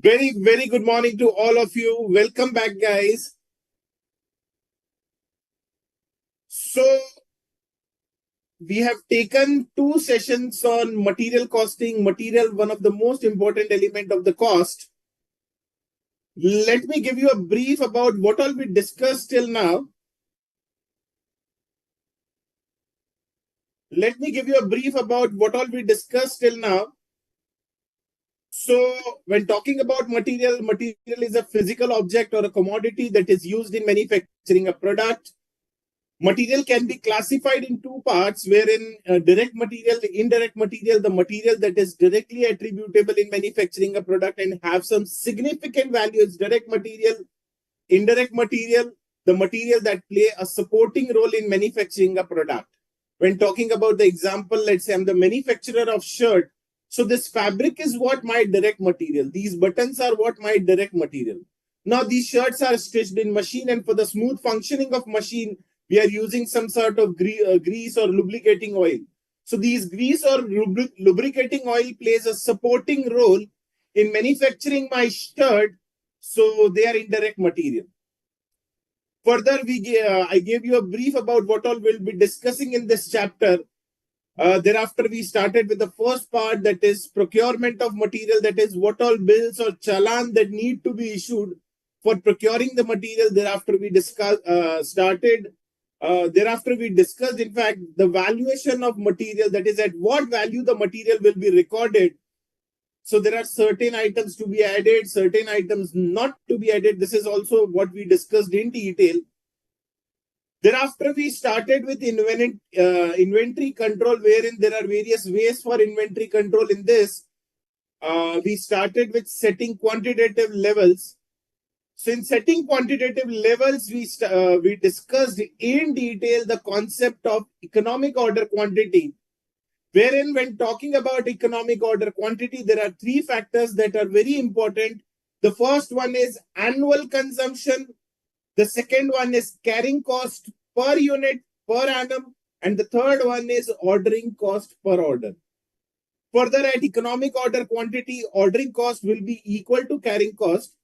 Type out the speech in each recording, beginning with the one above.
Very good morning to all of you. Welcome back, guys. So, we have taken two sessions on material costing, material, one of the most important element of the cost. Let me give you a brief about what all we discussed till now. So, when talking about material, material is a physical object or a commodity that is used in manufacturing a product. Material can be classified in two parts, wherein direct material, indirect material, the material that is directly attributable in manufacturing a product and have some significant values, direct material, indirect material, the material that play a supporting role in manufacturing a product. When talking about the example, let's say I'm the manufacturer of shirt. So this fabric is what my direct material. These buttons are what my direct material. Now these shirts are stitched in machine, and for the smooth functioning of machine, we are using some sort of grease or lubricating oil. So these grease or lubricating oil plays a supporting role in manufacturing my shirt. So they are indirect material. Further, I gave you a brief about what all we'll be discussing in this chapter. Thereafter, we started with the first part, that is procurement of material, that is what all bills or challan that need to be issued for procuring the material. Thereafter, we discussed, in fact, the valuation of material, that is at what value the material will be recorded. So there are certain items to be added, certain items not to be added. This is also what we discussed in detail. Thereafter, we started with inventory control, wherein there are various ways for inventory control in this. We started with setting quantitative levels. So in setting quantitative levels, we discussed in detail the concept of economic order quantity, wherein when talking about economic order quantity, there are three factors that are very important. The first one is annual consumption. The second one is carrying cost per unit per annum. And the third one is ordering cost per order. Further, at economic order quantity, ordering cost will be equal to carrying cost.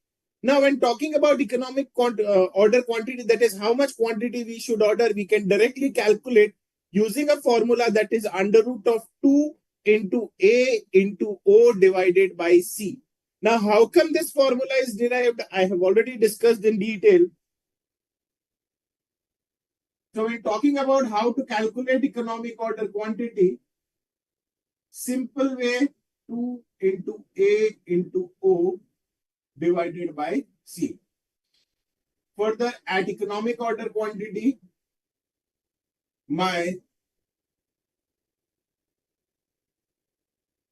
Now, when talking about economic order quantity, that is how much quantity we should order, we can directly calculate using a formula that is under root of 2 into A into O divided by C. Now, how come this formula is derived? I have already discussed in detail. So when talking about how to calculate economic order quantity, simple way, 2 into A into O divided by C. Further, at economic order quantity, my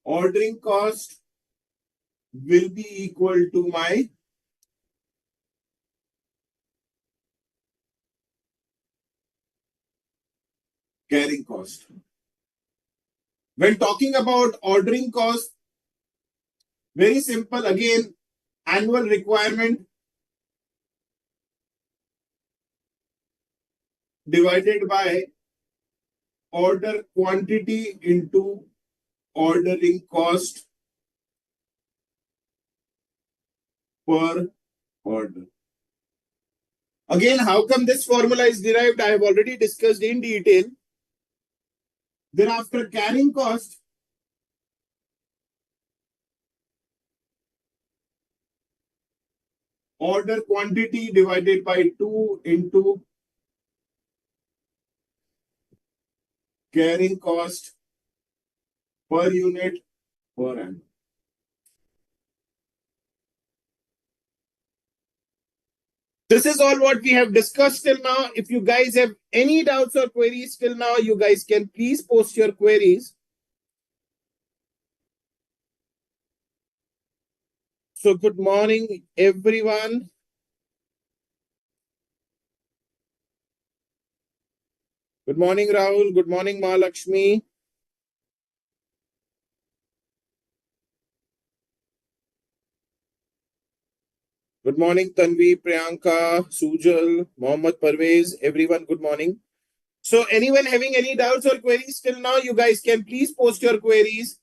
ordering cost will be equal to my carrying cost. When talking about ordering cost, very simple, again, annual requirement divided by order quantity into ordering cost per order. Again, how come this formula is derived? I have already discussed in detail. Thereafter, carrying cost order quantity divided by 2 into carrying cost per unit per annum. This is all what we have discussed till now. If you guys have any doubts or queries till now, you guys can please post your queries. So good morning, everyone. Good morning, Rahul. Good morning, Mahalakshmi. Good morning, Tanvi, Priyanka, Sujal, Mohammad Parvez, everyone, good morning. So anyone having any doubts or queries till now, you guys can please post your queries.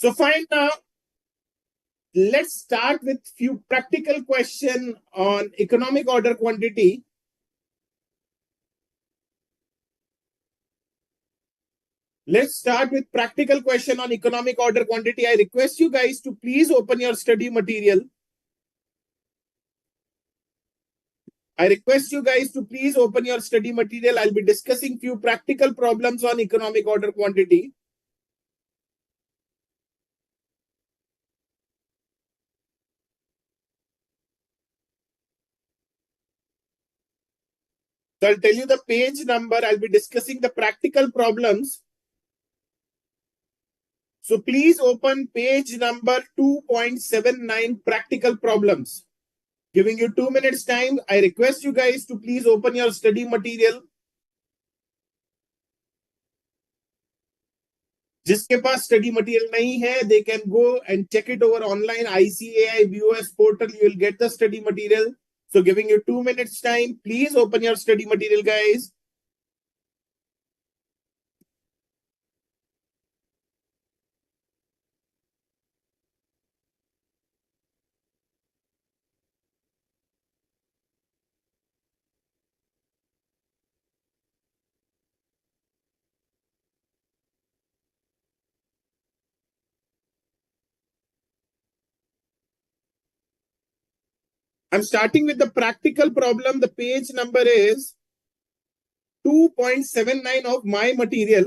So fine, now let's start with few practical question on economic order quantity. Let's start with practical question on economic order quantity. I request you guys to please open your study material. I request you guys to please open your study material. I'll be discussing few practical problems on economic order quantity. So I'll tell you the page number. I'll be discussing the practical problems. So please open page number 2.79, practical problems. Giving you 2 minutes time. I request you guys to please open your study material. जिसके पास study material नहीं है, they can go and check it over online. ICAI BOS portal, you will get the study material. So giving you 2 minutes time, please open your study material, guys. I'm starting with the practical problem. The page number is 2.79 of my material.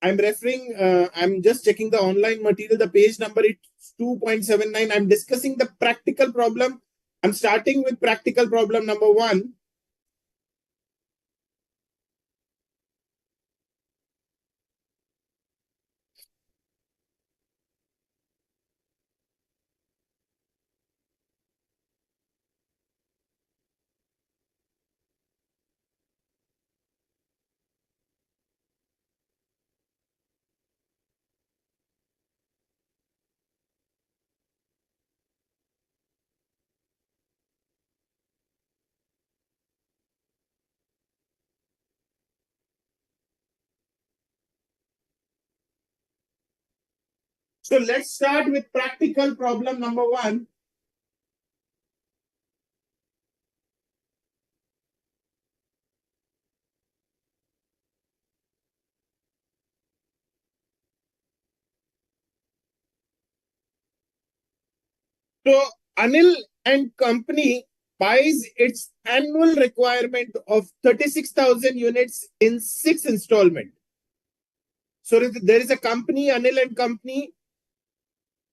I'm referring, I'm just checking the online material. The page number is 2.79. I'm discussing the practical problem. I'm starting with practical problem number 1. So let's start with practical problem number 1. So Anil and company buys its annual requirement of 36,000 units in 6 installment. So there is a company, Anil and company,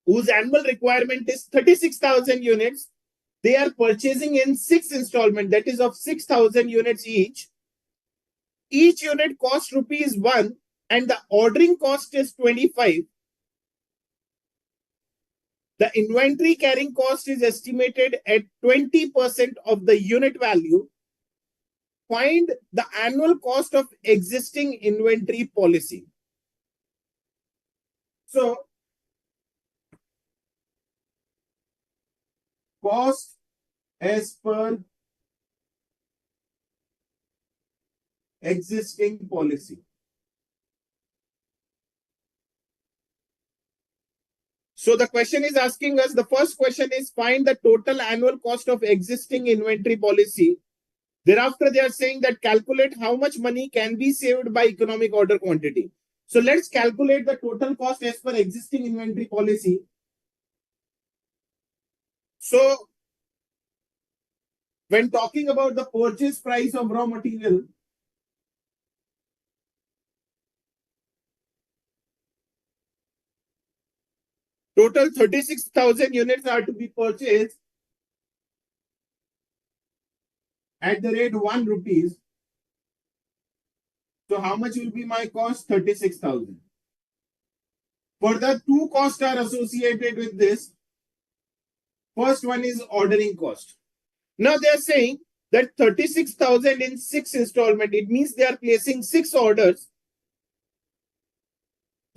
whose annual requirement is 36,000 units. They are purchasing in 6 installment, that is of 6,000 units each. Each unit costs rupees 1 and the ordering cost is 25. The inventory carrying cost is estimated at 20% of the unit value. Find the annual cost of existing inventory policy. So, cost as per existing policy. So the question is asking us, the first question is find the total annual cost of existing inventory policy. Thereafter, they are saying that calculate how much money can be saved by economic order quantity. So let's calculate the total cost as per existing inventory policy. So when talking about the purchase price of raw material, total 36,000 units are to be purchased at the rate 1 rupees. So how much will be my cost? 36,000. Further, 2 costs are associated with this. First one is ordering cost. Now they are saying that 36,000 in 6 installment. It means they are placing 6 orders.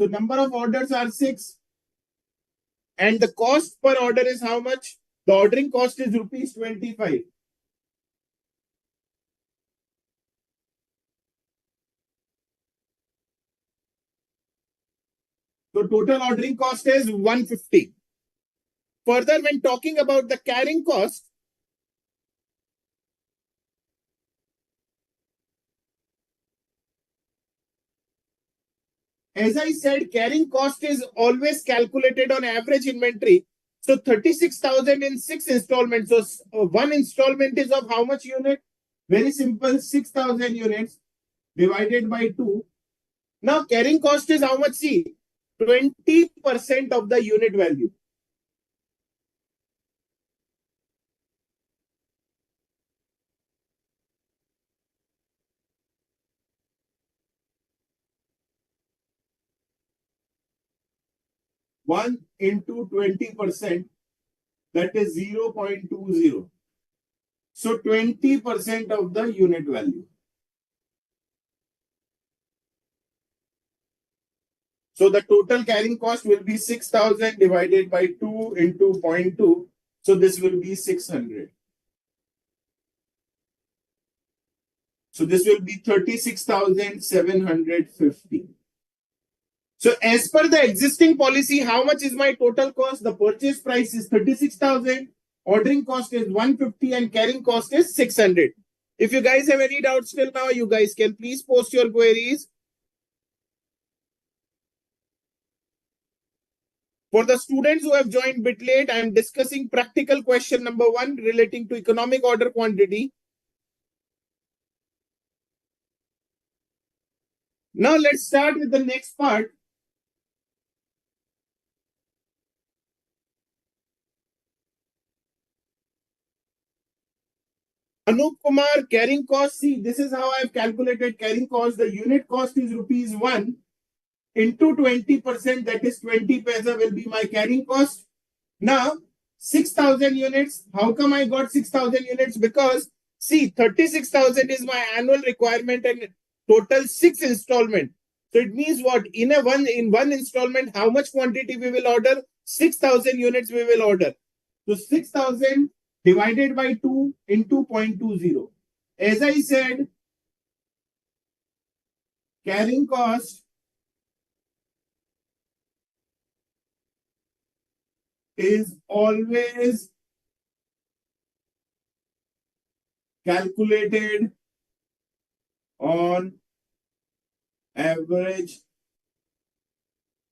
So number of orders are 6. And the cost per order is how much? The ordering cost is rupees 25. So total ordering cost is 150. Further, when talking about the carrying cost, as I said, carrying cost is always calculated on average inventory. So 36,000 in 6 installments. So one installment is of how much unit? Very simple, 6,000 units divided by 2. Now carrying cost is how much? See, 20% of the unit value. One into 20%, that is 0.20. So 20% of the unit value. So the total carrying cost will be 6,000 divided by 2 into 0.2. So this will be 600. So this will be 36,750. So as per the existing policy, how much is my total cost? The purchase price is 36,000, ordering cost is 150, and carrying cost is 600. If you guys have any doubts till now, you guys can please post your queries. For the students who have joined bit late, I am discussing practical question number 1 relating to economic order quantity. Now let's start with the next part. Anup Kumar, carrying cost. See, this is how I have calculated carrying cost. The unit cost is rupees 1 into 20%, that is 20 paisa will be my carrying cost. Now, 6,000 units. How come I got 6,000 units? Because see, 36,000 is my annual requirement and total 6 installment. So it means what? In one installment, how much quantity we will order? 6,000 units we will order. So 6,000 divided by 2 into 0.20. As I said, carrying cost is always calculated on average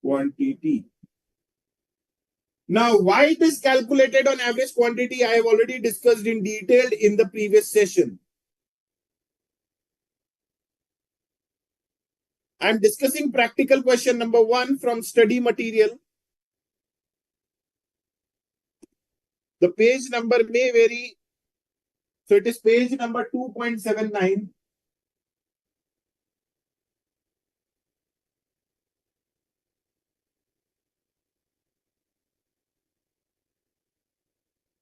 quantity. Now, why it is calculated on average quantity, I have already discussed in detail in the previous session. I am discussing practical question number 1 from study material. The page number may vary. So it is page number 2.79.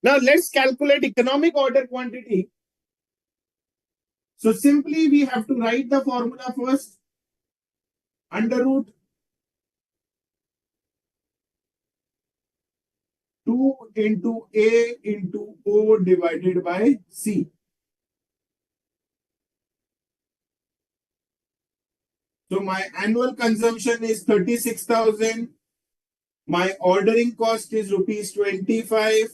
Now let's calculate economic order quantity. So simply we have to write the formula first. Under root 2 into A into O divided by C. So my annual consumption is 36,000. My ordering cost is rupees 25.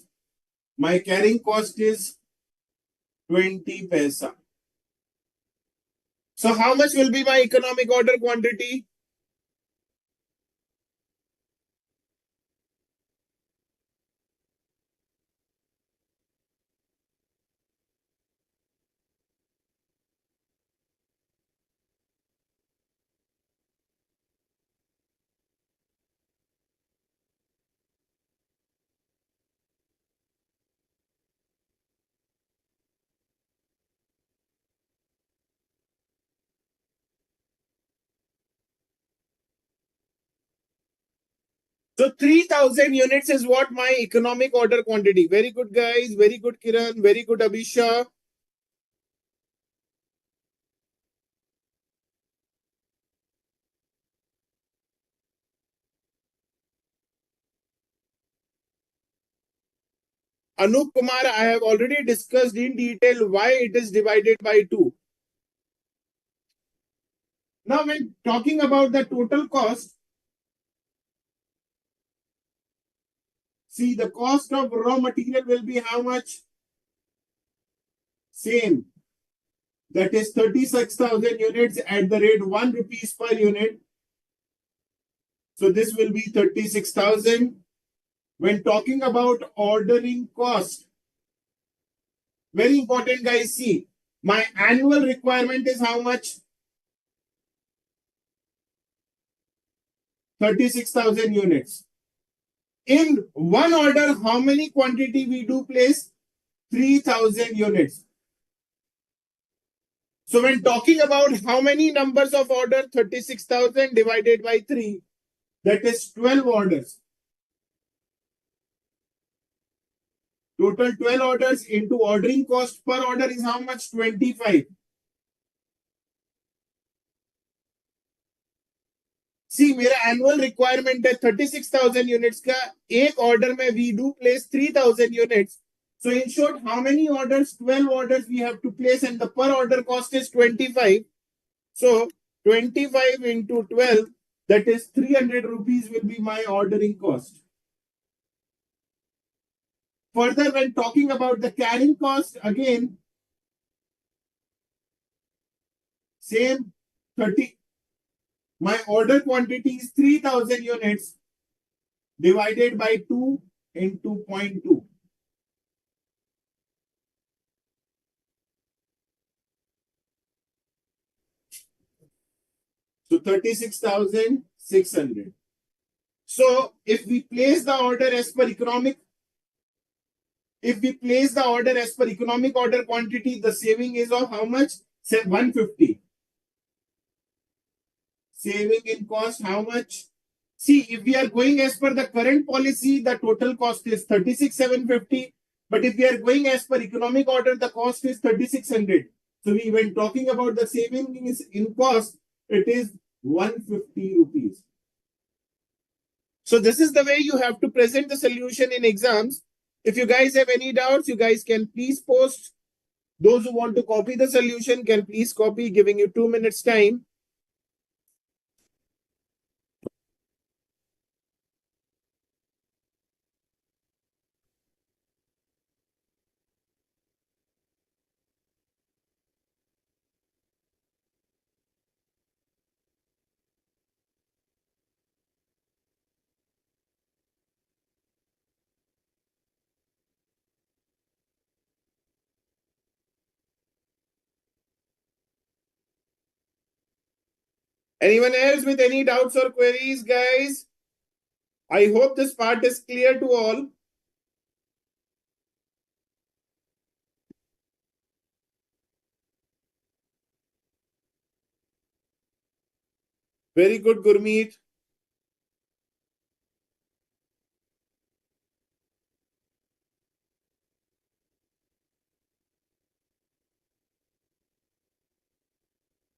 My carrying cost is 20 paisa. So how much will be my economic order quantity? So 3,000 units is what my economic order quantity. Very good, guys. Very good, Kiran. Very good, Abhisha. Anup Kumar, I have already discussed in detail why it is divided by 2. Now, when talking about the total cost, See, the cost of raw material will be how much? Same. That is 36,000 units at the rate 1 rupees per unit. So this will be 36,000. When talking about ordering cost, very important, guys. See, my annual requirement is how much? 36,000 units. In one order, how many quantity we do place? 3,000 units. So when talking about how many numbers of order, 36,000 divided by 3, that is 12 orders. Total 12 orders into ordering cost per order is how much? 25. सी मेरा annual requirement है 36,000 units का एक order में we do place 3,000 units so in short how many orders 12 orders we have to place and the per order cost is 25 so 25 into 12 that is 300 rupees will be my ordering cost further when talking about the carrying cost again same 30 my order quantity is 3,000 units divided by 2 into 0.2. So 36,600. So if we place the order as per economic, order quantity, the saving is of how much? Say 150. Saving in cost, how much? See, if we are going as per the current policy, the total cost is 36,750. But if we are going as per economic order, the cost is 3,600. So when talking about the saving in cost, it is 150 rupees. So this is the way you have to present the solution in exams. If you guys have any doubts, you guys can please post. Those who want to copy the solution can please copy, giving you 2 minutes time. Anyone else with any doubts or queries, guys? I hope this part is clear to all. Very good, Gurmeet.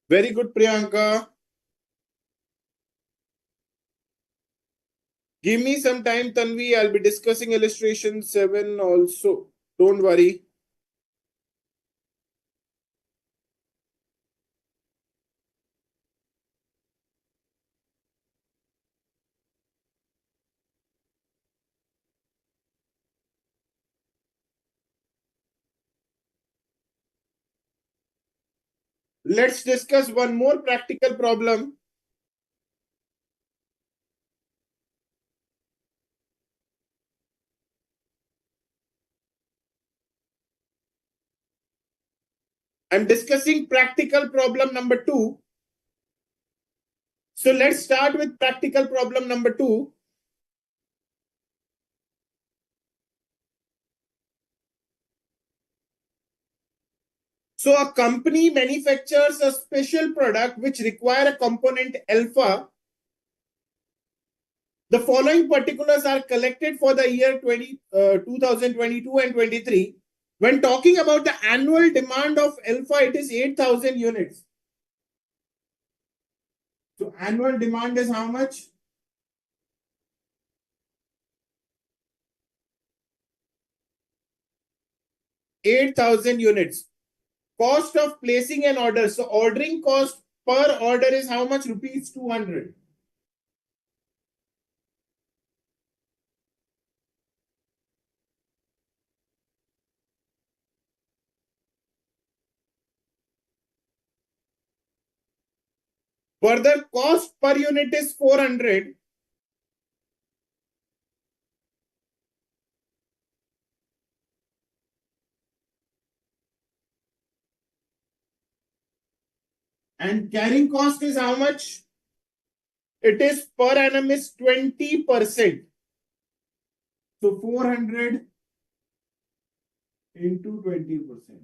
Very good, Priyanka. Give me some time, Tanvi. I'll be discussing illustration 7 also. Don't worry. Let's discuss one more practical problem. I'm discussing practical problem number 2. So let's start with practical problem number 2. So a company manufactures a special product which require a component alpha. The following particulars are collected for the year 2022 and 23. When talking about the annual demand of alpha, it is 8,000 units. So annual demand is how much? 8,000 units. Cost of placing an order. So ordering cost per order is how much? Rupees 200. Further, cost per unit is 400. And carrying cost is how much? It is per annum is 20%. So 400 into 20%.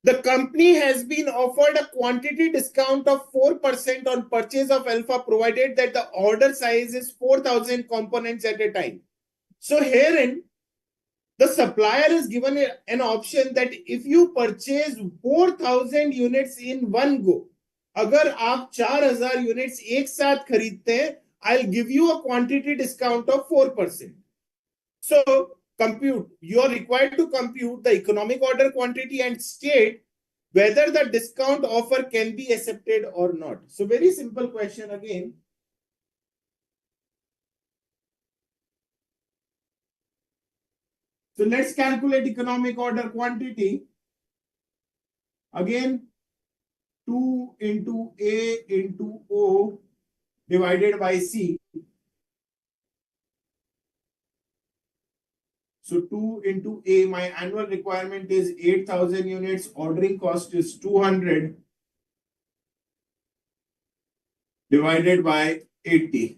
The company has been offered a quantity discount of 4% on purchase of alpha provided that the order size is 4,000 components at a time. So herein, the supplier is given an option that if you purchase 4,000 units in one go, अगर आप 4,000 units एक साथ खरीदते हैं, I'll give you a quantity discount of 4%. So compute, you are required to compute the economic order quantity and state whether the discount offer can be accepted or not. So very simple question again. So let's calculate economic order quantity. Again, 2 into A into O divided by C. So 2 into A, my annual requirement is 8,000 units. Ordering cost is 200 divided by 80.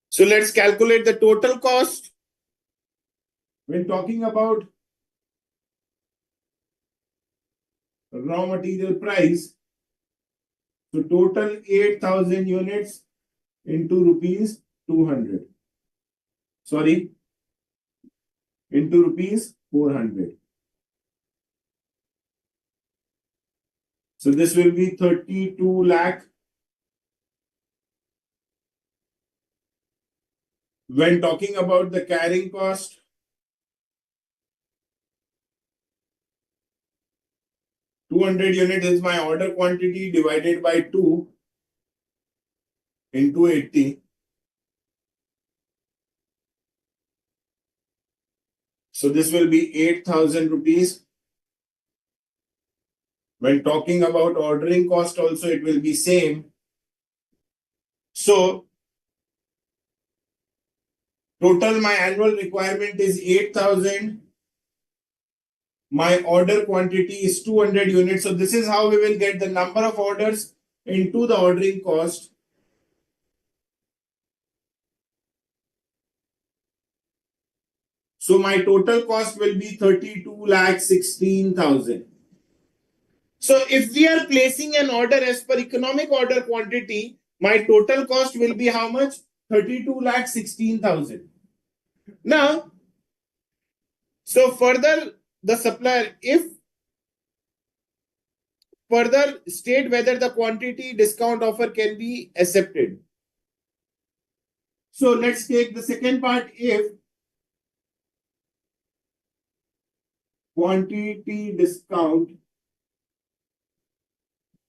So let's calculate the total cost. When talking about raw material price, so total 8,000 units into rupees 200. Sorry, into rupees 400. So this will be 32 lakh. When talking about the carrying cost, 200 units is my order quantity divided by 2 into 80. So this will be 8,000 rupees. When talking about ordering cost also, it will be same. So total my annual requirement is 8,000. My order quantity is 200 units. So this is how we will get the number of orders into the ordering cost. So my total cost will be 32,16,000. So if we are placing an order as per economic order quantity, my total cost will be how much? 32,16,000. Now, so further the supplier, if further state whether the quantity discount offer can be accepted. So let's take the second part. If quantity discount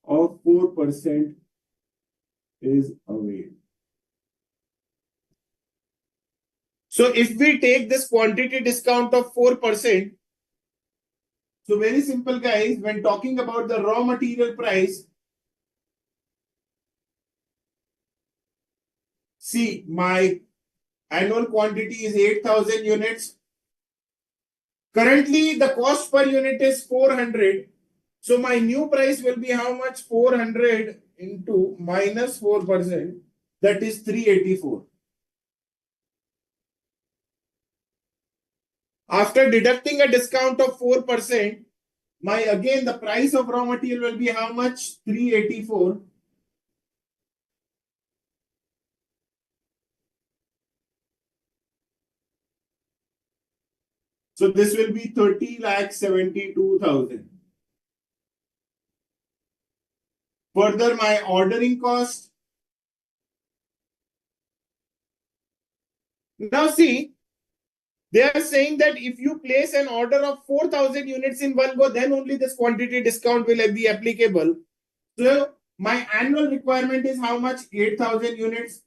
of 4% is available. So if we take this quantity discount of 4%, so very simple guys, when talking about the raw material price, see my annual quantity is 8,000 units. Currently the cost per unit is 400. So my new price will be how much? 400 into minus 4%, that is 384. After deducting a discount of 4%, my again the price of raw material will be how much? 384. So this will be 30,72,000. Further, my ordering cost. Now see, they are saying that if you place an order of 4,000 units in one go, then only this quantity discount will be applicable. So my annual requirement is how much? 8,000 units.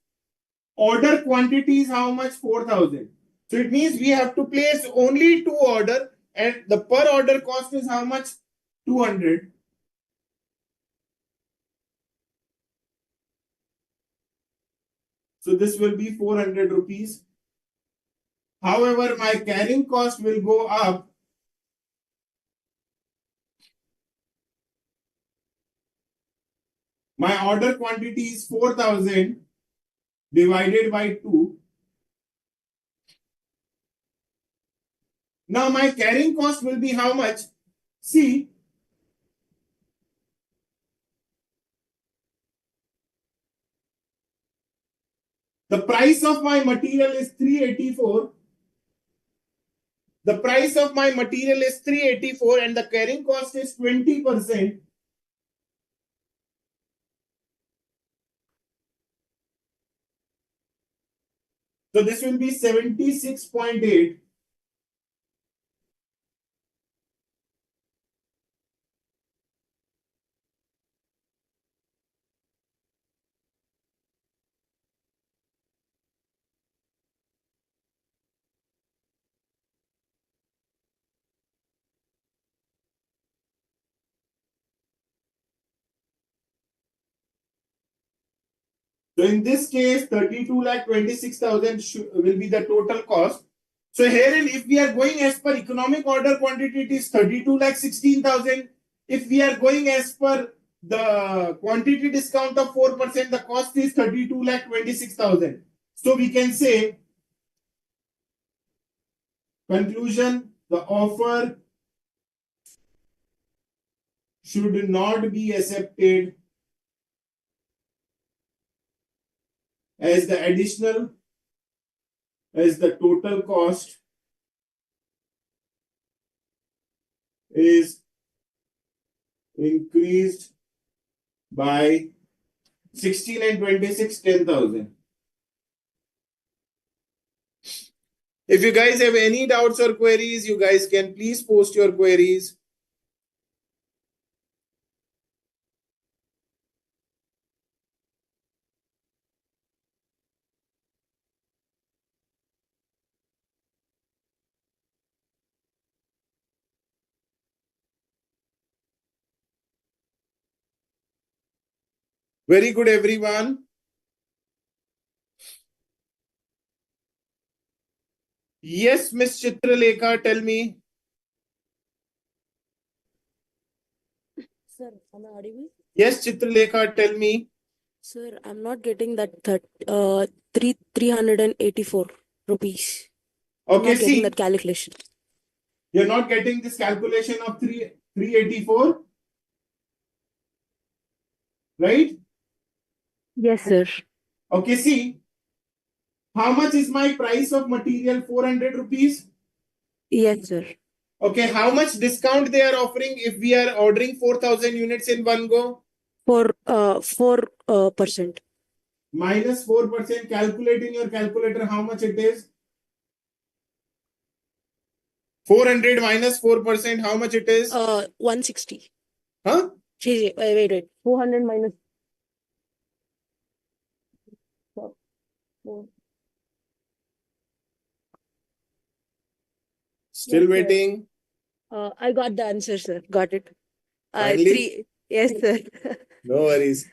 Order quantity is how much? 4,000. So it means we have to place only 2 orders, and the per order cost is how much? 200. So this will be 400 rupees. However, my carrying cost will go up. My order quantity is 4,000 divided by 2. Now my carrying cost will be how much? See, the price of my material is 384. The price of my material is 384 and the carrying cost is 20%. So this will be 76.8. So in this case, 32,26,000 will be the total cost. So herein, if we are going as per economic order quantity, it is 32,16,000. If we are going as per the quantity discount of 4%, the cost is 32,26,000. So we can say, conclusion, the offer should not be accepted as the additional, as the total cost is increased by 16 and 26, 10,000. If you guys have any doubts or queries, you guys can please post your queries. Very good, everyone. Yes, Miss Chitralekha, tell me. Sir, am I audible? Yes, Chitralekha, tell me. Sir, I'm not getting that 384 rupees. I'm Okay, not getting see, that calculation. you're not getting this calculation of 384, right? Yes, sir. Okay, see, how much is my price of material? 400 rupees. Yes, sir. Okay, how much discount they are offering if we are ordering 4,000 units in one go? 4%. Minus 4%. Calculate in your calculator how much it is. 400 minus 4%, how much it is? 160. Huh? Wait. 400 minus 4. Still Yes, sir. waiting. I got the answer, sir. Got it. Finally? 3. Yes, sir. No worries.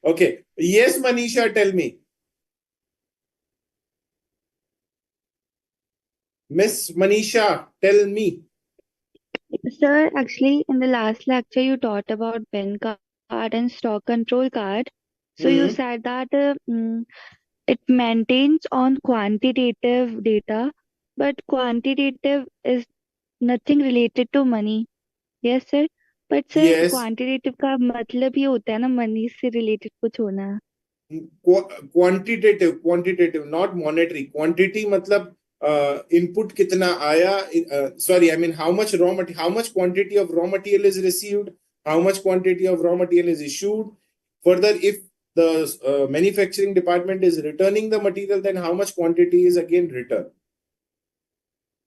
Okay. Yes, Manisha, tell me. Miss Manisha, tell me. Sir, actually, in the last lecture, you taught about bin card and stock control card. So you Hmm. said that it maintains on quantitative data, but quantitative is nothing related to money. Yes, sir. But sir, Yes. quantitative का मतलब ही होता है ना money से related कुछ होना. Quantitative, not monetary. Quantity मतलब input kitna aaya, sorry, I mean how much quantity of raw material is received, how much quantity of raw material is issued. Further, if the manufacturing department is returning the material, then how much quantity is again returned.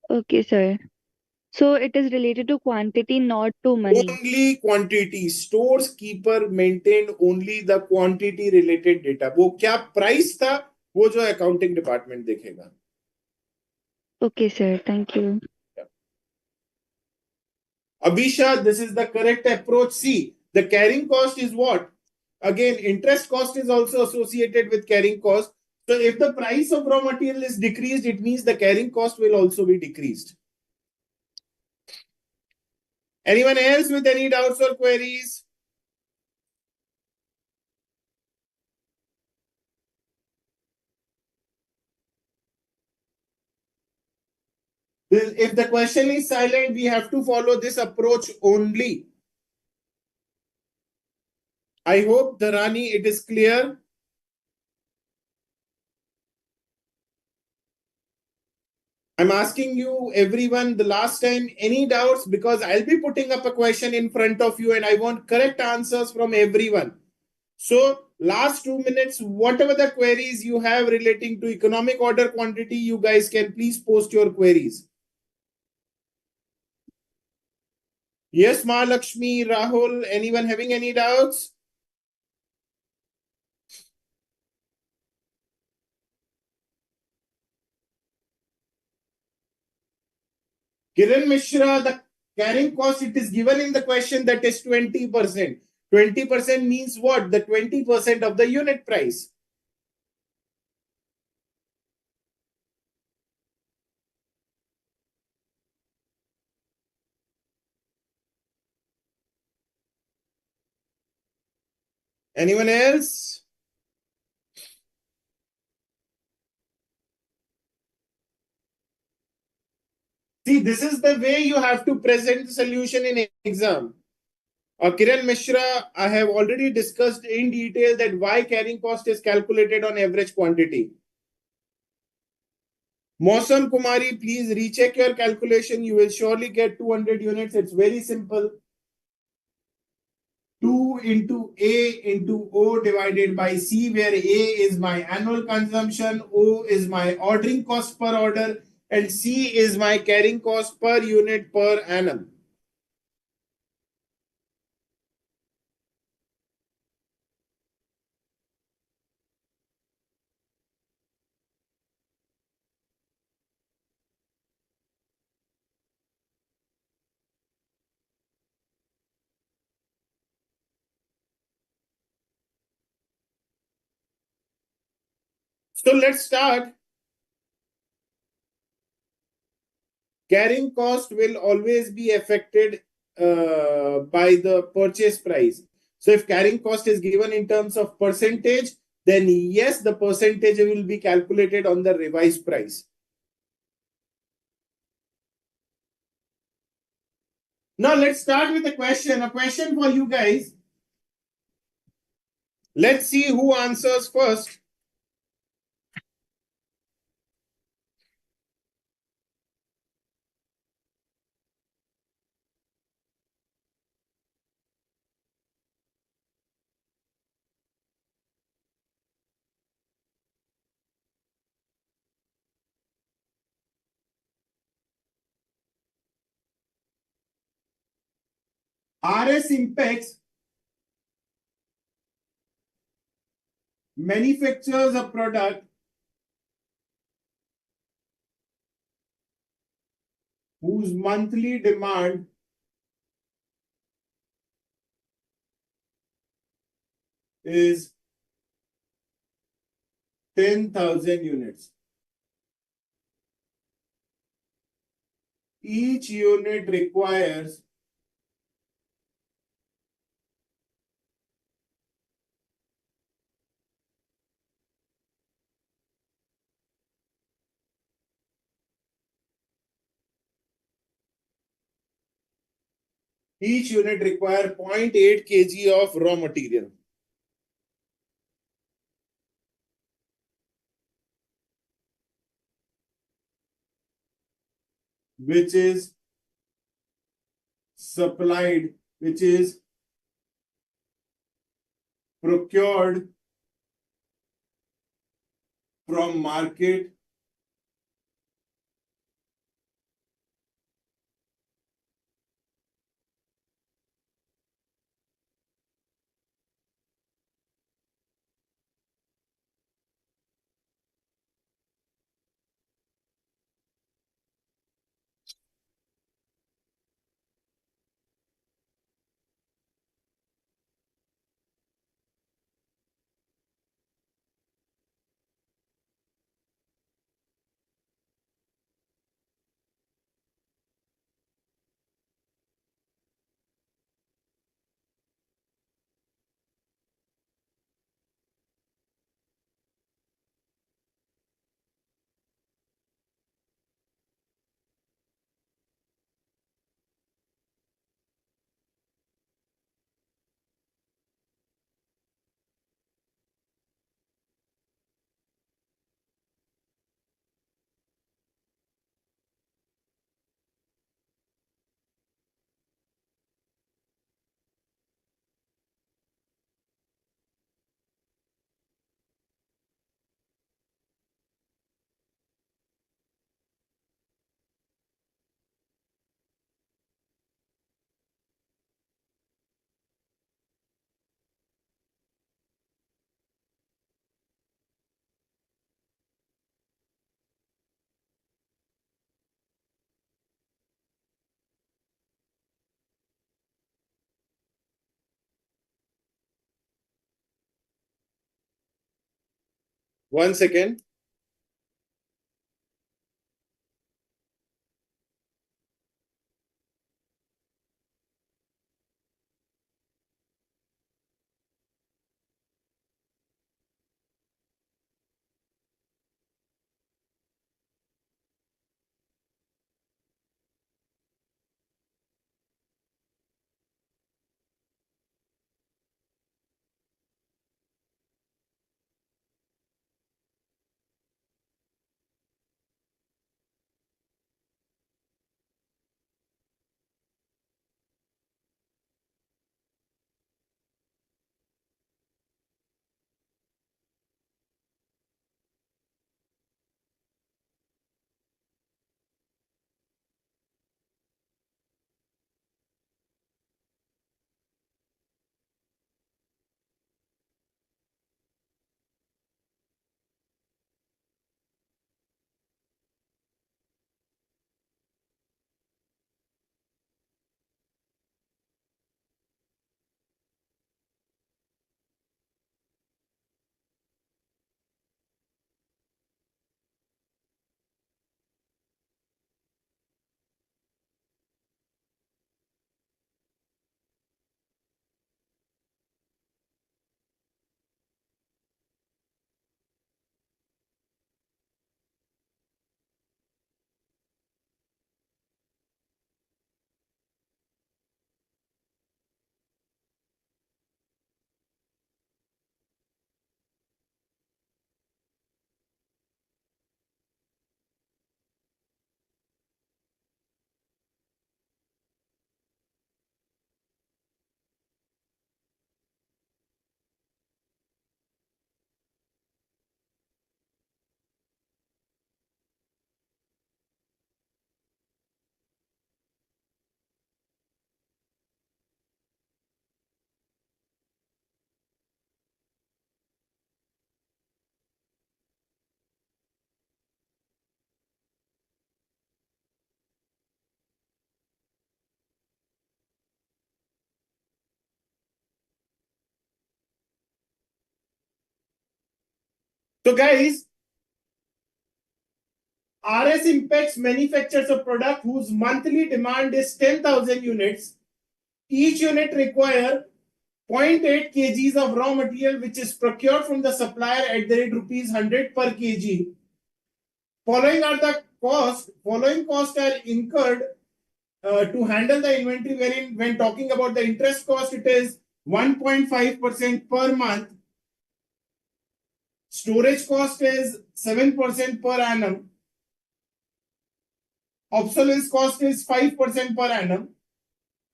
Okay, sir. So it is related to quantity, not to money. Only quantity. Stores keeper maintained only the quantity related data. वो क्या price था वो जो accounting department देखेगा. Okay, sir. Thank you. Abhisha, this is the correct approach. See, the carrying cost is what? Again, interest cost is also associated with carrying cost. So if the price of raw material is decreased, it means the carrying cost will also be decreased. Anyone else with any doubts or queries? If the question is silent, we have to follow this approach only. I hope, Dharani, it is clear. I'm asking you, everyone, the last time, any doubts? Because I'll be putting up a question in front of you and I want correct answers from everyone. So, last 2 minutes, whatever the queries you have relating to economic order quantity, you guys can please post your queries. Yes, Mahalakshmi, Rahul, anyone having any doubts? Kiran Mishra, the carrying cost, it is given in the question that is 20%. 20% means what? The 20% of the unit price. Anyone else? See, this is the way you have to present the solution in exam. Kiran Mishra, I have already discussed in detail that why carrying cost is calculated on average quantity. Mausam Kumari, please recheck your calculation. You will surely get 200 units. It's very simple. 2 into A into O divided by C, where A is my annual consumption, O is my ordering cost per order, and C is my carrying cost per unit per annum. So let's start. Carrying cost will always be affected by the purchase price. So if carrying cost is given in terms of percentage, then yes, the percentage will be calculated on the revised price. Now let's start with a question for you guys. Let's see who answers first. RS impacts manufactures a product whose monthly demand is 10,000 units. Each unit requires each unit require 0.8 kg of raw material. which is supplied, which is procured from market One second. So guys, RS impacts manufacturers of product whose monthly demand is 10,000 units. Each unit require 0.8 kgs of raw material which is procured from the supplier at the rate rupees 100 per kg. Following costs are incurred to handle the inventory, wherein when talking about the interest cost, it is 1.5% per month. Storage cost is 7% per annum. obsolescence cost is 5% per annum.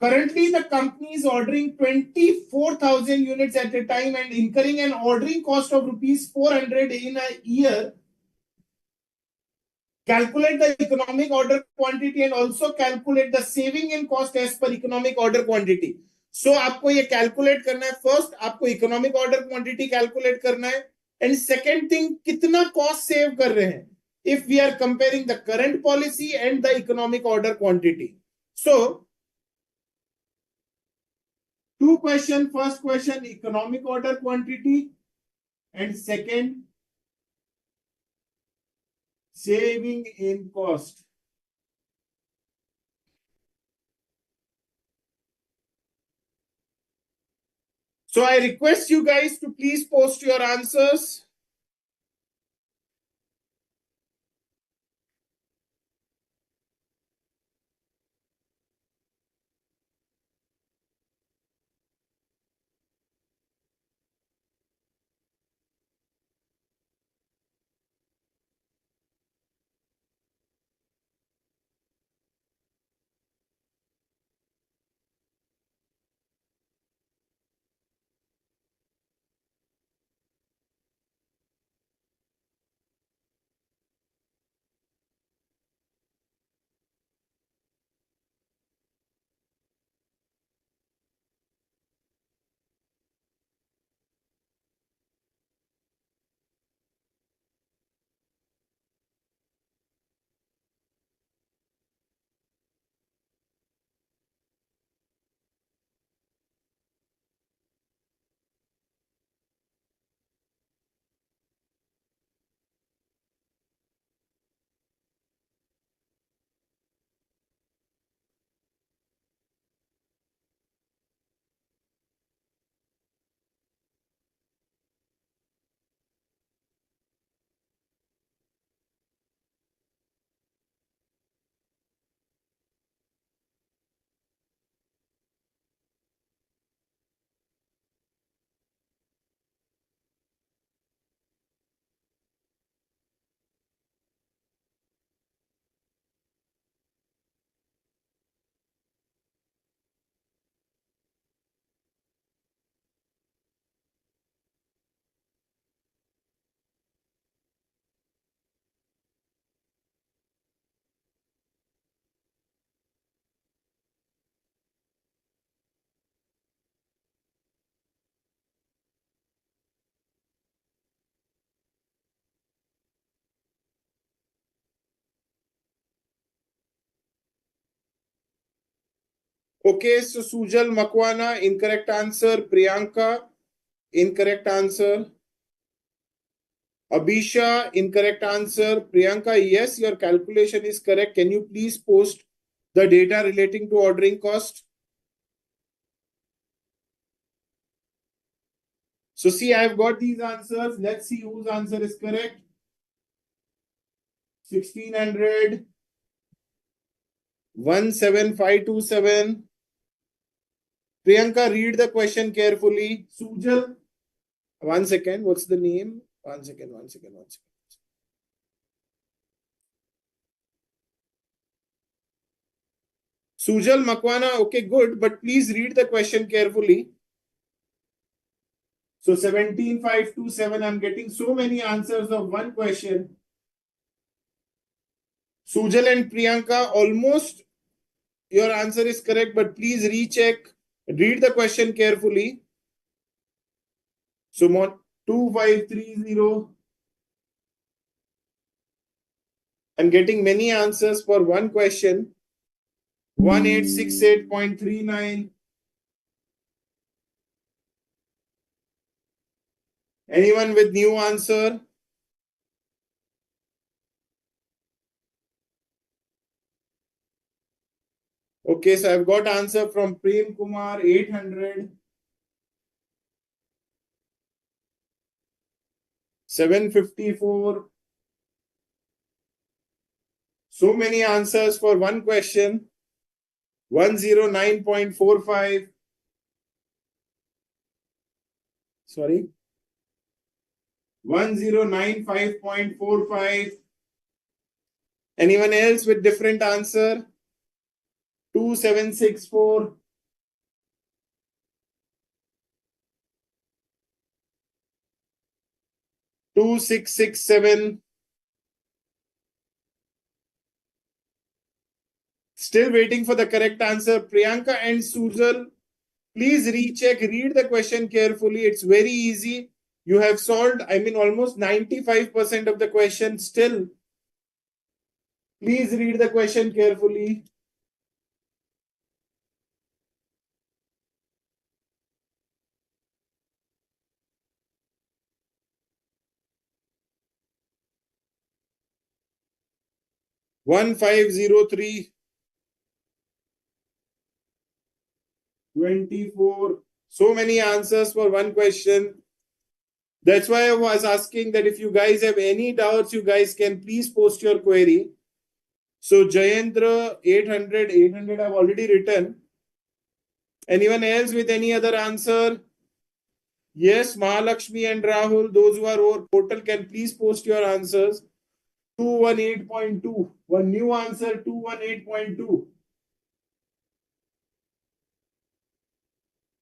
Currently, the company is ordering 24,000 units at a time and incurring an ordering cost of rupees 400 in a year. Calculate the economic order quantity and also calculate the saving in cost as per economic order quantity. So आपको ये calculate करना है. First, आपको economic order quantity calculate करना है. And second thing, कितना cost save कर रहे हैं? If we are comparing the current policy and the economic order quantity. So, two questions. First question, economic order quantity. And second, saving in cost. So I request you guys to please post your answers. Okay, so Sujal Makwana, incorrect answer. Priyanka, incorrect answer. Abhisha, incorrect answer. Priyanka, yes, your calculation is correct. Can you please post the data relating to ordering cost? So see, I've got these answers. Let's see whose answer is correct. 1600, 17527. Priyanka, read the question carefully. Sujal, one second. What's the name? One second. Sujal Makwana, okay, good, but please read the question carefully. So 17527, I'm getting so many answers of one question. Sujal and Priyanka, almost your answer is correct, but please recheck. Read the question carefully. So 2530. I'm getting many answers for one question. 1868.39. Anyone with new answer? Okay, so I've got answer from Prem Kumar, 800. 754. So many answers for one question. 109.45. Sorry. 1095.45. Anyone else with different answer? 2764. 2667. Still waiting for the correct answer. Priyanka and Sujal, please recheck, read the question carefully. It's very easy. You have solved, almost 95% of the question still. Please read the question carefully. One 1503 24. So many answers for one question. That's why I was asking that if you guys have any doubts, you guys can please post your query. So Jayendra, 800 I've already written. Anyone else with any other answer? Yes, Mahalakshmi and Rahul, those who are over portal can please post your answers. 218.2. One new answer, 218.2.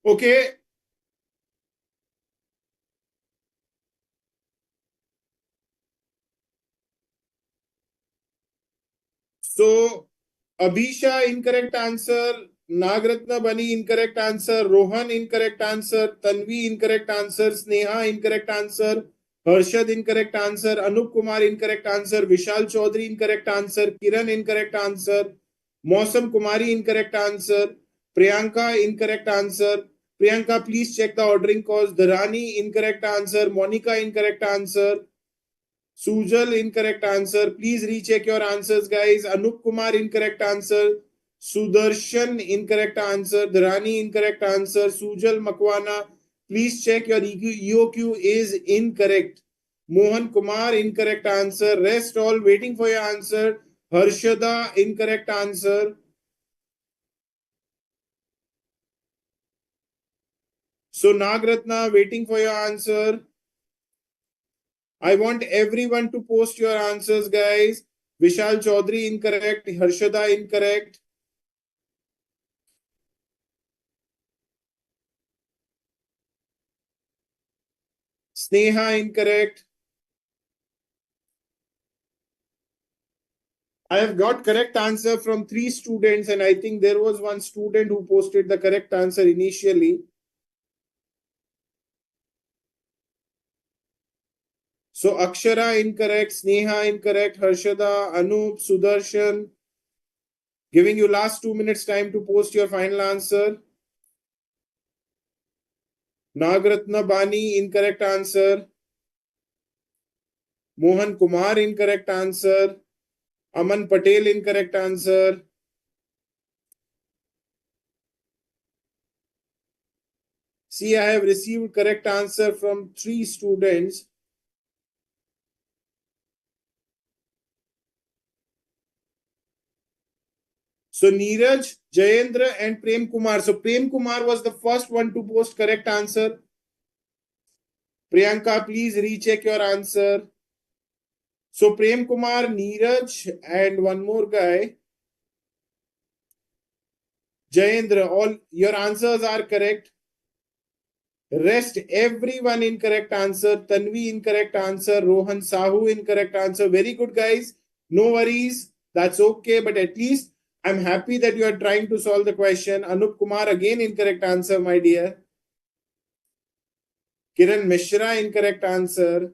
Okay. So Abhisha, incorrect answer. Nagratna Bani, incorrect answer. Rohan, incorrect answer. Tanvi, incorrect answer. Sneha, incorrect answer. Harshad, incorrect answer. Anup Kumar, incorrect answer. Vishal Chaudhary, incorrect answer. Kiran, incorrect answer. Mausam Kumari, incorrect answer. Priyanka, incorrect answer. Priyanka, please check the ordering cause. Dharani, incorrect answer. Monica, incorrect answer. Sujal, incorrect answer. Please recheck your answers, guys. Anup Kumar, incorrect answer. Sudarshan, incorrect answer. Dharani, incorrect answer. Sujal Makwana, please check your EOQ is incorrect. Mohan Kumar, incorrect answer. Rest all waiting for your answer. Harshada, incorrect answer. So Nagratna, waiting for your answer. I want everyone to post your answers, guys. Vishal Chaudhary, incorrect. Harshada, incorrect. Sneha, incorrect. I have got correct answer from 3 students, and I think there was one student who posted the correct answer initially. So Akshara, incorrect. Sneha, incorrect. Harshada, Anup, Sudarshan. Giving you last 2 minutes time to post your final answer. Nagratna Bani, incorrect answer. Mohan Kumar, incorrect answer. Aman Patel, incorrect answer. See, I have received correct answer from 3 students. So Neeraj, Jayendra, and Prem Kumar. So Prem Kumar was the first one to post correct answer. Priyanka, please recheck your answer. So Prem Kumar, Neeraj, and one more guy, Jayendra. All your answers are correct. Rest everyone incorrect answer. Tanvi incorrect answer. Rohan Sahu incorrect answer. Very good, guys. No worries. That's okay. But at least I'm happy that you are trying to solve the question. Anup Kumar again incorrect answer, my dear. Kiran Mishra incorrect answer.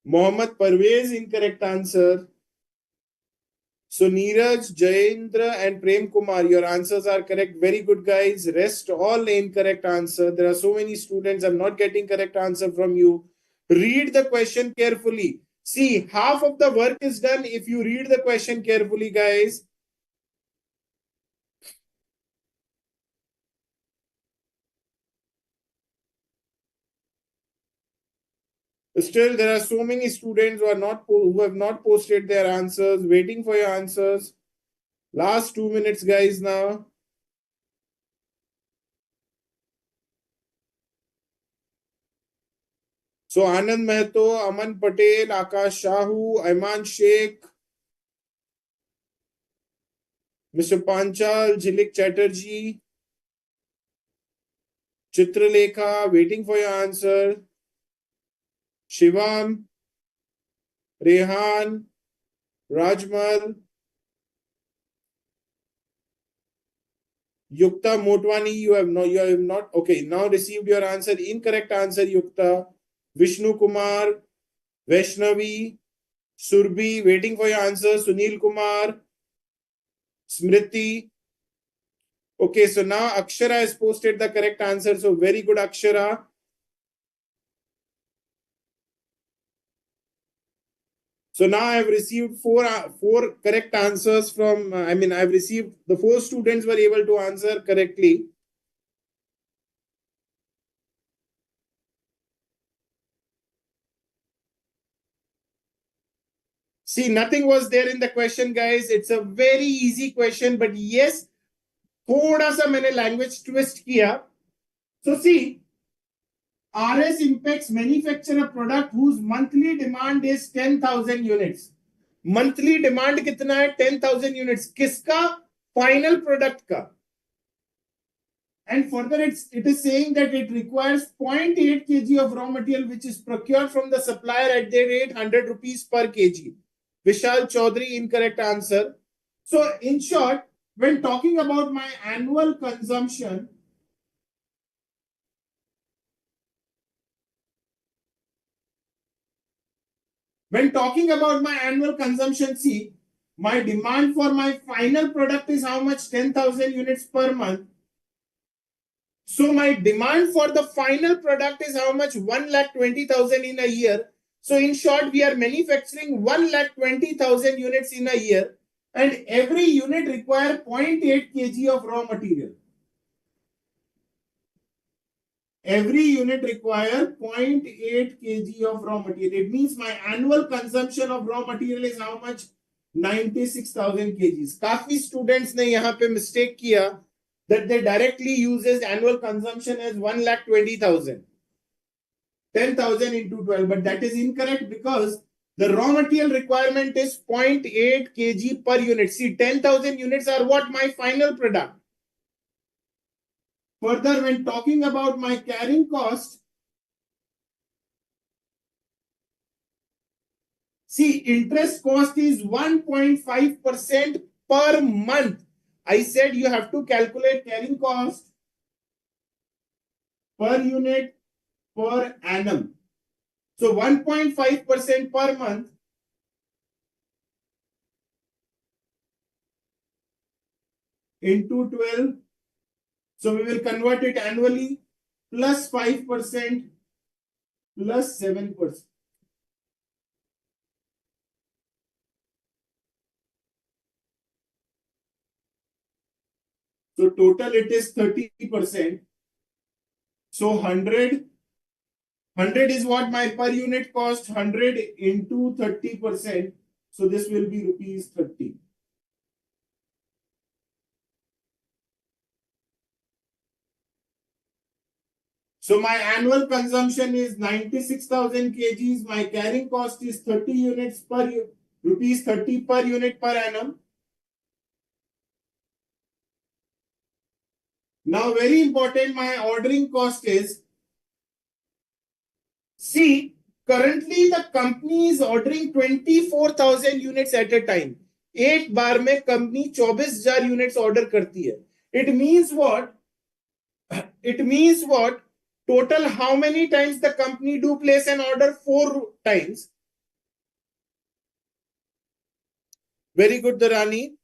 Mohammad Parvez incorrect answer. So Neeraj, Jayendra, and Prem Kumar, your answers are correct. Very good, guys. Rest all incorrect answer. There are so many students. I'm not getting correct answer from you. Read the question carefully. See, half of the work is done if you read the question carefully, guys. Still, there are so many students who have not posted their answers, waiting for your answers. Last 2 minutes, guys, now. So Anand Mehto, Aman Patel, Akash Shahu, Ayman Sheikh, Mr. Panchal, Jilik Chatterjee, Chitralekha, waiting for your answer. Shivam, Rehan, Rajmal, Yukta Motwani, you have not. Okay, now received your answer. Incorrect answer, Yukta. Vishnu Kumar, Vaishnavi, Surbhi, waiting for your answer. Sunil Kumar, Smriti. Okay, so now Akshara has posted the correct answer. So very good, Akshara. So now I have received four correct answers from, I've received the 4 students were able to answer correctly. See, nothing was there in the question, guys. It's a very easy question, but yes, थोड़ा सा मैंने language twist किया. So see, RS impacts manufacture a product whose monthly demand is 10,000 units. Monthly demand कितना है? 10,000 units. किसका? Final product का. And further, it is saying that it requires 0.8 kg of raw material, which is procured from the supplier at the rate 100 rupees per kg. Vishal Chaudhary, incorrect answer. So, in short, when talking about my annual consumption, see, my demand for my final product is how much? 10,000 units per month. So my demand for the final product is how much? 1,20,000 in a year. So in short, we are manufacturing 1,20,000 units in a year, and every unit require 0.8 kg of raw material. Every unit require 0.8 kg of raw material. It means my annual consumption of raw material is how much? 96,000 kgs. काफी students ने यहाँ पे mistake किया that they directly uses annual consumption as 1,20,000. 10,000 into 12, but that is incorrect because the raw material requirement is 0.8 kg per unit. See, 10,000 units are what? My final product. Further, when talking about my carrying cost, see, interest cost is 1.5% per month. I said you have to calculate carrying cost per unit per annum. So 1.5% per month into 12. So we will convert it annually, plus 5% plus 7%. So total it is 30%. So 100 is what my per unit cost. 100 into 30%. So this will be rupees 30. So my annual consumption is 96,000 kgs. My carrying cost is 30 units per rupees 30 per unit per annum. Now, very important, my ordering cost is, see, currently the company is ordering 24,000 units at a time. एक बार में company 24,000 units order करती है. It means what? It means what? Total, how many times the company do place an order? 4 times. Very good, Dharani.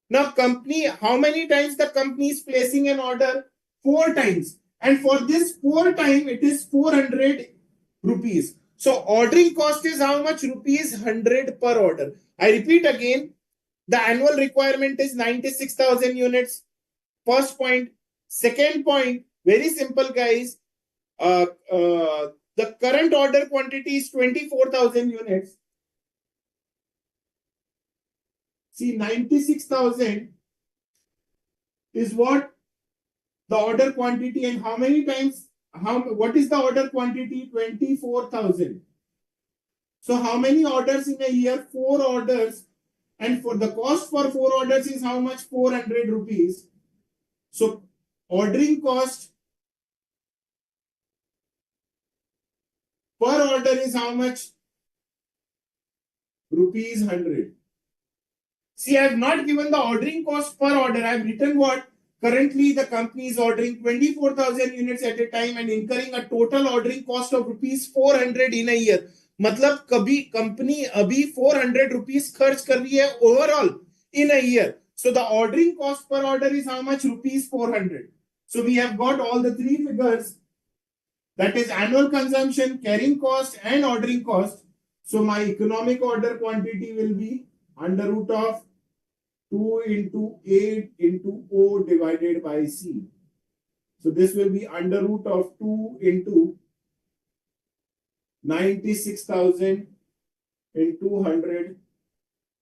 Now, company, how many times the company is placing an order? 4 times. And for this 4 time, it is 400 rupees. So, ordering cost is how much? Rupees 100 per order. I repeat again, the annual requirement is 96,000 units. First point. Second point, very simple, guys. The current order quantity is 24,000 units. See, 96,000 is what? The order quantity, and how many times what is the order quantity? 24,000. So how many orders in a year? 4 orders. And for the cost for 4 orders is how much? 400 rupees. So ordering cost per order is how much? Rupees 100. See, I have not given the ordering cost per order. I have written what? Currently, the company is ordering 24,000 units at a time and incurring a total ordering cost of rupees 400 in a year. मतलब कभी company अभी 400 rupees खर्च कर रही है overall in a year. So the ordering cost per order is how much? Rupees 400. So we have got all the 3 figures. That is annual consumption, carrying cost, and ordering cost. So my economic order quantity will be under root of 2 into 8 into O divided by C. So this will be under root of 2 into 96,000 into 100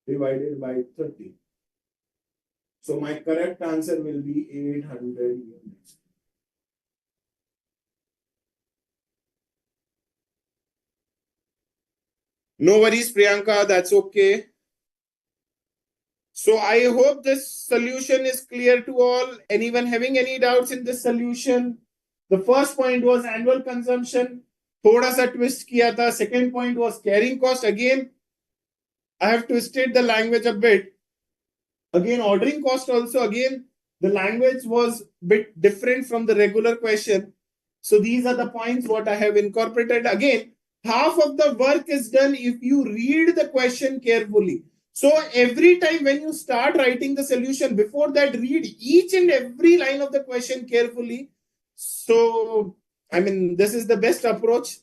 divided by 30. So my correct answer will be 800 units. No worries, Priyanka, that's okay. So I hope this solution is clear to all. Anyone having any doubts in this solution? The first point was annual consumption. थोड़ा सा twist किया था. Second point was carrying cost. Again, I have twisted the language a bit. Again, ordering cost also. Again, the language was bit different from the regular question. So these are the points what I have incorporated. Again, half of the work is done if you read the question carefully. So every time when you start writing the solution, before that, read each and every line of the question carefully. So, I mean, this is the best approach.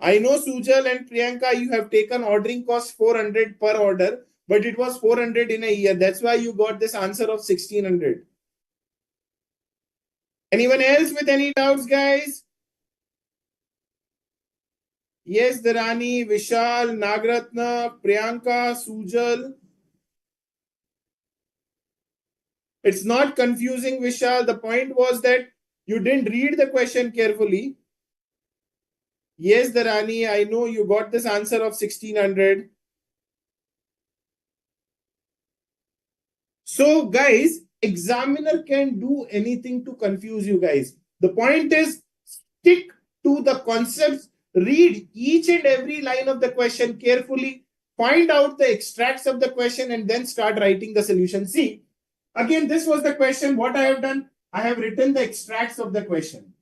I know Sujal and Priyanka, you have taken ordering cost 400 per order, but it was 400 in a year. That's why you got this answer of 1600. Anyone else with any doubts, guys? Yes, Dharani, Vishal, Nagratna, Priyanka, Sujal. It's not confusing, Vishal. The point was that you didn't read the question carefully. Yes, Dharani, I know you got this answer of 1600. So, guys, examiner can do anything to confuse you guys. The point is, stick to the concepts, read each and every line of the question carefully, find out the extracts of the question, and then start writing the solution. See, again, this was the question. What I have done, I have written the extracts of the question.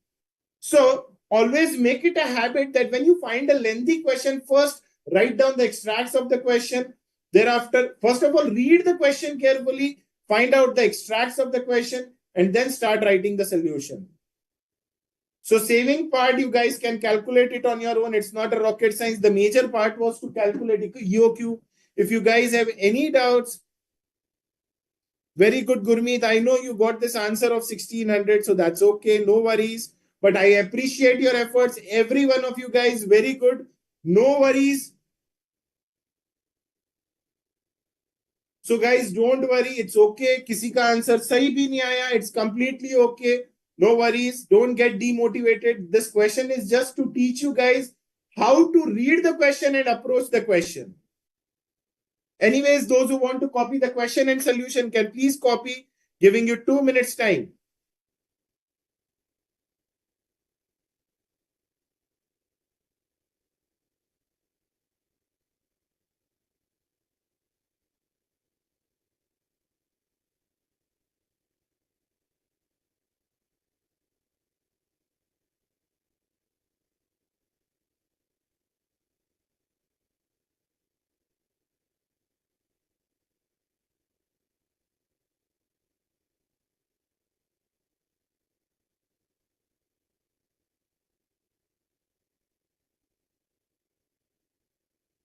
So always make it a habit that when you find a lengthy question, first write down the extracts of the question. Thereafter, first of all, read the question carefully, find out the extracts of the question, and then start writing the solution. So saving part, you guys can calculate it on your own. It's not a rocket science. The major part was to calculate EOQ. If you guys have any doubts, very good, Gurmeet. I know you got this answer of 1600, so that's okay. No worries. But I appreciate your efforts. Every one of you guys, very good. No worries. So guys, don't worry. It's okay. किसी का answer सही भी नहीं आया. It's completely okay. No worries. Don't get demotivated. This question is just to teach you guys how to read the question and approach the question. Anyways, those who want to copy the question and solution can please copy, giving you 2 minutes time.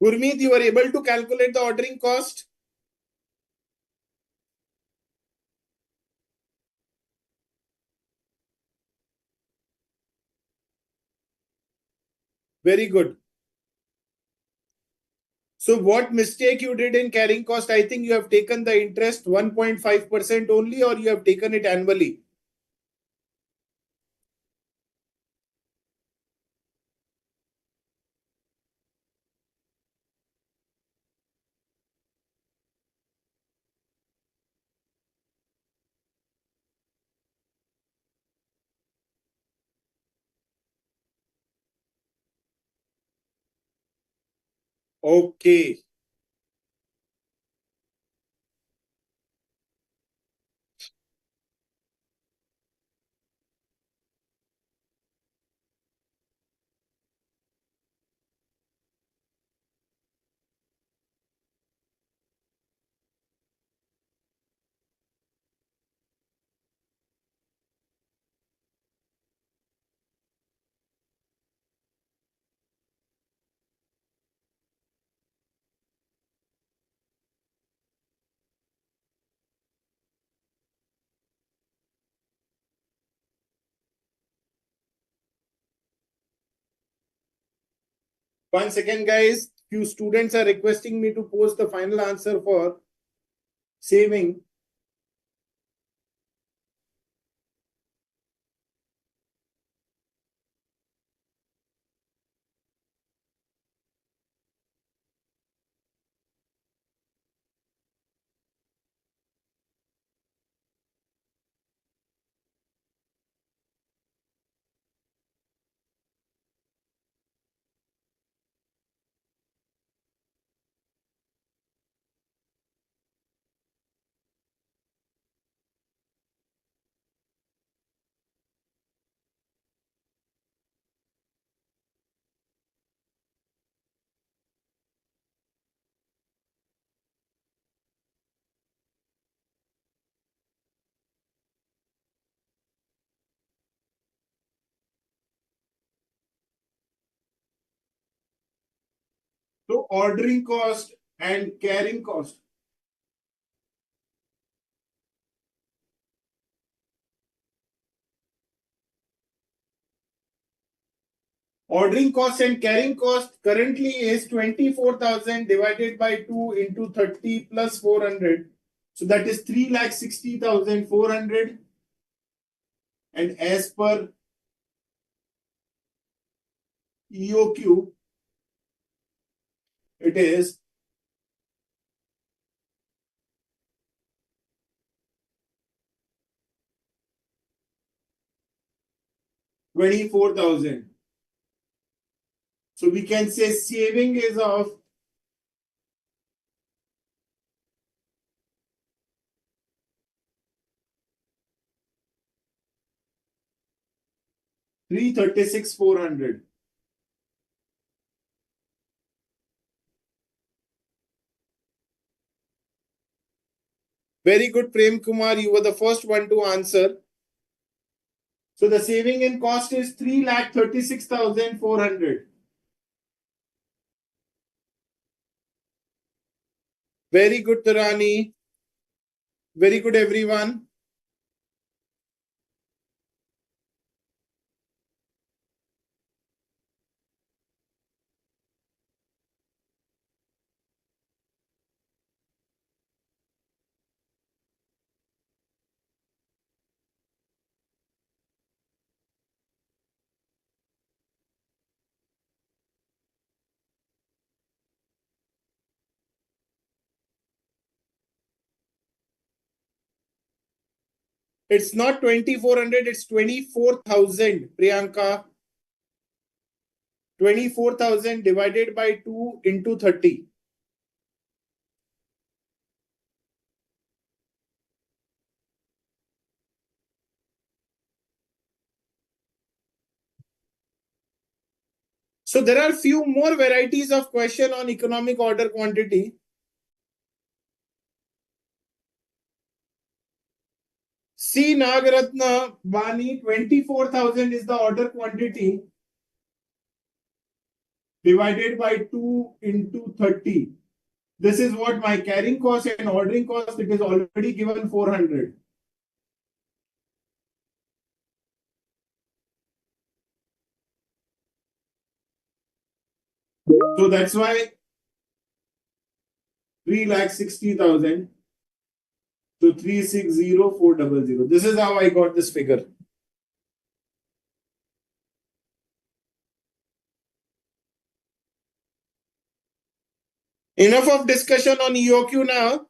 Gurmeet, you were able to calculate the ordering cost? Very good. So what mistake you did in carrying cost? I think you have taken the interest 1.5% only, or you have taken it annually? Okay. One second, guys. Few students are requesting me to post the final answer for saving. So ordering cost and carrying cost. Ordering cost and carrying cost currently is 24,000 divided by 2 into 30 plus 400. So that is 3,60,400. And as per EOQ, it is 24,000. So we can say saving is of 336,400. Very good, Prem Kumar. You were the first one to answer. So the saving in cost is 3,36,400. Very good, Tarani. Very good, everyone. It's not 2,400, it's 24,000, Priyanka. 24,000 divided by 2 into 30. So there are few more varieties of question on economic order quantity. C. Nagaratna Bani, 24,000 is the order quantity divided by 2 into 30. This is what my carrying cost and ordering cost, it is already given 400. So that's why 3,60,000. So 360,400. This is how I got this figure. Enough of discussion on EOQ now.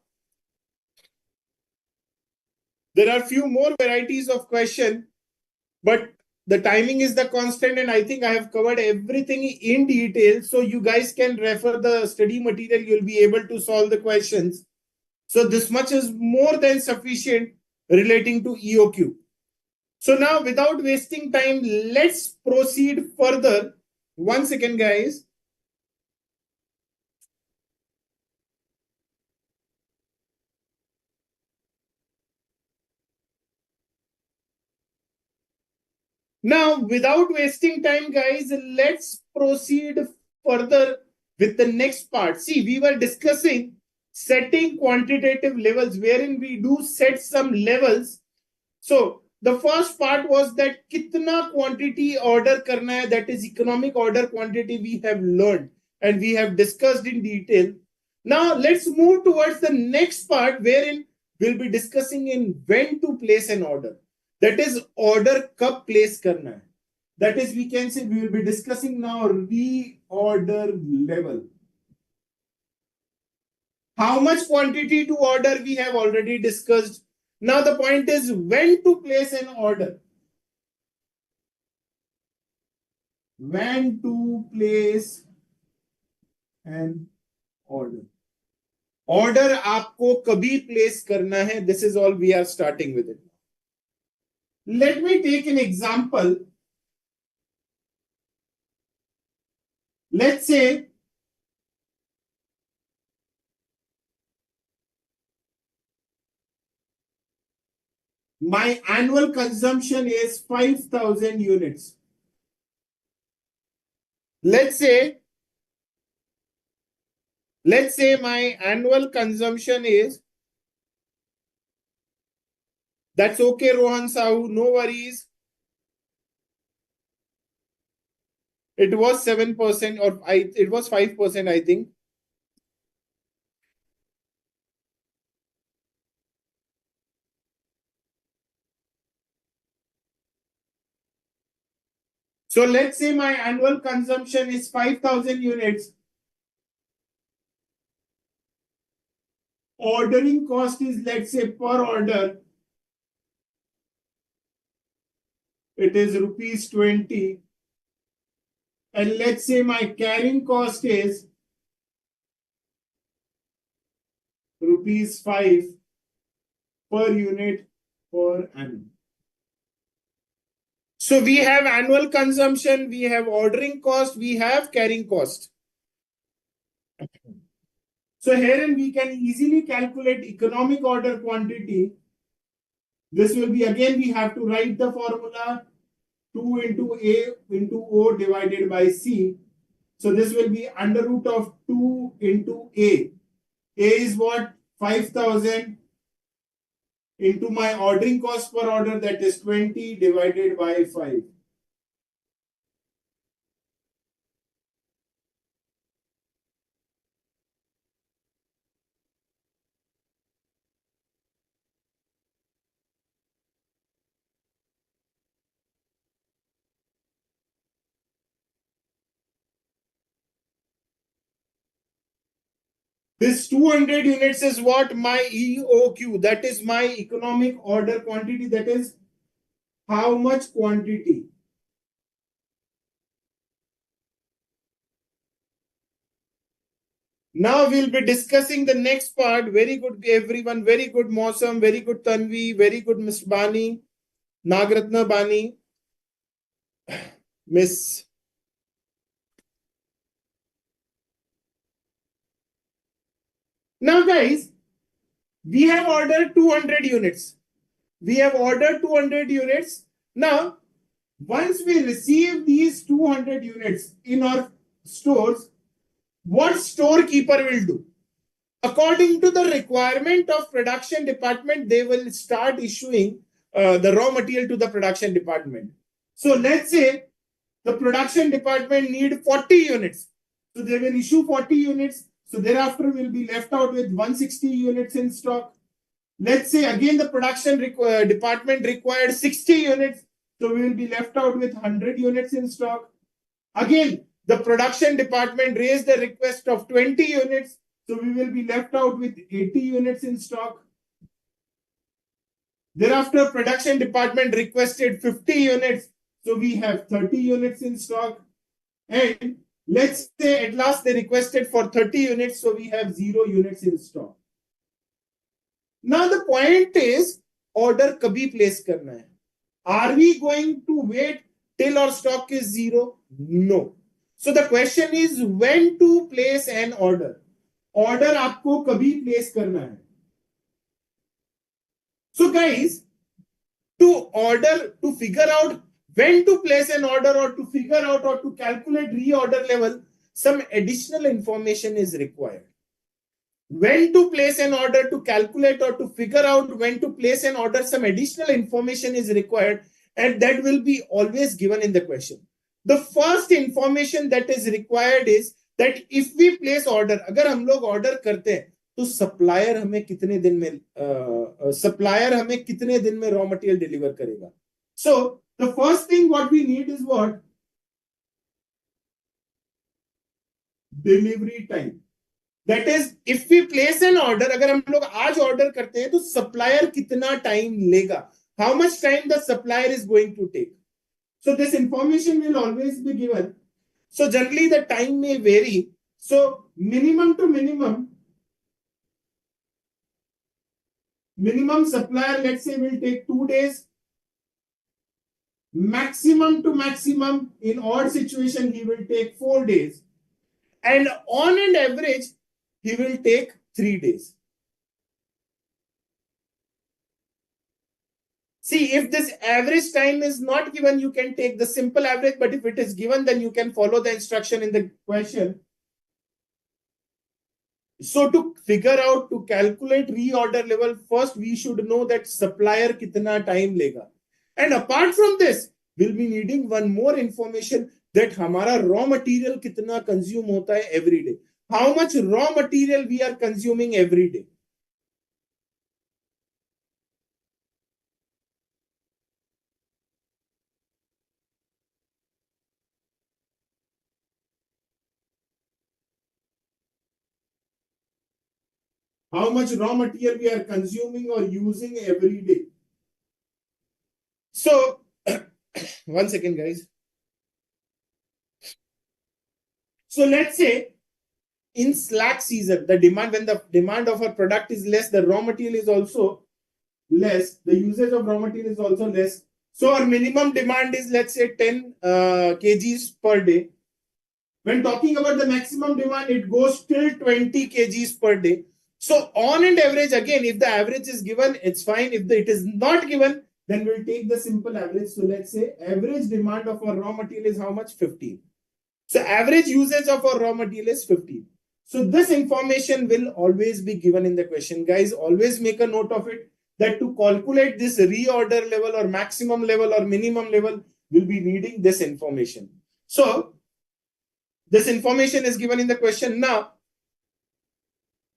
There are few more varieties of question, but The timing is the constant, and I think I have covered everything in detail. So you guys can refer the study material. You'll be able to solve the questions. So this much is more than sufficient relating to EOQ. So now, without wasting time, let's proceed further. 1 second, guys. Now, without wasting time, guys, let's proceed further with the next part. See, we were discussing setting quantitative levels, wherein we do set some levels. So the first part was that kitna quantity order karna hai, that is economic order quantity, we have learned and we have discussed in detail. Now let's move towards the next part, wherein we'll be discussing in when to place an order. That is order kab place karna hai. That is, we can say we will be discussing now reorder level. How much quantity to order we have already discussed. Now the point is when to place an order. When to place an order. Order आपको कभी place करना है. This is all we are starting with it. Let me take an example. Let's say my annual consumption is 5,000 units. Let's say my annual consumption is, that's okay, Rohan Sahu, no worries. It was 7%, or it was 5%, I think. So let's say my annual consumption is 5,000 units. Ordering cost is, let's say, per order, it is rupees 20. And let's say my carrying cost is rupees 5 per unit per annum. So we have annual consumption, we have ordering cost, we have carrying cost. So herein we can easily calculate economic order quantity. This will be, again, we have to write the formula 2 into A into O divided by C. So this will be under root of 2 into A. A is what? 5,000 into my ordering cost per order, that is 20 divided by 5. This 200 units is what? My EOQ, that is my economic order quantity, that is how much quantity. Now we'll be discussing the next part. Very good, everyone. Very good, Mausam. Very good, Tanvi. Very good, Miss Bani. Nagratna Bani. Miss. Now, guys, we have ordered 200 units. We have ordered 200 units. Now, once we receive these 200 units in our stores, what storekeeper will do? According to the requirement of production department, they will start issuing the raw material to the production department. So let's say the production department need 40 units. So they will issue 40 units. So thereafter we'll be left out with 160 units in stock. Let's say again the production department required 60 units. So we will be left out with 100 units in stock. Again, the production department raised the request of 20 units. So we will be left out with 80 units in stock. Thereafter, production department requested 50 units. So we have 30 units in stock. And let's say at last they requested for 30 units. So we have 0 units in stock. Now the point is, order kabhi place karna hai. Are we going to wait till our stock is 0? No. So the question is when to place an order. Order आपको कभी place करना है. So guys, to figure out when to place an order or to figure out or to calculate reorder level, some additional information is required. When to place an order, to calculate or to figure out when to place an order, some additional information is required, and that will be always given in the question. The first information that is required is that if we place order, अगर हम लोग order करते हैं तो supplier हमें कितने दिन में raw material deliver करेगा. So the first thing what we need is what? Delivery time. That is, if we place an order, अगर हम लोग आज order करते हैं तो supplier कितना time लेगा? How much time the supplier is going to take? So this information will always be given. So generally the time may vary. So minimum to minimum supplier, let's say, will take 2 days. Maximum to maximum, in odd situation, he will take 4 days. And on an average, he will take 3 days. See, if this average time is not given, you can take the simple average, but if it is given, then you can follow the instruction in the question. So to figure out, to calculate reorder level, first we should know that supplier kitna time lega. And apart from this, we'll be needing one more information, that hamara raw material kitna consume hota hai every day. How much raw material we are consuming every day. How much raw material we are consuming or using every day. So, one second, guys. So let's say in slack season, when the demand of our product is less, the raw material is also less. The usage of raw material is also less. So our minimum demand is, let's say, 10 kgs per day. When talking about the maximum demand, it goes till 20 kgs per day. So on an average, again, if the average is given, it's fine. If it is not given, then we'll take the simple average. So let's say average demand of our raw material is how much? 15. So average usage of our raw material is 15. So this information will always be given in the question. Guys, always make a note of it, that to calculate this reorder level or maximum level or minimum level, we'll be needing this information. So this information is given in the question. Now,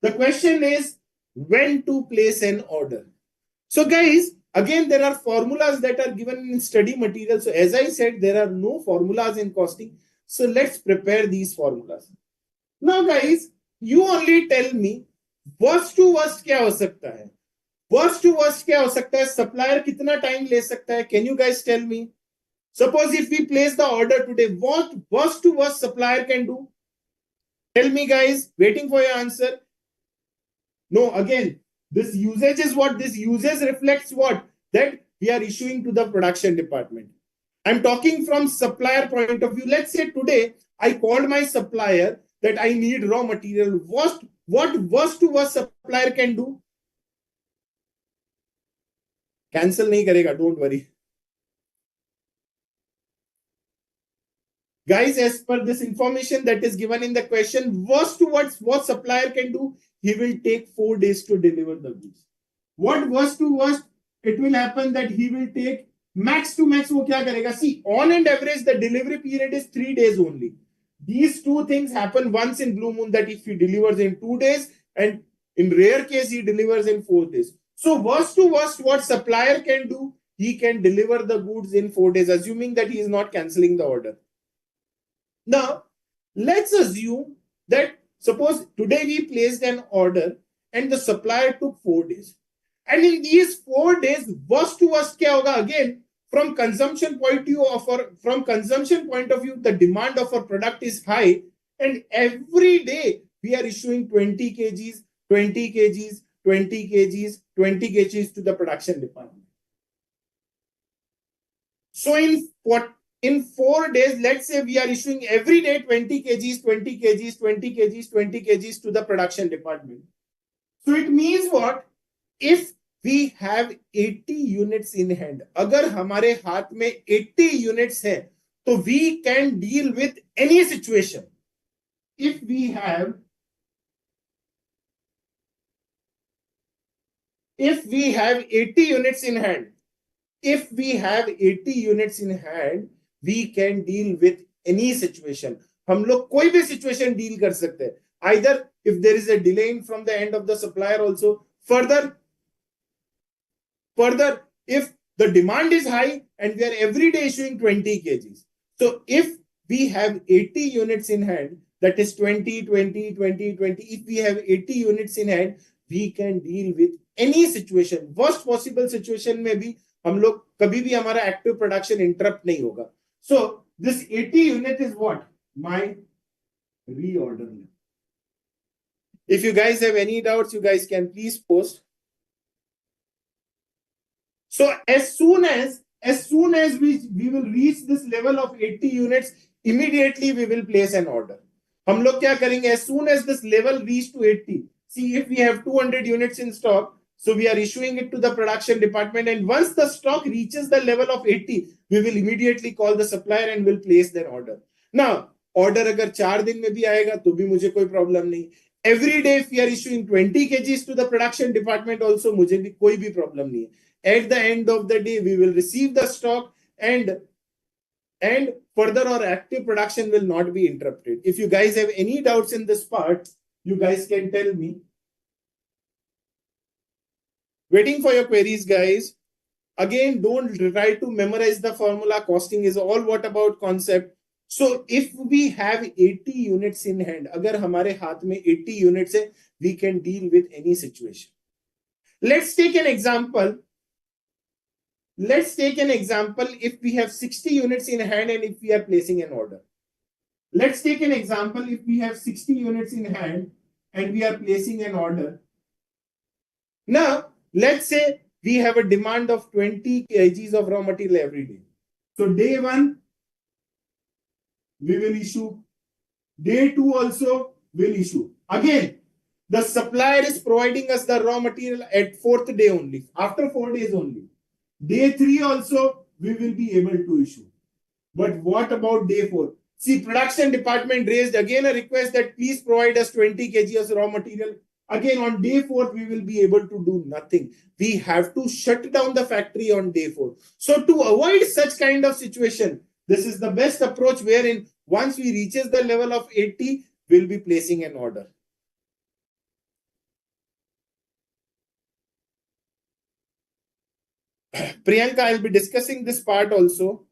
the question is when to place an order. So guys, again, there are formulas that are given in study material. So as I said, there are no formulas in costing. So let's prepare these formulas. Now guys, you only tell me worst to worst क्या हो सकता है? Worst to worst क्या हो सकता है? Supplier कितना time ले सकता है? Can you guys tell me? Suppose if we place the order today, what worst to worst supplier can do? Tell me guys, waiting for your answer. No, again, this usage is what? This usage reflects what? That we are issuing to the production department. I'm talking from supplier point of view. Let's say today I called my supplier that I need raw material. What worst to worst supplier can do? Cancel nahi karega, don't worry. Guys, as per this information that is given in the question, worst to what supplier can do? He will take 4 days to deliver the goods. What worst to worst? It will happen that he will take max to max. वो क्या करेगा? See, on an average, the delivery period is 3 days only. These two things happen once in blue moon, that if he delivers in 2 days, and in rare case he delivers in 4 days. So worst to worst, what supplier can do? He can deliver the goods in 4 days, assuming that he is not cancelling the order. Now, let's assume that suppose today we placed an order and the supplier took 4 days. And in these 4 days, worst to worst kya hoga? Again, from consumption point of view the demand of our product is high, and every day we are issuing 20 kgs, 20 kgs, 20 kgs, 20 kgs to the production department. So in 4 days, let's say we are issuing every day 20 kgs, 20 kgs, 20 kgs, 20 kgs to the production department. So it means what? If we have 80 units in hand, अगर हमारे हाथ में 80 units है, तो we can deal with any situation. If we have 80 units in hand, we can deal with any situation. हम लोग कोई भी situation deal कर सकते हैं. Either if there is a delay from the end of the supplier also. Further, if the demand is high and we are every day issuing 20 kgs. So if we have 80 units in hand, that is 20, 20, 20, 20. If we have 80 units in hand, we can deal with any situation. Worst possible situation में भी हम लोग कभी भी हमारा active production interrupt नहीं होगा. So this 80 unit is what? My reorder. If you guys have any doubts, you guys can please post. So as soon as we will reach this level of 80 units, immediately we will place an order. हम लोग क्या करेंगे? As soon as this level reach to 80, see if we have 200 units in stock, so we are issuing it to the production department, and once the stock reaches the level of 80, we will immediately call the supplier and will place their order. Now, order अगर 4 दिन में भी आएगा तो भी मुझे कोई problem नहीं. Every day if we are issuing 20 kgs to the production department also, मुझे भी कोई भी problem नहीं है. At the end of the day, we will receive the stock, and further our active production will not be interrupted. If you guys have any doubts in this part, you guys can tell me. Waiting for your queries, guys. Again, don't try to memorize the formula. Costing is all what about concept. So if we have 80 units in hand, अगर हमारे हाथ में 80 units है, we can deal with any situation. Let's take an example. If we have 60 units in hand and if we are placing an order. Let's take an example if we have 60 units in hand and we are placing an order. Now, let's say we have a demand of 20 kgs of raw material every day. So day 1, we will issue. Day 2 also will issue. Again, the supplier is providing us the raw material at 4th day only, after 4 days only. Day 3 also we will be able to issue. But what about day 4? See, production department raised again a request that please provide us 20 kg as raw material. Again, on day 4, we will be able to do nothing. We have to shut down the factory on day 4. So to avoid such kind of situation, this is the best approach wherein once we reaches the level of 80, we'll be placing an order. Priyanka, I'll be discussing this part also.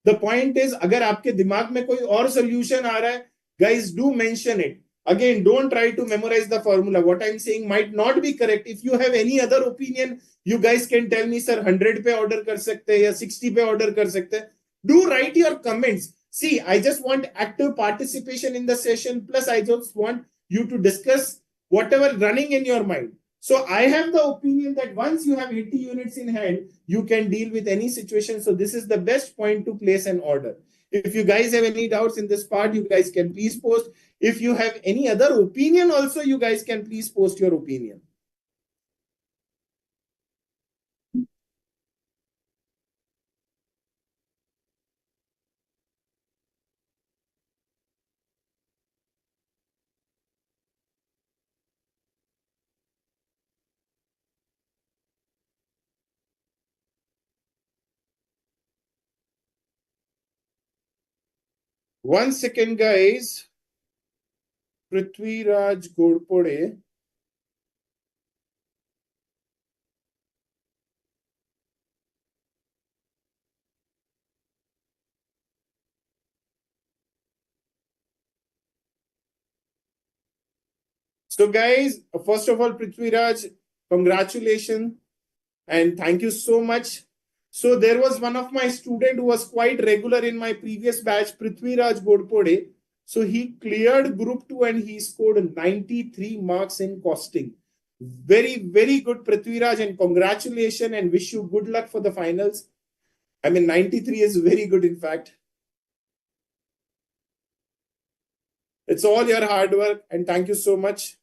The point is, अगर आपके दिमाग में कोई और solution आ रहा है, guys, do mention it. Again, don't try to memorize the formula. What I'm saying might not be correct. If you have any other opinion, you guys can tell me, sir, 100 पे order कर सकते हैं या 60 पे order कर सकते हैं. Do write your comments. See, I just want active participation in the session. Plus, I just want you to discuss whatever running in your mind. So I have the opinion that once you have 80 units in hand, you can deal with any situation. So this is the best point to place an order. If you guys have any doubts in this part, you guys can please post. If you have any other opinion also, you guys can please post your opinion. One second, guys. Prithviraj Godpode. So, guys, first of all, Prithviraj, congratulations and thank you so much. So there was one of my student who was quite regular in my previous batch, Prithviraj Godpode. So he cleared group 2 and he scored 93 marks in costing. Very, very good, Prithviraj, and congratulations and wish you good luck for the finals. I mean, 93 is very good, in fact. It's all your hard work, and thank you so much.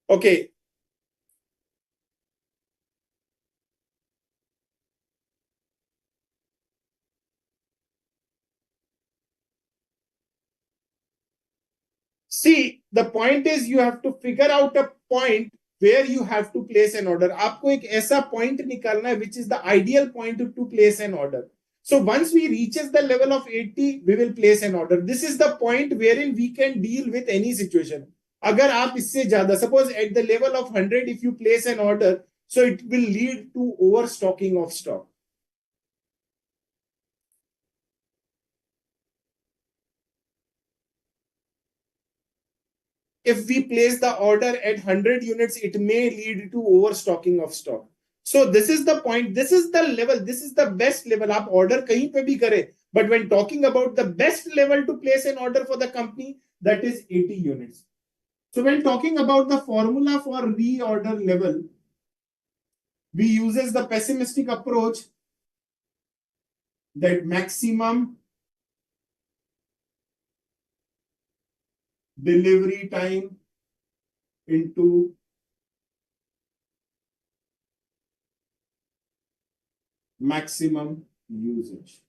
Okay. See, the point is you have to figure out a point where you have to place an order. आपको एक ऐसा point निकालना है which is the ideal point to place an order. So once we reaches the level of 80, we will place an order. This is the point wherein we can deal with any situation. अगर आप इससे ज्यादा, suppose at the level of 100, if you place an order, so it will lead to overstocking of stock. If we place the order at 100 units, it may lead to overstocking of stock. So this is the point. This is the level. This is the best level. आप order कहीं पे भी करें. But when talking about the best level to place an order for the company, that is 80 units. So when talking about the formula for reorder level, we uses the pessimistic approach that maximum delivery time into maximum usage.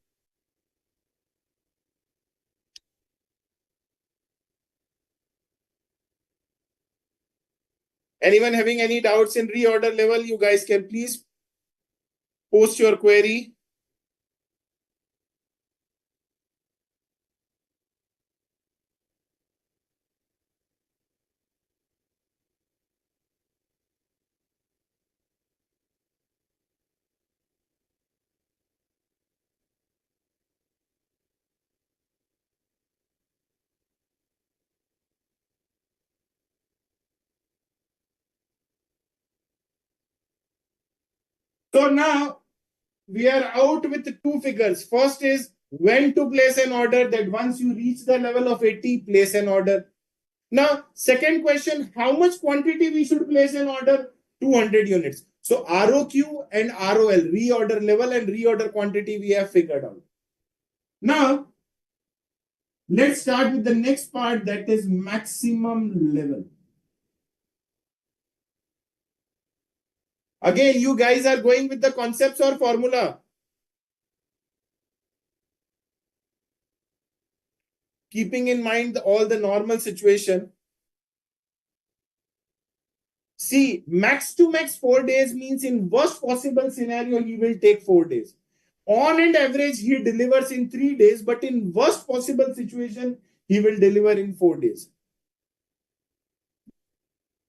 Anyone having any doubts in reorder level, you guys can please post your query. So now we are out with two figures. First is when to place an order, that once you reach the level of 80, place an order. Now, second question, how much quantity we should place an order? 200 units. So ROQ and ROL, reorder level and reorder quantity, we have figured out. Now, let's start with the next part, that is maximum level. Again, you guys are going with the concepts or formula? Keeping in mind all the normal situation. See, max to max 4 days means in worst possible scenario, he will take 4 days. On and average, he delivers in 3 days, but in worst possible situation, he will deliver in 4 days.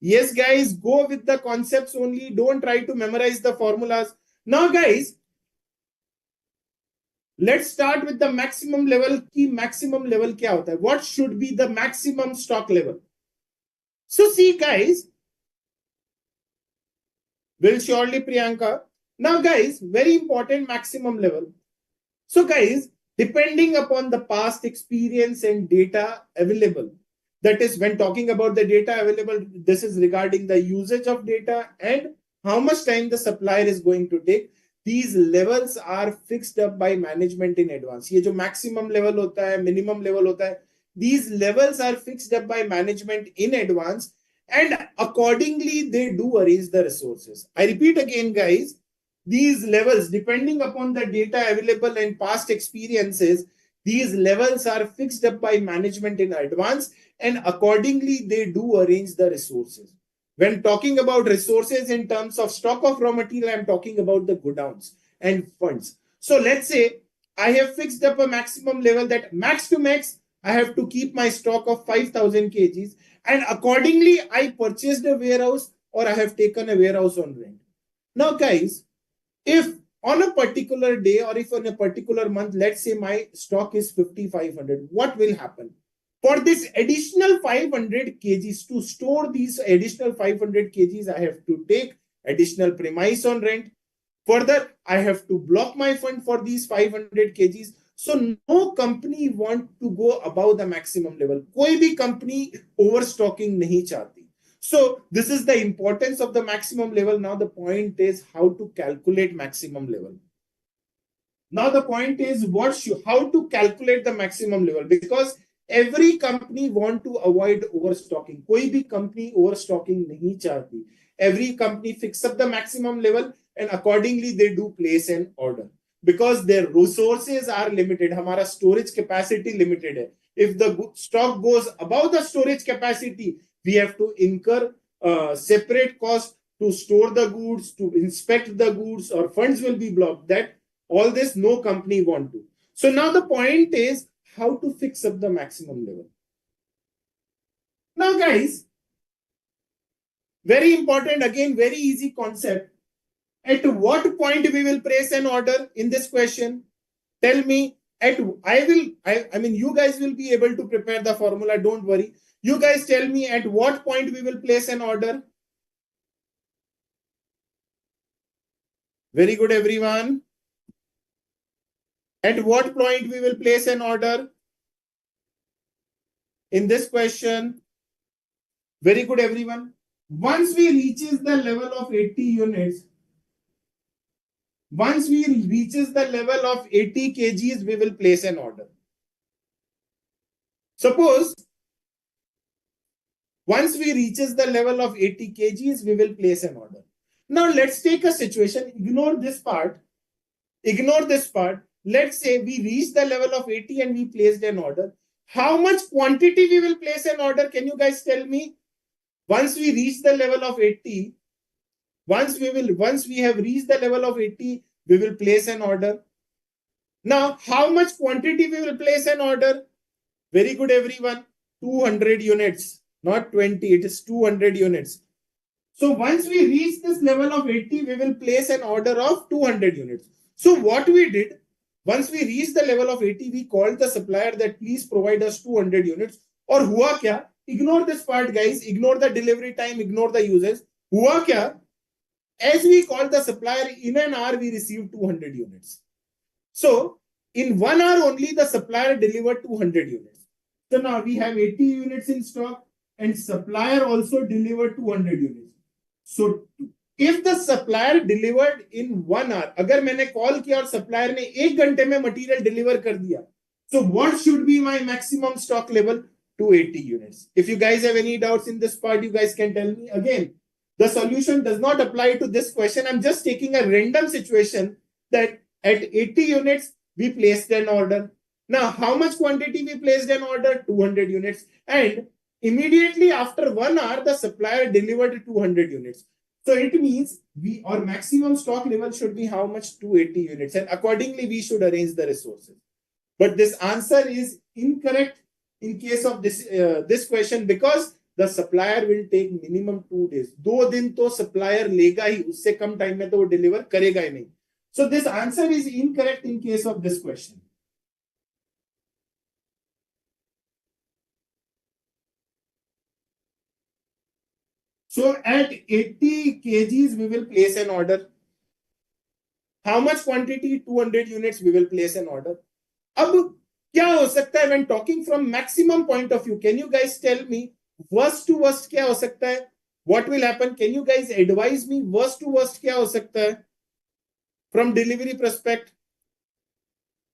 Yes, guys, go with the concepts only. Don't try to memorize the formulas. Now, guys, let's start with the maximum level. Key maximum level kya hota hai? What should be the maximum stock level? So, see, guys, will surely Priyanka. Now, guys, very important maximum level. So, guys, depending upon the past experience and data available, that is, when talking about the data available, this is regarding the usage of data and how much time the supplier is going to take. These levels are fixed up by management in advance. ये जो maximum level होता है, minimum level होता है, these levels are fixed up by management in advance, and accordingly they do arrange the resources. I repeat again, guys, these levels, depending upon the data available and past experiences, these levels are fixed up by management in advance, and accordingly they do arrange the resources. When talking about resources in terms of stock of raw material, I'm talking about the godowns and funds. So let's say I have fixed up a maximum level, that max to max, I have to keep my stock of 5,000 kgs, and accordingly I purchased a warehouse or I have taken a warehouse on rent. Now, guys, if on a particular day or if on a particular month, let's say my stock is 5,500, what will happen? For this additional 500 kgs, to store these additional 500 kgs, I have to take additional premise on rent. Further, I have to block my fund for these 500 kgs. So no company want to go above the maximum level. कोई भी company overstocking नहीं चाहती. So this is the importance of the maximum level. Now the point is how to calculate maximum level. Now the point is how to calculate the maximum level, because every company want to avoid overstocking. कोई भी company overstocking नहीं चाहती. Every company fix up the maximum level and accordingly they do place an order because their resources are limited. हमारा storage capacity limited है. If the stock goes above the storage capacity, we have to incur separate cost to store the goods, to inspect the goods, or funds will be blocked. That all this no company want to. So now the point is how to fix up the maximum level. Now guys, very important, again, very easy concept. At what point we will place an order in this question? Tell me. I mean, you guys will be able to prepare the formula. Don't worry. You guys tell me at what point we will place an order. Very good, everyone. At what point we will place an order in this question? Very good, everyone. Once we reaches the level of 80 units, once we reaches the level of 80 kgs, we will place an order. Suppose once we reaches the level of 80 kgs, we will place an order. Now let's take a situation. Ignore this part. Ignore this part. Let's say we reach the level of 80 and we placed an order. How much quantity we will place an order? Can you guys tell me? Once we reach the level of 80, once we have reached the level of 80, we will place an order. Now, how much quantity we will place an order? Very good, everyone. 200 units, not 20. It is 200 units. So once we reach this level of 80, we will place an order of 200 units. So what we did, once we reached the level of 80, we called the supplier that please provide us 200 units. Or hua kya? Ignore this part, guys. Ignore the delivery time. Ignore the uses. Hua kya? As we called the supplier, in an hour, we received 200 units. So in 1 hour only, the supplier delivered 200 units. So now we have 80 units in stock and supplier also delivered 200 units. So if the supplier delivered in 1 hour, अगर मैंने call किया और supplier ने 1 घंटे में material deliver कर दिया, so what should be my maximum stock level? 280 units. If you guys have any doubts in this part, you guys can tell me. Again, the solution does not apply to this question. I'm just taking a random situation that at 80 units, we placed an order. Now, how much quantity we placed an order? 200 units. And immediately after 1 hour, the supplier delivered 200 units. So it means our maximum stock level should be how much? 280 units. And accordingly, we should arrange the resources. But this answer is incorrect in case of this question, because the supplier will take minimum 2 days. 2 दिन तो supplier लेगा ही, उससे कम time में तो वो deliver करेगा ही नहीं. So this answer is incorrect in case of this question. So at 80 kgs, we will place an order. How much quantity? 200 units, we will place an order. अब क्या हो सकता है when talking from maximum point of view? Can you guys tell me worst to worst क्या हो सकता है? What will happen? Can you guys advise me worst to worst क्या हो सकता है? From delivery perspective,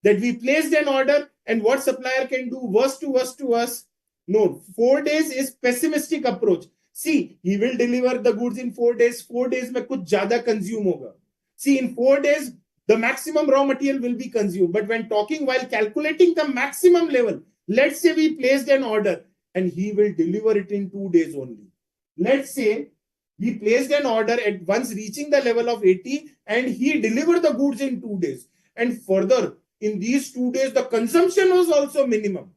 that we placed an order and what supplier can do worst to worst to us? No, 4 days is pessimistic approach. See, he will deliver the goods in 4 days. 4 days में कुछ ज़्यादा consume होगा. See, in 4 days, the maximum raw material will be consumed. But when talking, while calculating the maximum level, let's say we placed an order and he will deliver it in 2 days only. Let's say we placed an order at once reaching the level of 80 and he delivered the goods in 2 days. And further, in these 2 days, the consumption was also minimum.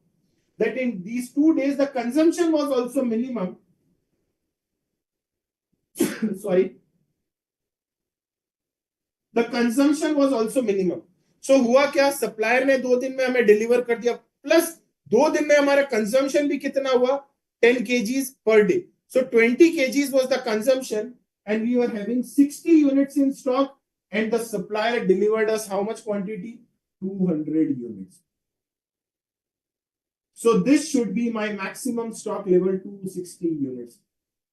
That in these 2 days, the consumption was also minimum. Sorry. The consumption was also minimum. So हुआ क्या? Supplier ने 2 दिन में हमें deliver कर दिया. Plus 2 दिन में हमारा कंजम्पशन भी कितना हुआ 10 kgs per day. So 20 kgs was the consumption and we were having 60 units in stock and the supplier delivered us how much quantity? 200 units. So this should be my maximum stock level 260 units.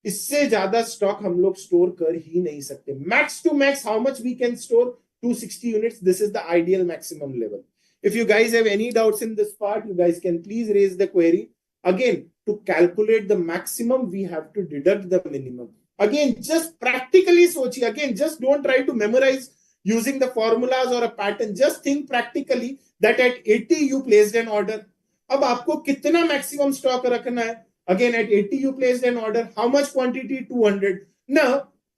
इससे ज्यादा stock हम लोग store कर ही नहीं सकते. Max to max how much we can store 260 units. This is the ideal maximum level. If you guys have any doubts in this part, you guys can please raise the query. Again, to calculate the maximum, we have to deduct the minimum. Again, just practically सोचिए. Again, just don't try to memorize using the formulas or a pattern. Just think practically that at 80 you placed an order. अब आपको कितना maximum stock रखना है? Again, at 80 you placed an order. How much quantity? 200. Now,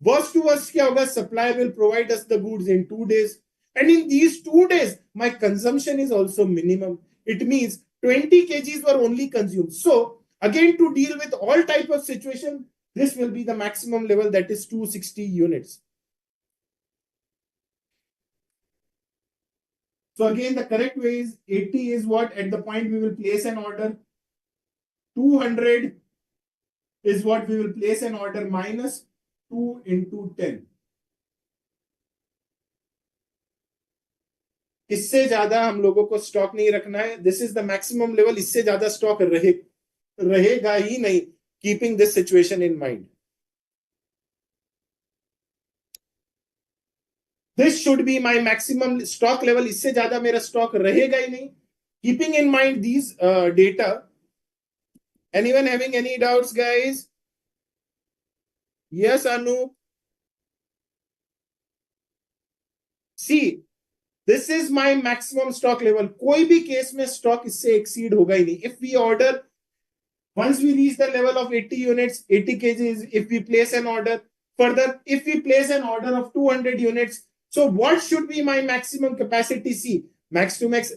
worst to worst क्या होगा? Supplier will provide us the goods in 2 days. And in these 2 days, my consumption is also minimum. It means 20 kgs were only consumed. So, again, to deal with all type of situation, this will be the maximum level, that is 260 units. So again, the correct way is 80 is what? At the point we will place an order. 200 is what we will place an order minus 2 into 10. इससे ज्यादा हम लोगों को stock नहीं रखना है. This is the maximum level. इससे ज्यादा स्टॉक रहेगा ही नहीं. Keeping this situation in mind. This should be my maximum stock level. इससे ज्यादा मेरा स्टॉक रहेगा ही नहीं. Keeping in mind these data. Anyone having any doubts, guys? Yes, Anup. See, this is my maximum stock level. कोई भी case में stock इससे exceed होगा ही नहीं. If we order, once we reach the level of 80 units, 80 kgs, if we place an order, further, if we place an order of 200 units, so what should be my maximum capacity? See, max to max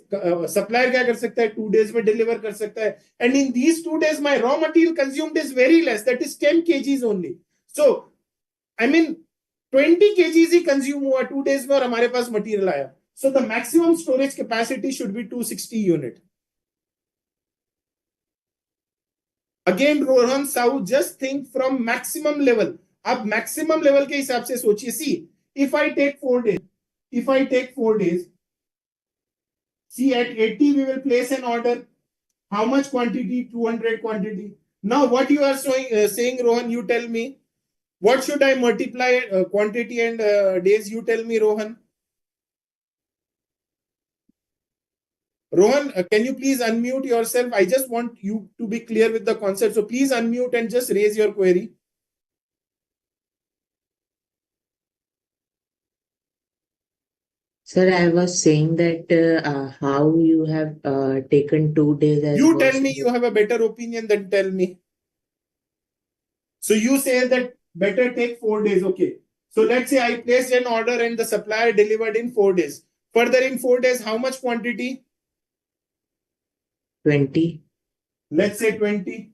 supplier क्या कर सकता है? 2 days में deliver कर सकता है. And in these 2 days my raw material consumed is very less, that is 10 kgs only. So I mean 20 kgs ही consume हुआ 2 days में और हमारे पास मटेरियल आया. So the maximum storage capacity should be 260 unit. Again Rohan Sahu, just think from maximum level. आप maximum level के हिसाब से सोचिए. See, if I take 4 days, see, at 80 we will place an order. How much quantity? 200 quantity. Now what you are saying, Rohan, you tell me. What should I multiply quantity and days? You tell me, Rohan. Rohan, can you please unmute yourself? I just want you to be clear with the concept. So please unmute and just raise your query. Sir, I was saying that how you have taken 2 days as You was tell me, you have a better opinion than tell me. So you say that better take 4 days. Okay. So let's say I placed an order and the supplier delivered in 4 days. Further in 4 days, how much quantity? 20. Let's say 20.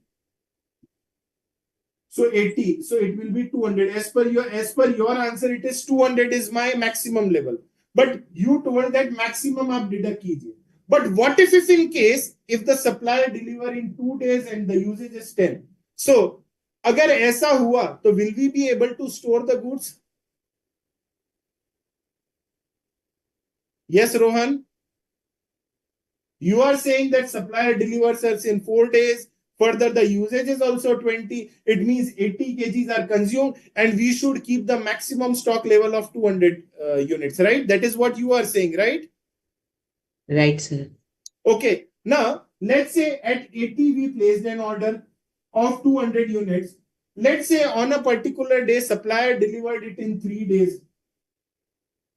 So 80. So it will be 200. As per your answer, it is 200 is my maximum level. But you told that maximum आप deduct कीजिए. But what if in case if the supplier deliver in 2 days and the usage is 10? So अगर ऐसा हुआ तो will we be able to store the goods? Yes, Rohan. You are saying that supplier delivers us in 4 days. Further, the usage is also 20. It means 80 kgs are consumed and we should keep the maximum stock level of 200 units, right? That is what you are saying, right? Right, sir. Okay. Now, let's say at 80 we placed an order of 200 units. Let's say on a particular day, supplier delivered it in 3 days.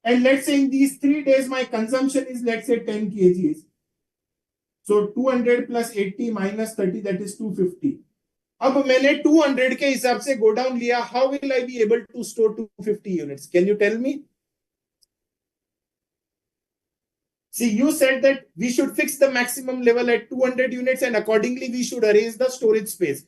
And let's say in these 3 days, my consumption is, let's say, 10 kgs. So 200 plus 80 minus 30, that is 250. अब मैंने 200 के हिसाब से go down लिया. How will I be able to store 250 units? Can you tell me? See, you said that we should fix the maximum level at 200 units and accordingly we should arrange the storage space.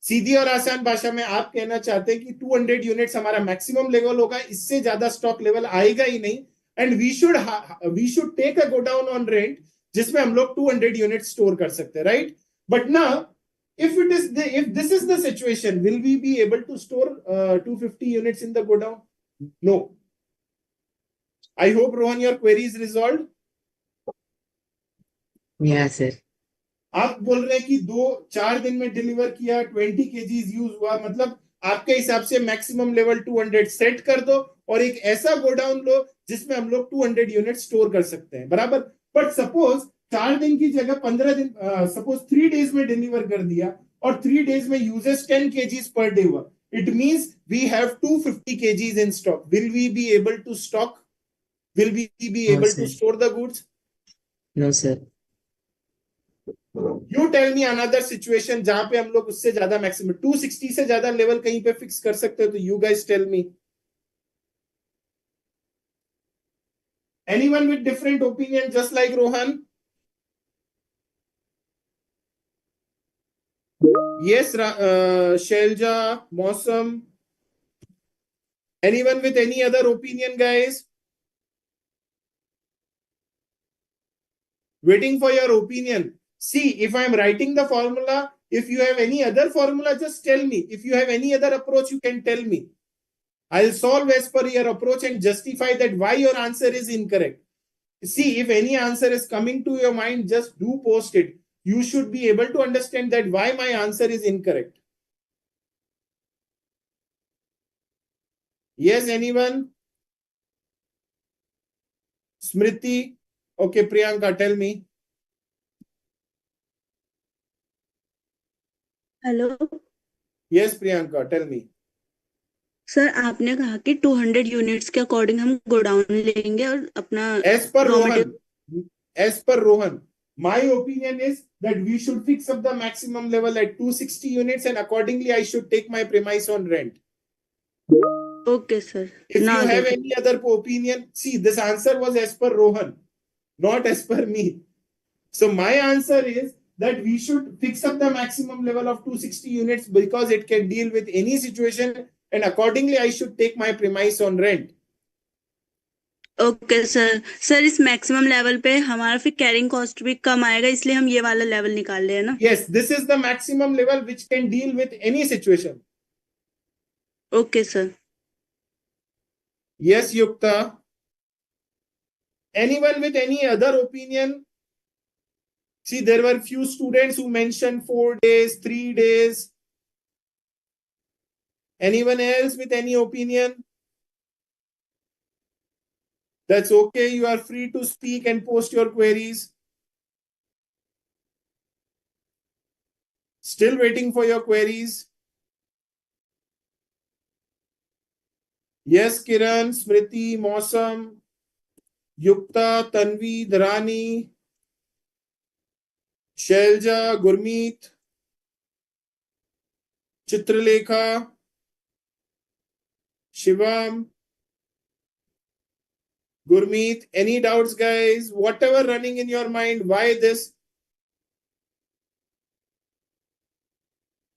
सीधी और आसान भाषा में आप कहना चाहते हैं कि 200 units हमारा मैक्सिमम लेवल होगा, इससे ज्यादा स्टॉक लेवल आएगा ही नहीं. And we should take a go down on rent जिसमें हम लोग 200 यूनिट स्टोर कर सकते हैं, राइट? बट ना if this is the situation, will we be able to store 250 units in the godown? No. I hope, Rohan, your query is resolved. Yeah, sir. आप बोल रहे हैं कि 4 दिन में डिलीवर किया, 20 kgs यूज हुआ, मतलब आपके हिसाब से मैक्सिमम लेवल 200 सेट कर दो और एक ऐसा गोडाउन लो जिसमें हम लोग 200 यूनिट स्टोर कर सकते हैं, बराबर? बट सपोज 4 दिन की जगह 15 दिन, सपोज 3 डेज में डिलीवर कर दिया और 3 डेज में यूजेस 10 kgs पर डे हुआ. It means we have 250 kgs in stock. Will we be able to stock? Will we be No, able sir. to store the goods? No, sir. You tell me another situation जहां पे हम लोग उससे ज्यादा maximum 260 से ज्यादा level कहीं पे फिक्स कर सकते हो, तो you guys tell me. Anyone with different opinion, just like Rohan? Yes, Shelja, Mosam. Anyone with any other opinion, guys? Waiting for your opinion. See, if I'm writing the formula, if you have any other formula, just tell me. If you have any other approach, you can tell me. I'll solve as per your approach and justify that why your answer is incorrect. See, if any answer is coming to your mind, just do post it. You should be able to understand that why my answer is incorrect. Yes, anyone? Smriti? Okay, Priyanka, tell me. Hello Yes, Priyanka, tell me. Sir, आपने कहा कि 200 units के according हम godown लेंगे और अपना As per raw Rohan, my opinion is that we should fix up the maximum level at 260 units and accordingly I should take my premise on rent. Okay sir, If you have noted. any other opinion, see, this answer was as per Rohan, not as per me. So my answer is that we should fix up the maximum level of 260 units because it can deal with any situation and accordingly I should take my premise on rent. Okay sir. Sir, इस maximum level पे हमारा फिर carrying cost भी कम आएगा, इसलिए हम ये वाला लेवल निकाल रहे हैं ना. Yes, this is the maximum level which can deal with any situation. Okay sir. Yes, Yukta. Anyone with any other opinion? See, there were few students who mentioned 4 days, 3 days. Anyone else with any opinion? That's okay. You are free to speak and post your queries. Still waiting for your queries. Yes, Kiran, Smriti, Mosam, Yukta, Tanvi, Dharani, Shelja, Gurmeet, Chitralekha, Shivam, Gurmeet. Any doubts, guys? Whatever running in your mind, why this?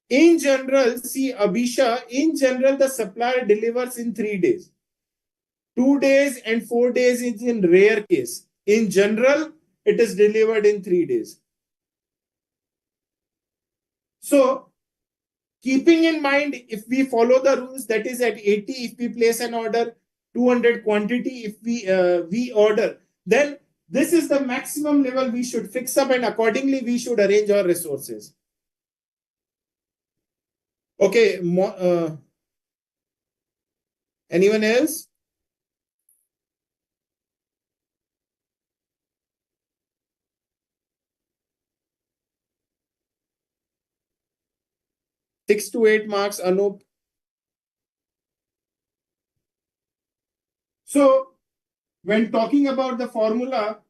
In general, see, Abhisha, in general, the supplier delivers in 3 days. 2 days and 4 days is in rare case. In general, it is delivered in 3 days. So, keeping in mind, if we follow the rules, that is at 80, if we place an order, 200 quantity, if we order, then this is the maximum level we should fix up and accordingly we should arrange our resources. Okay, anyone else? Six to 8 marks, Anup. So, when talking about the formula,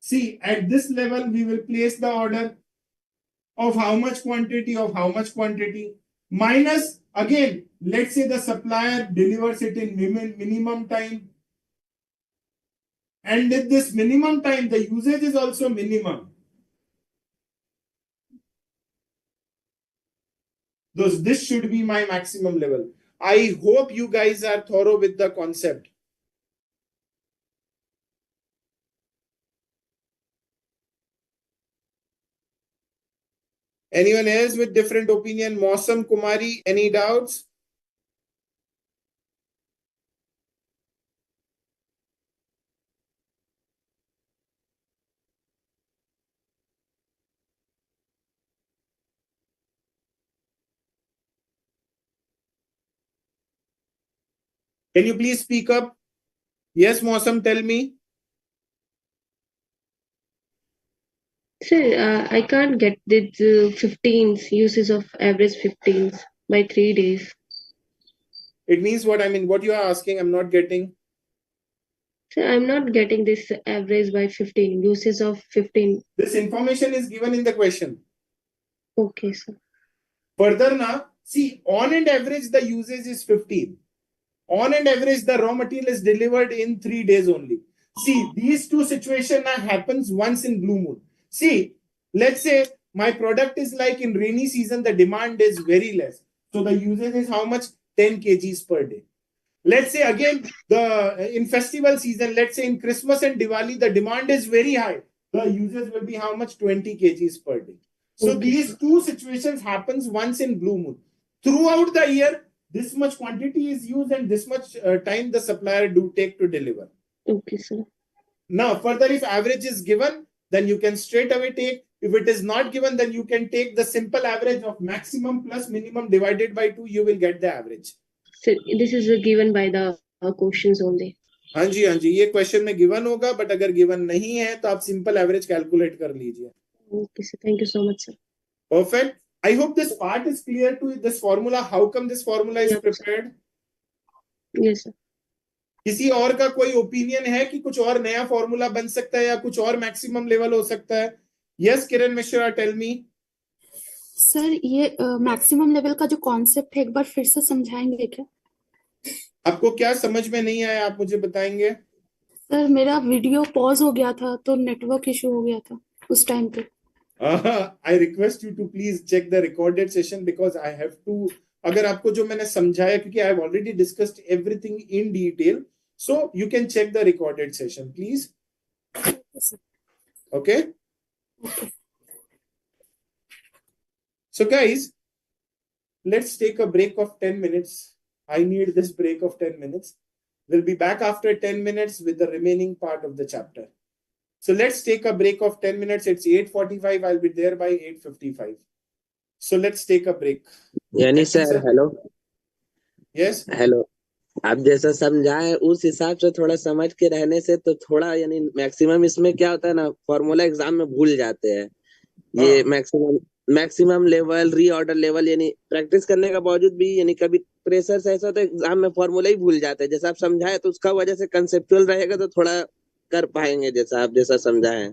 see, at this level, we will place the order of how much quantity, minus, again, let's say the supplier delivers it in minimum time. And with this minimum time, the usage is also minimum. This should be my maximum level. I hope you guys are thorough with the concept. Anyone else with different opinion? Mausam Kumari, any doubts? Can you please speak up? Yes, Mausam, tell me. Sir, I can't get the 15s uses of average 15s by 3 days. It means what? I mean, what you are asking, I'm not getting. Sir, I'm not getting this average by 15 uses of 15. This information is given in the question. Okay, sir. Further now, see, on and average, the usage is 15. On and average, the raw material is delivered in 3 days only. See, these two situations happens once in blue moon. See, let's say my product is like in rainy season, the demand is very less. So the usage is how much? 10 kgs per day. Let's say again, in festival season, let's say in Christmas and Diwali, the demand is very high. The usage will be how much? 20 kgs per day. So Okay, these sir. two situations happens once in blue moon. Throughout the year, this much quantity is used and this much time the supplier do take to deliver. Okay, sir. Now, further, if average is given, then you can straight away take. If it is not given, then you can take the simple average of maximum plus minimum divided by 2. You will get the average. Sir, this is given by the questions only. हाँ जी, ये question में given होगा, but अगर given नहीं है तो आप simple average calculate कर लीजिए. Okay, sir. Thank you so much, sir. Perfect. I hope this part is clear to this formula. How come this formula is Yes, prepared? Yes, sir. किसी और का कोई ओपिनियन है कि कुछ और नया फॉर्मूला बन सकता है या कुछ और मैक्सिमम लेवल हो सकता है? यस किरण मिश्रा, टेल मी. सर ये मैक्सिमम लेवल का जो कॉन्सेप्ट है एक बार फिर से समझाएंगे क्या? आपको क्या समझ में नहीं आया, आप मुझे बताएंगे? सर मेरा वीडियो पॉज हो गया था तो नेटवर्क इशू हो गया था उस टाइम पे. I request you to please check the recorded session because I have to. अगर आपको जो मैंने समझाया, क्योंकि I have already discussed everything in detail, so you can check the recorded session, please. Okay. So guys, let's take a break of 10 minutes. I need this break of 10 minutes. We'll be back after 10 minutes with the remaining part of the chapter. So let's take a break of 10 minutes. It's 8:45. I'll be there by 8:55. So let's take a break. यानी sir hello. Yes. Hello. आप जैसा समझाए उस हिसाब से थोड़ा समझ के रहने से तो थोड़ा यानी मैक्सिमम इसमें क्या होता है ना, फॉर्मूला एग्जाम में भूल जाते हैं. ये मैक्सिमम लेवल, रीऑर्डर लेवल यानी प्रैक्टिस करने का बावजूद भी यानी कभी प्रेशर से ऐसा तो एग्जाम में फॉर्मूला ही भूल जाते हैं. जैसा आप समझाए तो उसका वजह से कंसेप्चुअल रहेगा तो थोड़ा कर पाएंगे जैसा आप जैसा समझाए.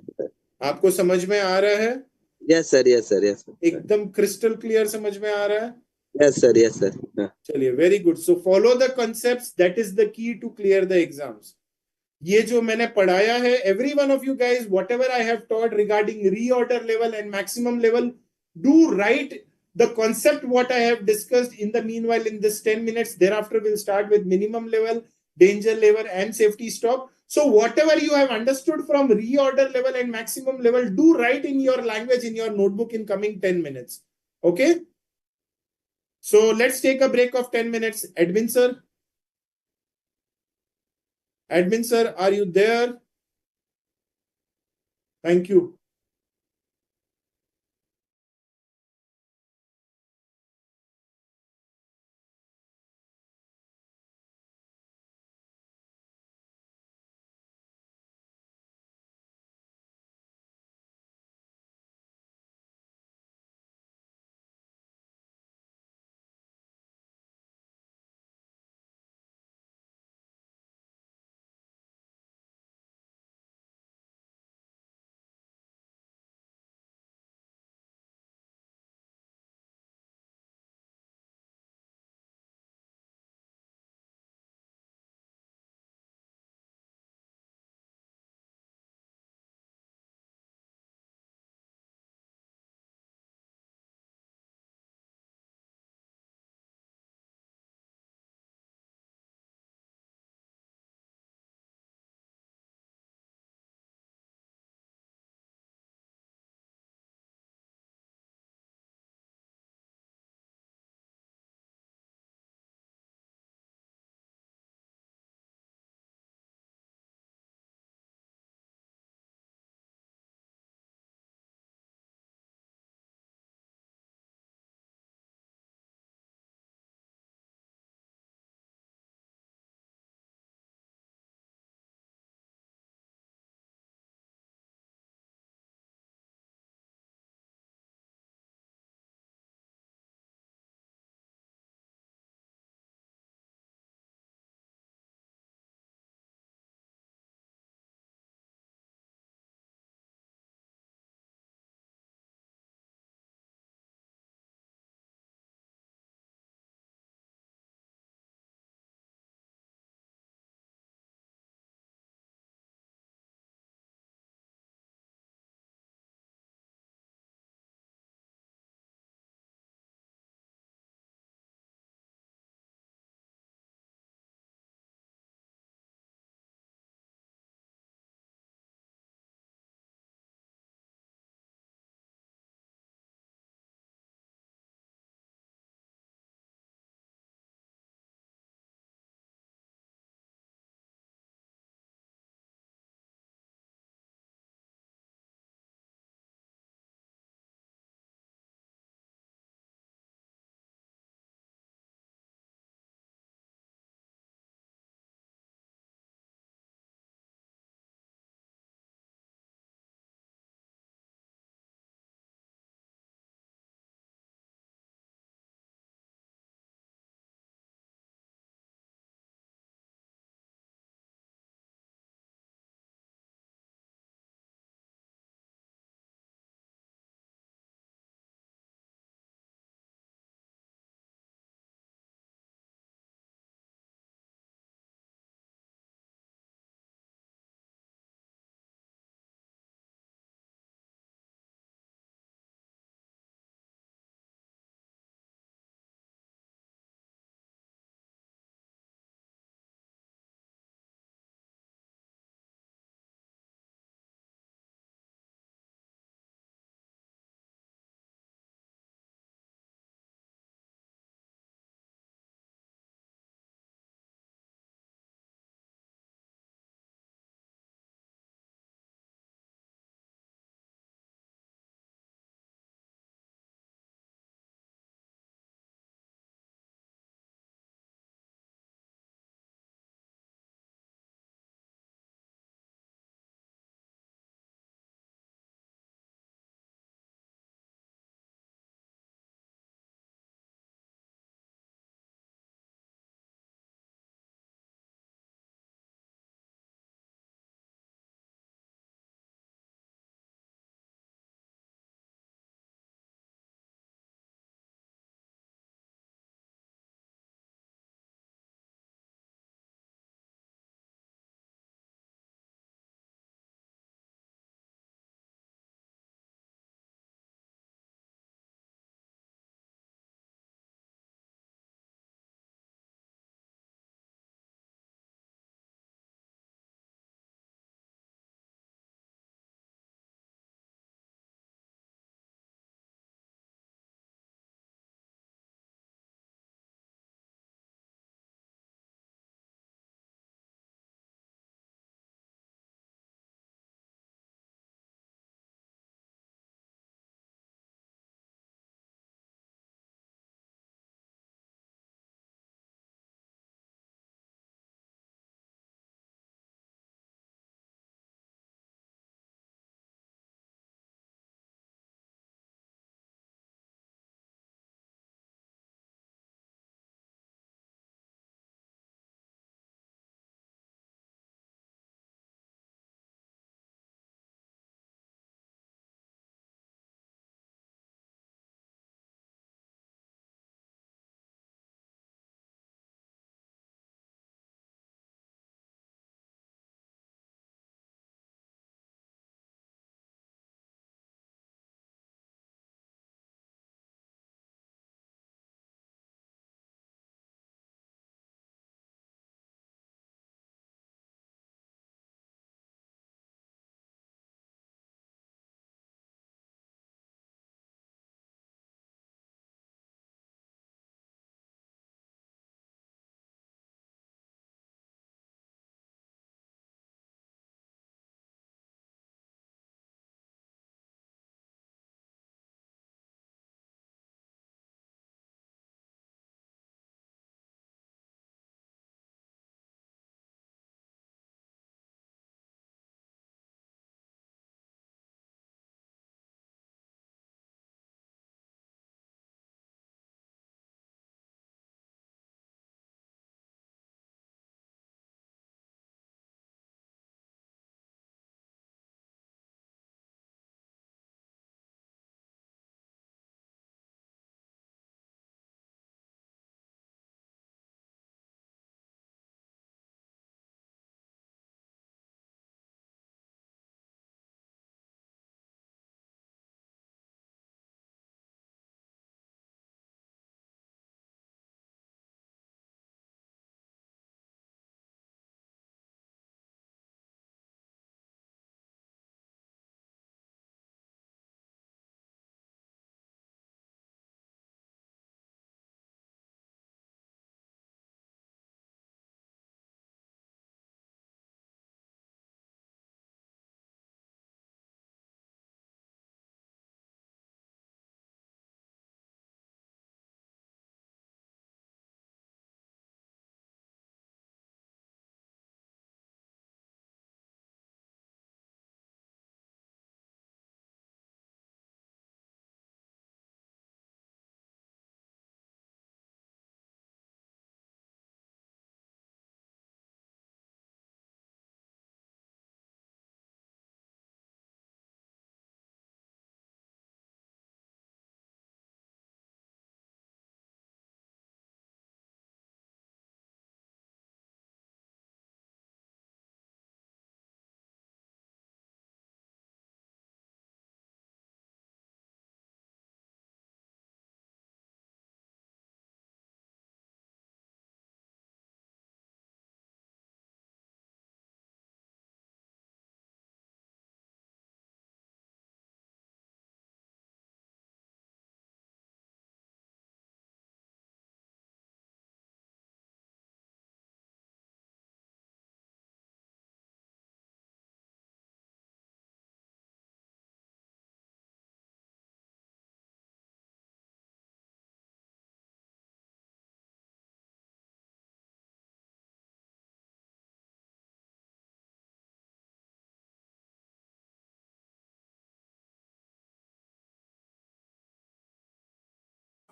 आपको समझ में आ रहा है? Yes sir, yes sir, yes sir. एकदम क्रिस्टल क्लियर समझ में आ रहा है? Yes sir, yes sir. चलिए, very good. So follow the concepts, that is the key to clear the exams. ये जो मैंने पढ़ाया है, every one of you guys, whatever I have taught regarding reorder level and maximum level, do write the concept what I have discussed in the meanwhile in this 10 minutes. Thereafter we'll start with minimum level, danger level and safety stock. So whatever you have understood from reorder level and maximum level, do write in your language in your notebook in coming 10 minutes. Okay. So let's take a break of 10 minutes. Admin sir. Admin sir, are you there? Thank you.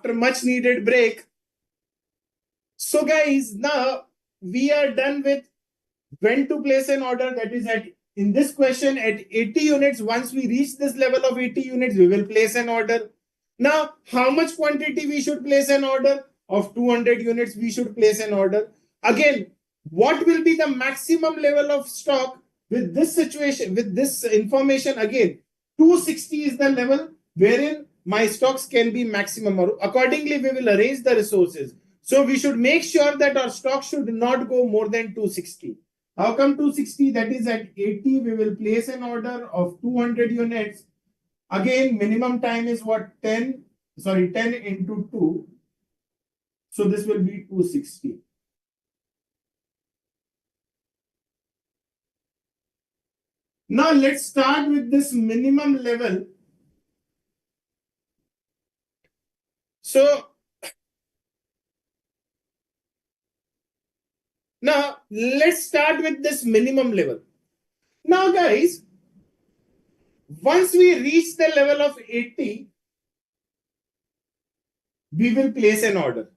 after much needed break. So guys, now we are done with when to place an order. That is at, in this question, at 80 units. Once we reach this level of 80 units, we will place an order. Now, how much quantity we should place an order? Of 200 units, we should place an order. Again, what will be the maximum level of stock with this situation, with this information? Again, 260 is the level wherein my stocks can be maximum. Accordingly, we will arrange the resources. So we should make sure that our stock should not go more than 260. How come 260? That is at 80, we will place an order of 200 units. Again, minimum time is what? 10 into 2. So this will be 260. Now let's start with this minimum level. So now let's start with this minimum level. Now guys, once we reach the level of 80, we will place an order.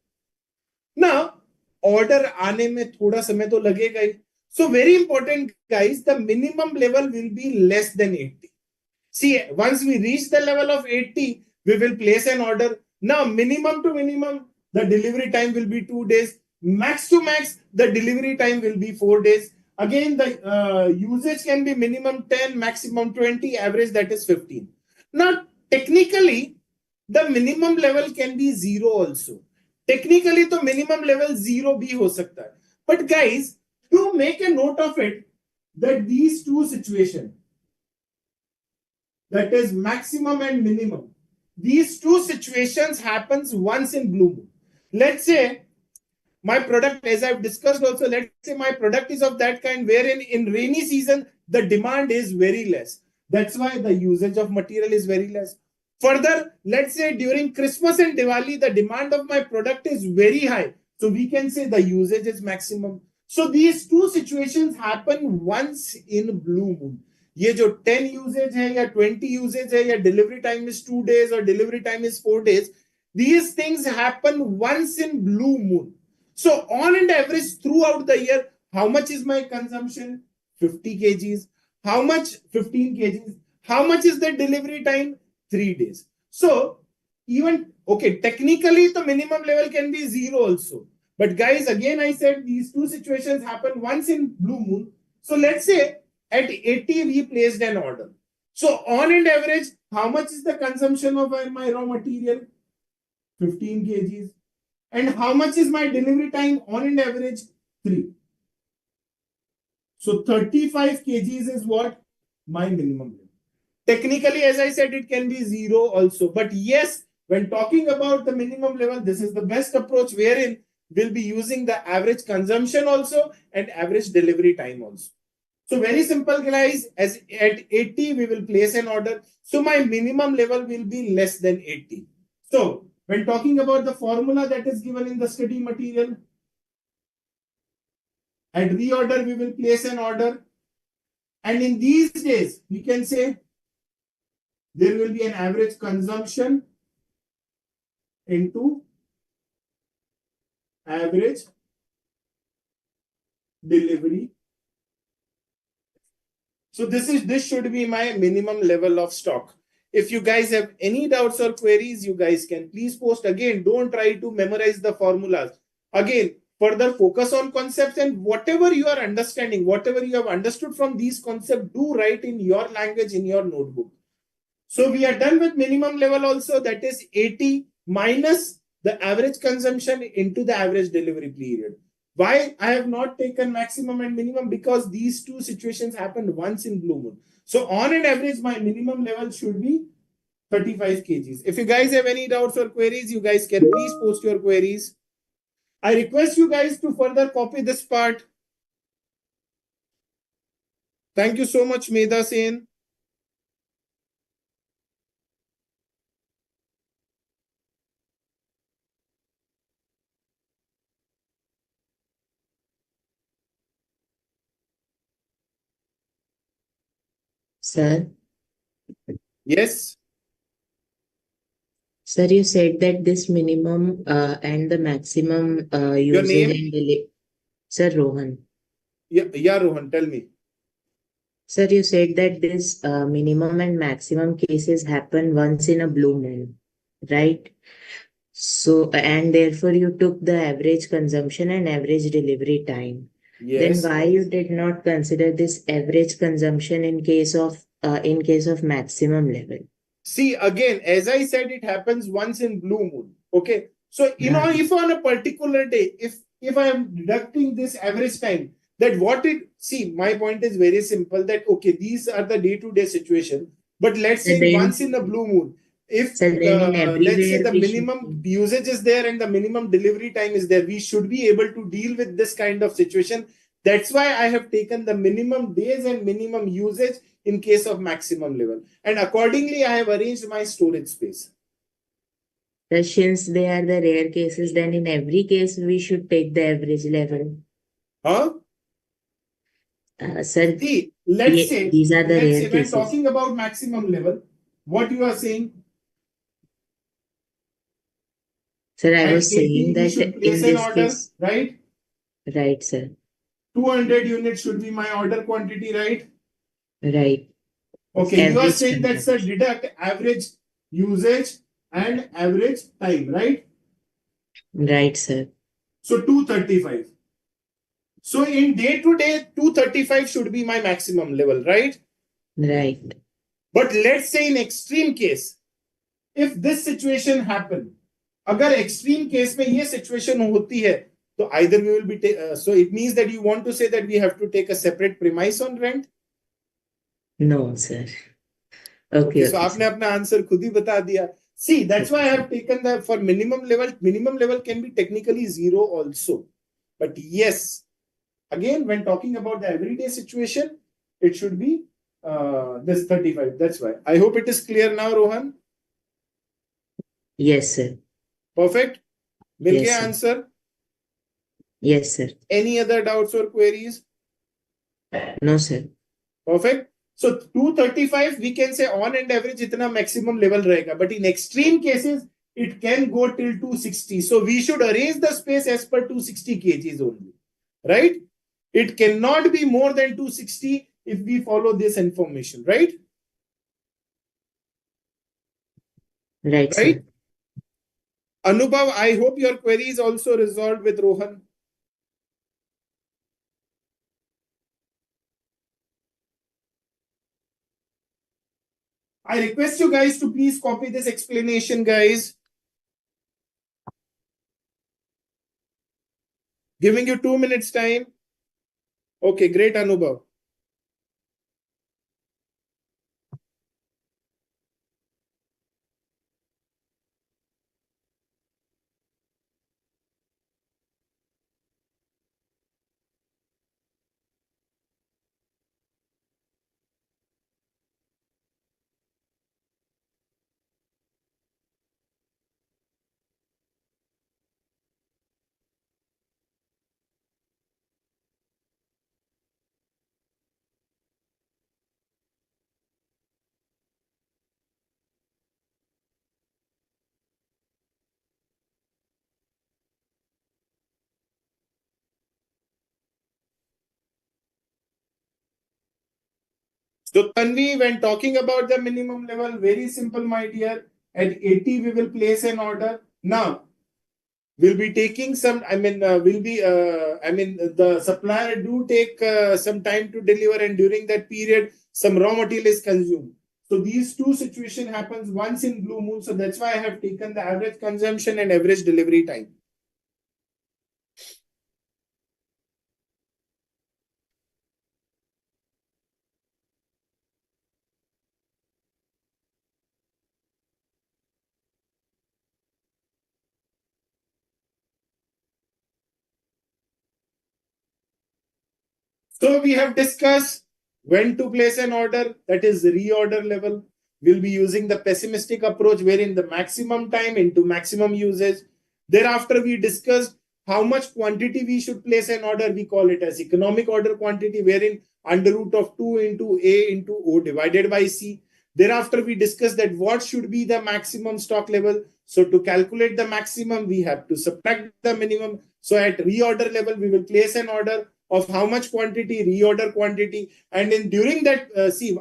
Now, order आने में थोड़ा समय तो लगेगा ही. So very important guys, the minimum level will be less than 80. See, once we reach the level of 80, we will place an order. Now, minimum to minimum, the delivery time will be 2 days. Max to max, the delivery time will be 4 days. Again, the usage can be minimum 10, maximum 20, average that is 15. Now, technically, the minimum level can be 0 also. Technically, the minimum level 0 bhi ho sakta hai. But guys, to make a note of it, that these two situations, that is maximum and minimum, these two situations happens once in blue moon. Let's say my product, as I've discussed also, let's say my product is of that kind wherein in rainy season, the demand is very less. That's why the usage of material is very less. Further, let's say during Christmas and Diwali, the demand of my product is very high. So we can say the usage is maximum. So these two situations happen once in blue moon. ये जो 10 usage है या 20 usage है या delivery time is 2 days और delivery time is 4 days, these things happen once in blue moon. So on an average throughout the year, how much is my consumption? 50 kgs. How much? 15 kgs. How much is the delivery time? 3 days. So even, okay, technically the minimum level can be 0 also. But guys, again, I said these two situations happen once in blue moon. So let's say at 80, we placed an order. So on an average, how much is the consumption of my raw material? 15 kgs. And how much is my delivery time on an average? 3. So 35 kgs is what? My minimum level. Technically, as I said, it can be 0 also. But yes, when talking about the minimum level, this is the best approach wherein we'll be using the average consumption also and average delivery time also. So very simple guys, as at 80, we will place an order. So my minimum level will be less than 80. So when talking about the formula that is given in the study material, at reorder, we will place an order. And in these days, we can say there will be an average consumption into average delivery. So this should be my minimum level of stock. If you guys have any doubts or queries, you guys can please post. Again, don't try to memorize the formulas. Again, further focus on concepts, and whatever you are understanding, whatever you have understood from these concepts, do write in your language in your notebook. So we are done with minimum level also, that is 80 minus the average consumption into the average delivery period. Why I have not taken maximum and minimum? Because these two situations happened once in blue moon. So on an average, my minimum level should be 35 kgs. If you guys have any doubts or queries, you guys can please post your queries. I request you guys to further copy this part. Thank you so much, Medha Sen. Sir, Yes. Sir, you said that this minimum and the maximum Your usage name? and delay. Sir, Rohan. Yeah, Rohan, tell me. Sir, you said that this minimum and maximum cases happen once in a blue moon, right? So, and therefore you took the average consumption and average delivery time. Then Yes. why you did not consider this average consumption in case of maximum level? See, again, as I said, it happens once in blue moon. Okay. So, Yeah. if on a particular day, if I am deducting this average time, that my point is very simple, that okay, these are the day-to-day situation. But let's So say then, once in a blue moon, if so then in let's say everywhere the we should. minimum usage is there and the minimum delivery time is there, we should be able to deal with this kind of situation. That's why I have taken the minimum days and minimum usage in case of maximum level. And accordingly, I have arranged my storage space. So since they are the rare cases, then in every case we should take the average level. Huh? Sir, See, let's say these are the rare when cases. talking about maximum level, what you are saying? Sir, I At was 80, saying we that should place in an this order, case, right? right, sir, 200 units should be my order quantity, right? right. Okay, you are Average saying that's the consumption. deduct average usage and average time, right? Right, sir. So 235. So in day to day, 235 should be my maximum level, right? Right. But let's say in extreme case, if this situation happen, अगर extreme case में ये situation होती है, तो either we will be so it means that you want to say that we have to take a separate premise on rent. No, sir. Okay, Okay, so okay, आपने sir. अपना answer खुद ही बता दिया. See, that's why I Okay, have taken that for minimum level. Minimum level can be technically 0 also. But yes, again, when talking about the everyday situation, it should be this 35. That's why. I hope it is clear now, Rohan. yes, sir. Perfect. Mill Yes, गया sir. Answer? Yes, sir. Any other doubts or queries? No, sir. Perfect. So 235, we can say on and average itna maximum level rahega. But in extreme cases, it can go till 260. So we should arrange the space as per 260 kgs only. Right? It cannot be more than 260 if we follow this information. Right? Right, sir. Right? Anubhav, I hope your query is also resolved with Rohan. I request you guys to please copy this explanation, guys. Giving you 2 minutes time. Okay, great, Anubhav. So Tanvi, when talking about the minimum level, very simple, my dear. At 80, we will place an order. Now, we'll be taking some, the supplier do take some time to deliver, and during that period, some raw material is consumed. So these two situations happens once in blue moon. So that's why I have taken the average consumption and average delivery time. So we have discussed when to place an order, that is reorder level. We'll be using the pessimistic approach wherein the maximum time into maximum usage. Thereafter, we discussed how much quantity we should place an order. We call it as economic order quantity, wherein under root of 2 into A into O divided by C. Thereafter, we discussed that what should be the maximum stock level. So to calculate the maximum, we have to subtract the minimum. So at reorder level, we will place an order of how much quantity, reorder quantity. And then during that,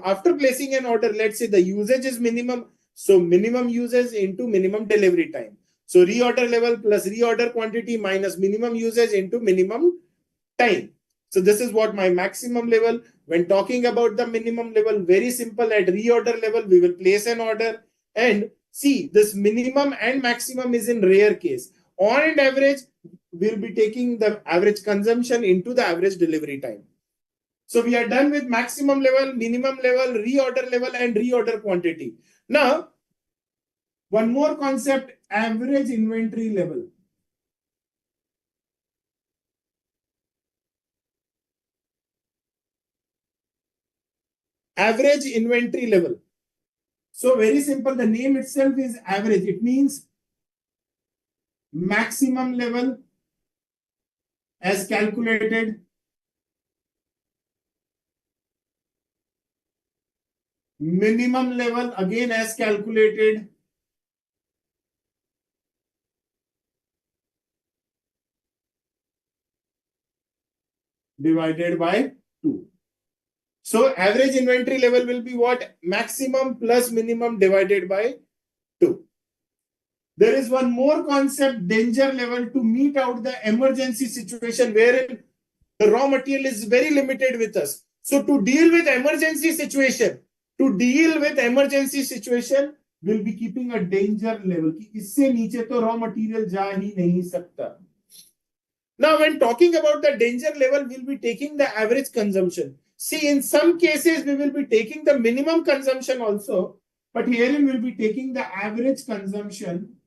after placing an order, let's say the usage is minimum. So minimum usage into minimum delivery time. So reorder level plus reorder quantity minus minimum usage into minimum time. So this is what my maximum level. When talking about the minimum level, very simple. At reorder level, we will place an order. And see, this minimum and maximum is in rare case. On an average, we'll be taking the average consumption into the average delivery time. So we are done with maximum level, minimum level, reorder and reorder quantity. Now, one more concept, average inventory level. Average inventory level. So very simple, the name itself is average. It means maximum level as calculated minimum level again as calculated divided by 2. So average inventory level will be what? Maximum plus minimum divided by 2. There is one more concept, danger level, to meet out the emergency situation wherein the raw material is very limited with us. So to deal with emergency situation, we'll be keeping a danger level. इससे नीचे तो raw material जा ही नहीं सकता. Now, when talking about the danger level, we'll be taking the average consumption. See, in some cases, we will be taking the minimum consumption also, but herein we'll be taking the average consumption.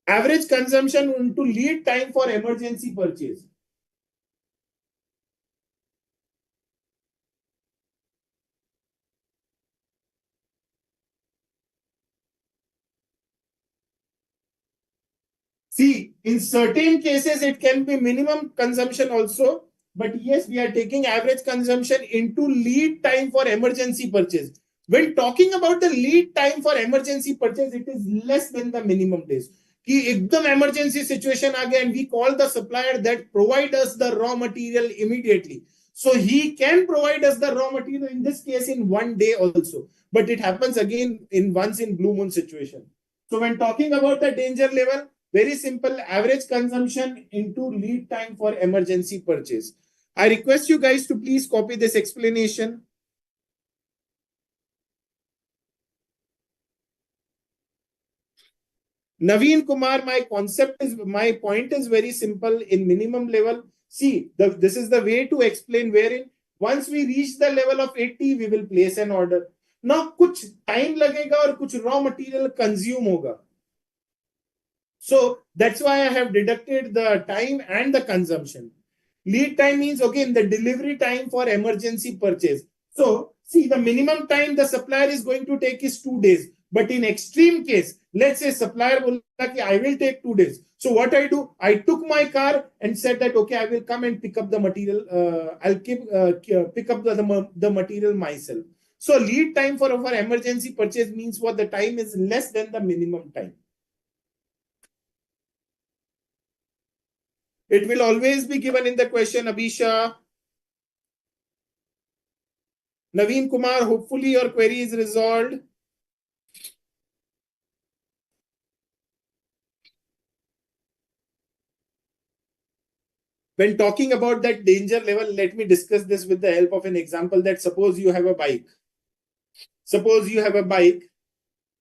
Average consumption into lead time for emergency purchase. See, in certain cases, it can be minimum consumption also. But yes, we are taking average consumption into lead time for emergency purchase. When talking about the lead time for emergency purchase, it is less than the minimum days. कि एकदम emergency situation आ गया and we call the supplier that provide us the raw material immediately. So he can provide us the raw material in this case in 1 day also. But it happens again once in blue moon situation. So when talking about the danger level, very simple, average consumption into lead time for emergency purchase. I request you guys to please copy this explanation. Naveen Kumar, my point is very simple in minimum level. See, this is the way to explain wherein once we reach the level of 80, we will place an order. Now, कुछ time लगेगा और कुछ raw material consume होगा. So that's why I have deducted the time and the consumption. Lead time means, again, the delivery time for emergency purchase. So see, the minimum time the supplier is going to take is 2 days. But in extreme case, let's say supplier will say, I will take 2 days. So what I do, I took my car and said that, okay, I will come and pick up the material. I'll pick up the material myself. So lead time for emergency purchase means what? The time is less than the minimum time. It will always be given in the question, Abhisha. Naveen Kumar, hopefully your query is resolved. When talking about that danger level, let me discuss this with the help of an example that suppose you have a bike.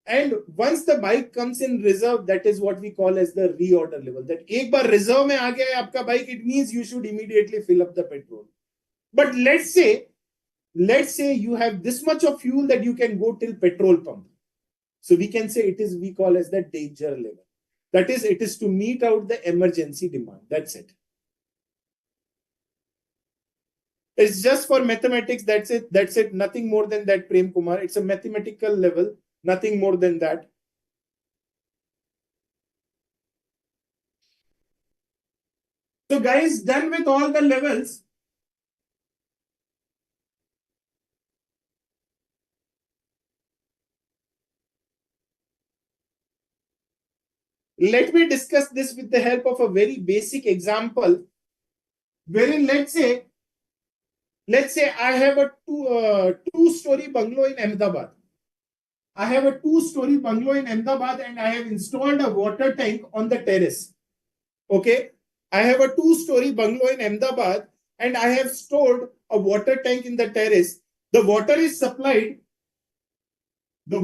And once the bike comes in reserve, that is what we call as the reorder level. That एक बार reserve में आ गया है आपका bike, it means you should immediately fill up the petrol. But let's say you have this much of fuel that you can go till petrol pump. So we can say we call as the danger level. That is, it is to meet out the emergency demand. That's it. It's just for mathematics. That's it. Nothing more than that, Prem Kumar. It's a mathematical level. Nothing more than that. So guys, done with all the levels. Let me discuss this with the help of a very basic example, wherein let's say I have a two-story bungalow in Ahmedabad. I have a two-story bungalow in Ahmedabad and I have installed a water tank on the terrace. Okay. I have a two-story bungalow in Ahmedabad and I have stored a water tank in the terrace. The water is supplied to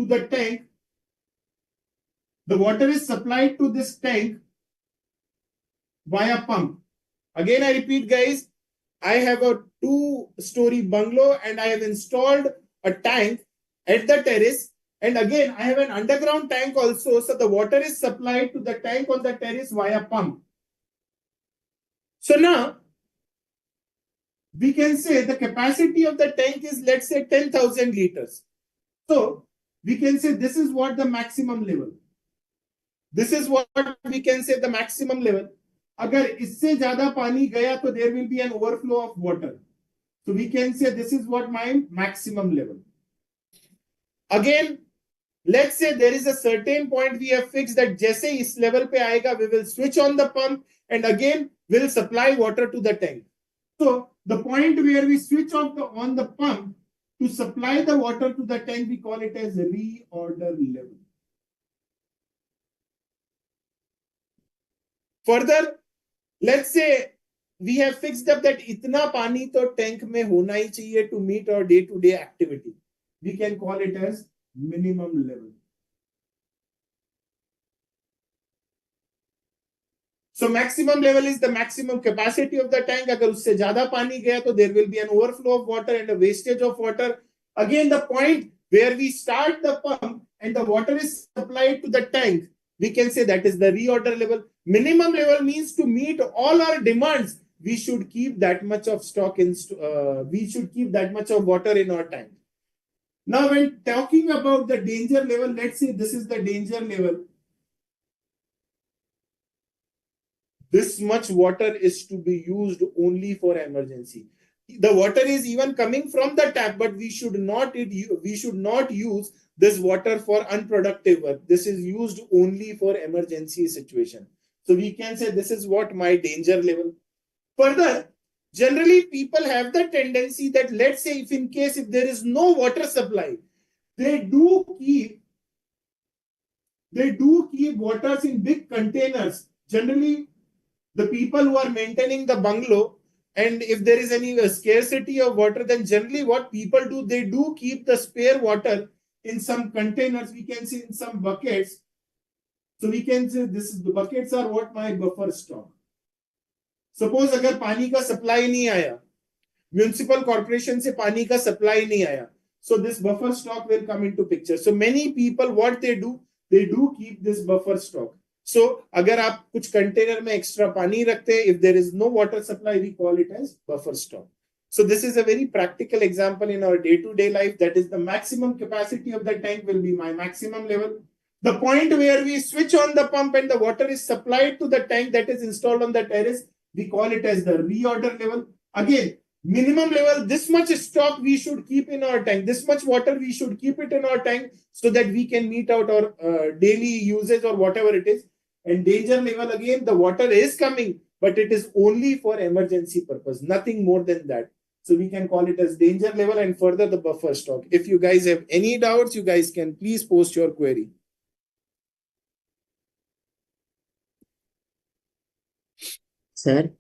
the tank. The water is supplied to this tank via pump. Again, I repeat, guys, I have a two-story bungalow and I have installed a tank at the terrace. And again, I have an underground tank also. So the water is supplied to the tank on the terrace via pump. So now we can say the capacity of the tank is, let's say, 10,000 liters. So we can say this is what the maximum level. This is what we can say the maximum level. अगर इससे ज्यादा पानी गया तो there will be an overflow of water. So we can say this is what my maximum level. Again, let's say there is a certain point we have fixed that जैसे इस level पे आएगा, we will switch on the pump and again will supply water to the tank. So the point where we switch off on the pump to supply the water to the tank, we call it as reorder level. Further, let's say we have fixed up that इतना पानी तो tank में होना ही चाहिए to meet our day-to-day activity. We can call it as minimum level. So maximum level is the maximum capacity of the tank. अगर उससे ज़्यादा पानी गया तो there will be an overflow of water and a wastage of water. Again, the point where we start the pump and the water is supplied to the tank, we can say that is the reorder level. Minimum level means to meet all our demands, we should keep that much of stock in. We should keep that much of water in our tank. Now, when talking about the danger level, let's say this is the danger level. This much water is to be used only for emergency. The water is even coming from the tap, but we should not use this water for unproductive work. This is used only for emergency situation. So we can say this is what my danger level. Further, generally people have the tendency that, let's say if there is no water supply, they do keep waters in big containers. Generally, the people who are maintaining the bungalow, and if there is any scarcity of water, then generally what people do, they do keep the spare water in some containers. We can see in some buckets. So we can say the buckets are what my buffer stock. Suppose अगर पानी का supply नहीं आया, municipal corporation से पानी का supply नहीं आया, so this buffer stock will come into picture. So many people, what they do keep this buffer stock. So अगर आप कुछ कंटेनर में एक्स्ट्रा पानी रखते हैं, if there is no water supply, we call it as buffer stock. So this is a very practical example in our day-to-day life. That is the maximum capacity of the tank will be my maximum level. The point where we switch on the pump and the water is supplied to the tank that is installed on the terrace, we call it as the reorder level. Again, minimum level, this much stock we should keep in our tank, this much water we should keep it in our tank so that we can meet out our daily usage or whatever it is. And danger level, again, the water is coming, but it is only for emergency purpose, nothing more than that. So we can call it as danger level and further the buffer stock. If you guys have any doubts, you guys can please post your query. Sir?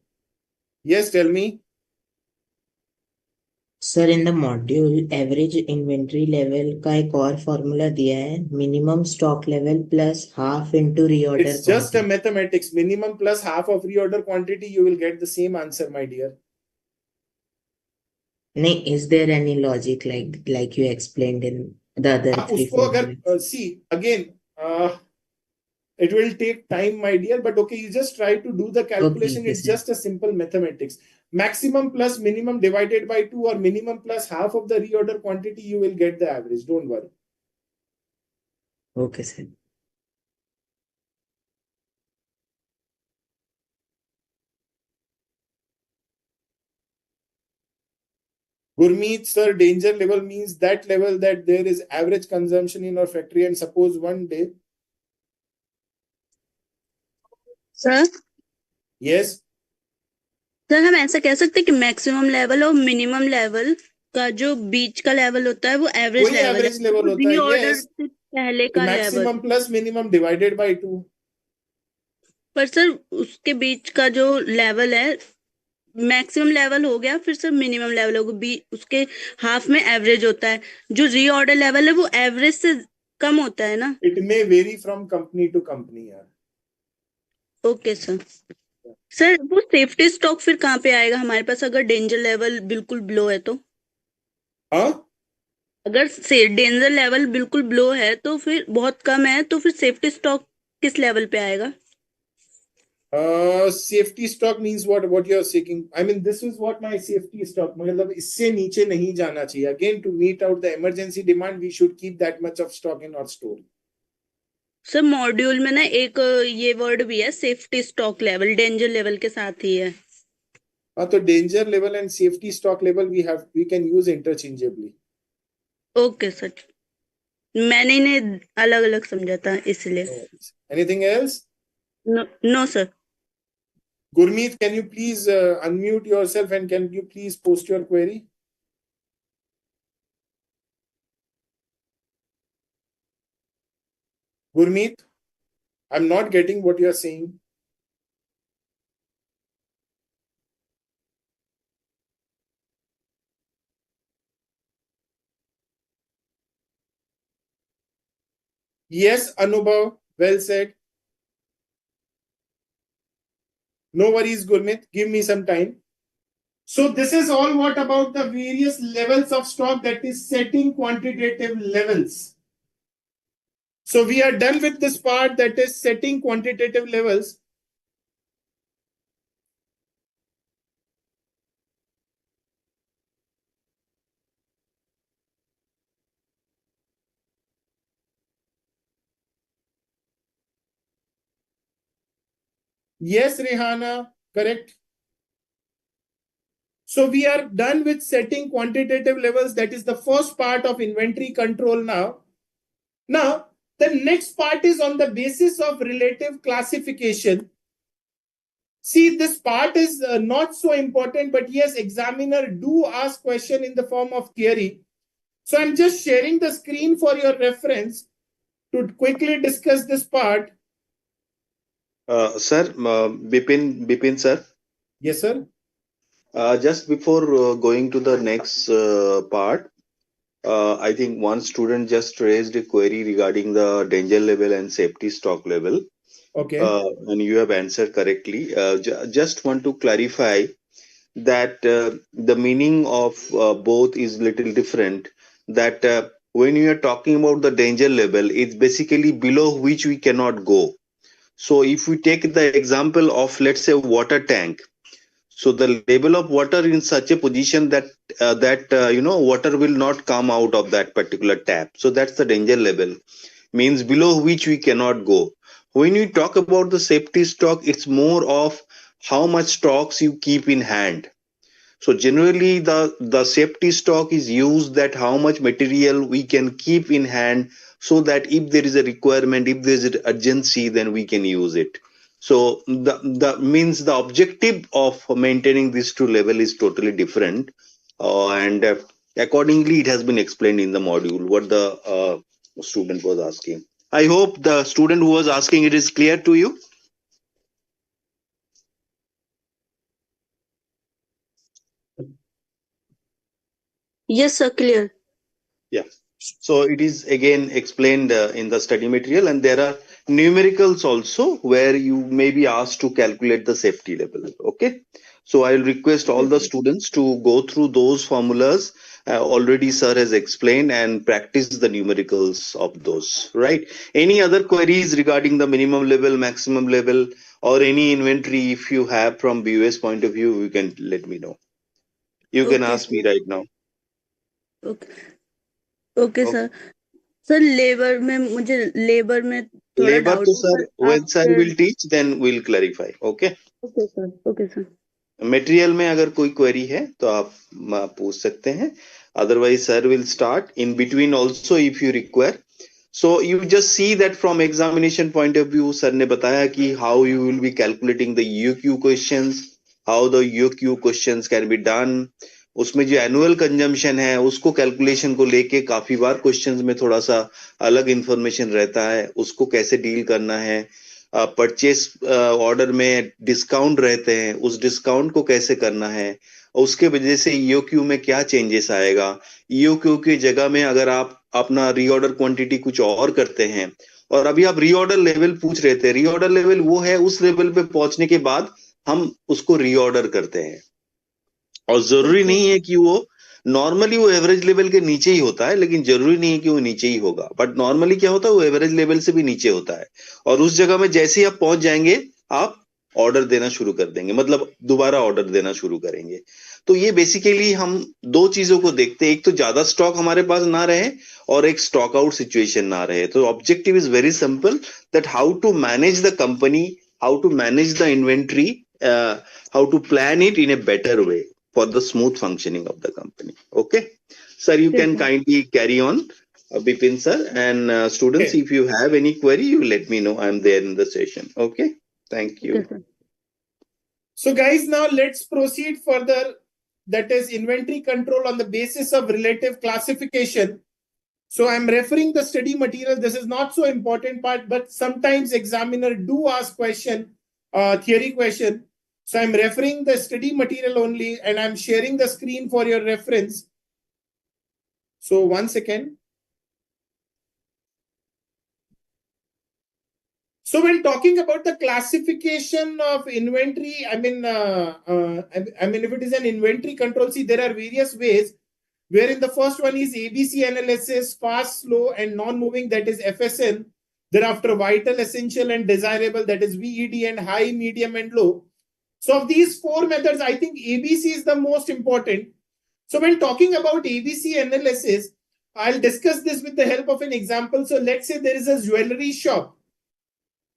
Yes, tell me. Sir in the module average inventory level का एक और formula दिया है, minimum stock level plus half into reorder. It's just a mathematics. Minimum plus half of reorder quantity, you will get the same answer, my dear. नहीं, is there any logic like you explained in the other three उसको अगर formulas? see again, it will take time, my dear, but okay, you just try to do the calculation. Okay, It's sir. just a simple mathematics. Maximum plus minimum divided by 2 or minimum plus half of the reorder quantity, you will get the average. Don't worry. Okay, sir. Gurmeet sir, danger level means that level that there is average consumption in our factory, and suppose one day. Sir Yes. Sir हम ऐसा कह सकते हैं कि maximum level और minimum level का जो बीच का लेवल होता है वो एवरेज कोई लेवल एवरेज लेवल होता है, रीऑर्डर yes. से पहले का level, maximum plus minimum divided by 2. पर सर उसके बीच का जो लेवल है मैक्सिमम लेवल हो गया, फिर सर मिनिमम लेवल होगा, उसके हाफ में एवरेज होता है। जो रीऑर्डर लेवल है वो एवरेज से कम होता है ना। It may vary from company to company यार। Okay sir. सर वो सेफ्टी स्टॉक फिर कहाँ पे आएगा हमारे पास अगर डेंजर लेवल बिल्कुल ब्लो है तो? हाँ, अगर से डेंजर लेवल बिल्कुल ब्लो है तो फिर बहुत कम है, तो फिर सेफ्टी स्टॉक किस लेवल पे आएगा? Safety stock means what you are seeking, I mean this is what my safety stock, मतलब इससे नीचे नहीं जाना चाहिए। Again to meet out the emergency demand we should keep that much of stock in our store. Sir module में ना एक ये वर्ड भी है safety stock level, danger level के साथ ही है। हाँ, तो danger level and safety stock level we can use interchangeably. Okay sir, मैंने इन्हें अलग अलग समझा था इसलिए। Anything else? No sir. Gurmeet, can you please unmute yourself and can you please post your query? Gurmeet, I'm not getting what you are saying. Yes, Anubhav, well said. No worries, Gurmeet. Give me some time. So this is all what about the various levels of stock, that is setting quantitative levels. So we are done with this part, that is setting quantitative levels. Yes, Rehana, correct. So we are done with setting quantitative levels. That is the first part of inventory control now. Now, the next part is on the basis of relative classification. See, this part is not so important, but yes, examiner do ask question in the form of theory. So I'm just sharing the screen for your reference to quickly discuss this part. Sir, Bipin sir. Yes, sir. Just before going to the next part, I think one student just raised a query regarding the danger level and safety stock level. Okay. And you have answered correctly. Just want to clarify that the meaning of both is little different. That when you are talking about the danger level, it's basically below which we cannot go. So if we take the example of, let's say, water tank, so the level of water in such a position that water will not come out of that particular tap. So that's the danger level, means below which we cannot go. When we talk about the safety stock, it's more of how much stocks you keep in hand. So generally the safety stock is used that how much material we can keep in hand, so that if there is a requirement, if there is an urgency, then we can use it. So the means the objective of maintaining this two level is totally different, and accordingly it has been explained in the module what the student was asking. I hope the student who was asking it is clear to you. Yes sir, clear. Yeah. So it is again explained in the study material, and there are numericals also where you may be asked to calculate the safety level. Okay. So I'll request all the students to go through those formulas. Already sir has explained, and practice the numericals of those, right? Any other queries regarding the minimum level, maximum level, or any inventory if you have from BUS point of view, you can let me know. You can Okay, ask me right now. Okay okay Okay. Sir. Sir labour में थोड़ा Labor doubt to है, sir, पर when आप sir will teach, then we'll clarify. Okay. Okay sir, okay sir. Material में अगर कोई query है तो आप पूछ सकते हैं, otherwise sir will start in between also if you require. So you just see that from examination point of view, sir ने बताया कि how you will be calculating the UQ questions, how the UQ questions can be done. उसमें जो annual consumption है उसको calculation को लेके काफी बार क्वेश्चंस में थोड़ा सा अलग इंफॉर्मेशन रहता है, उसको कैसे डील करना है। परचेस ऑर्डर में डिस्काउंट रहते हैं, उस डिस्काउंट को कैसे करना है, उसके वजह से ईओक्यू में क्या चेंजेस आएगा। ईओक्यू की जगह में अगर आप अपना रीऑर्डर क्वांटिटी कुछ और करते हैं, और अभी आप रीऑर्डर लेवल पूछ रहे थे, रीऑर्डर लेवल वो है उस लेवल पे पहुंचने के बाद हम उसको रीऑर्डर करते हैं, और जरूरी ओके। नहीं है कि वो नॉर्मली वो एवरेज लेवल के नीचे ही होता है, लेकिन जरूरी नहीं है कि वो नीचे ही होगा, बट नॉर्मली क्या होता है वो एवरेज लेवल से भी नीचे होता है, और उस जगह में जैसे ही आप पहुंच जाएंगे आप ऑर्डर देना शुरू कर देंगे, मतलब दोबारा ऑर्डर देना शुरू करेंगे। तो ये बेसिकली हम दो चीजों को देखते हैं, एक तो ज्यादा स्टॉक हमारे पास ना रहे और एक स्टॉक आउट सिचुएशन ना रहे। तो objective is very simple, that how to manage the company, how to manage the inventory, how to plan it in a better way for the smooth functioning of the company. Okay, sir, you Yes, can sir. kindly carry on, Bipin sir, and students, Okay. if you have any query, you let me know. I'm there in the session. Okay, thank you. Okay, sir. So guys, now let's proceed further. That is inventory control on the basis of relative classification. So I'm referring the study material. This is not so important part, but sometimes examiner do ask question, theory question. So I'm referring the study material only, and I'm sharing the screen for your reference. So 1 second. So when talking about the classification of inventory, I mean, if it is an inventory control, see, there are various ways. Wherein the first one is ABC analysis, fast, slow, and non-moving, that is FSN. Thereafter, vital, essential, and desirable, that is VED, and high, medium, and low. So of these four methods, I think ABC is the most important. So when talking about ABC analysis, I'll discuss this with the help of an example. So let's say there is a jewelry shop.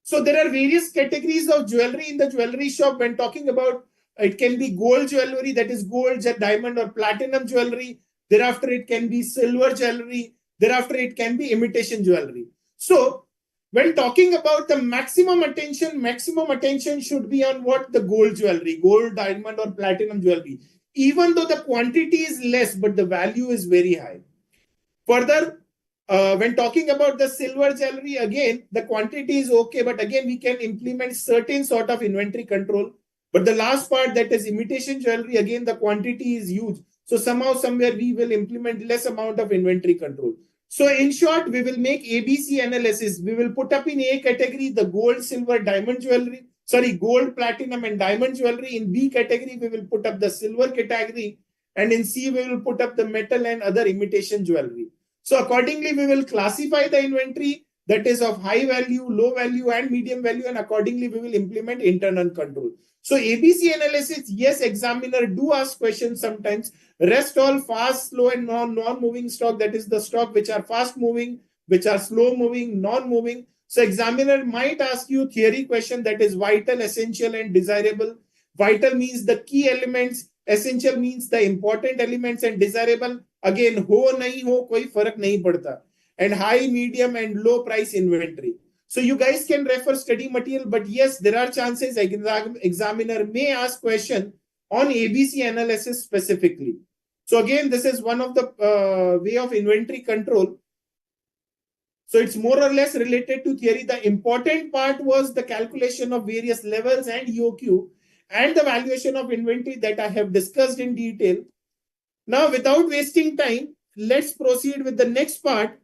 So there are various categories of jewelry in the jewelry shop. When talking about, it can be gold jewelry, that is gold, diamond, or platinum jewelry. Thereafter, it can be silver jewelry. Thereafter, it can be imitation jewelry. So when talking about the maximum attention should be on what? The gold jewelry, gold, diamond, or platinum jewelry. Even though the quantity is less, but the value is very high. Further, when talking about the silver jewelry, again, the quantity is okay, but again, we can implement certain sort of inventory control. But the last part, that is imitation jewelry, again, the quantity is huge. So somehow, somewhere, we will implement less amount of inventory control. So in short, we will make ABC analysis. We will put up in A category the gold, silver, diamond jewelry. Sorry, gold, platinum, and diamond jewelry. In B category, we will put up the silver category. And in C, we will put up the metal and other imitation jewelry. So accordingly, we will classify the inventory, that is of high value, low value, and medium value, and accordingly, we will implement internal control. So ABC analysis, yes, examiner do ask questions sometimes. Rest all fast, slow, and non-moving stock, that is the stock which are fast moving, which are slow moving, non-moving. So examiner might ask you theory question, that is vital, essential, and desirable. Vital means the key elements, essential means the important elements, and desirable, again, हो नहीं हो कोई फर्क नहीं पड़ता. And high, medium, and low price inventory. So you guys can refer study material, but yes, there are chances examiner may ask question on ABC analysis specifically. So again, this is one of the way of inventory control. So it's more or less related to theory. The important part was the calculation of various levels and EOQ and the valuation of inventory that I have discussed in detail. Now, without wasting time, let's proceed with the next part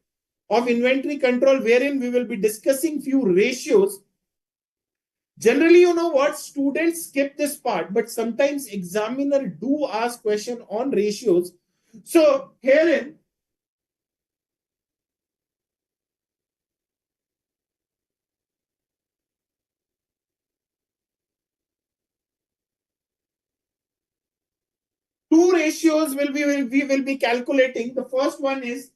of inventory control, wherein we will be discussing few ratios. Generally, you know what, students skip this part, but sometimes examiner do ask question on ratios. So herein, two ratios we will be calculating. The first one is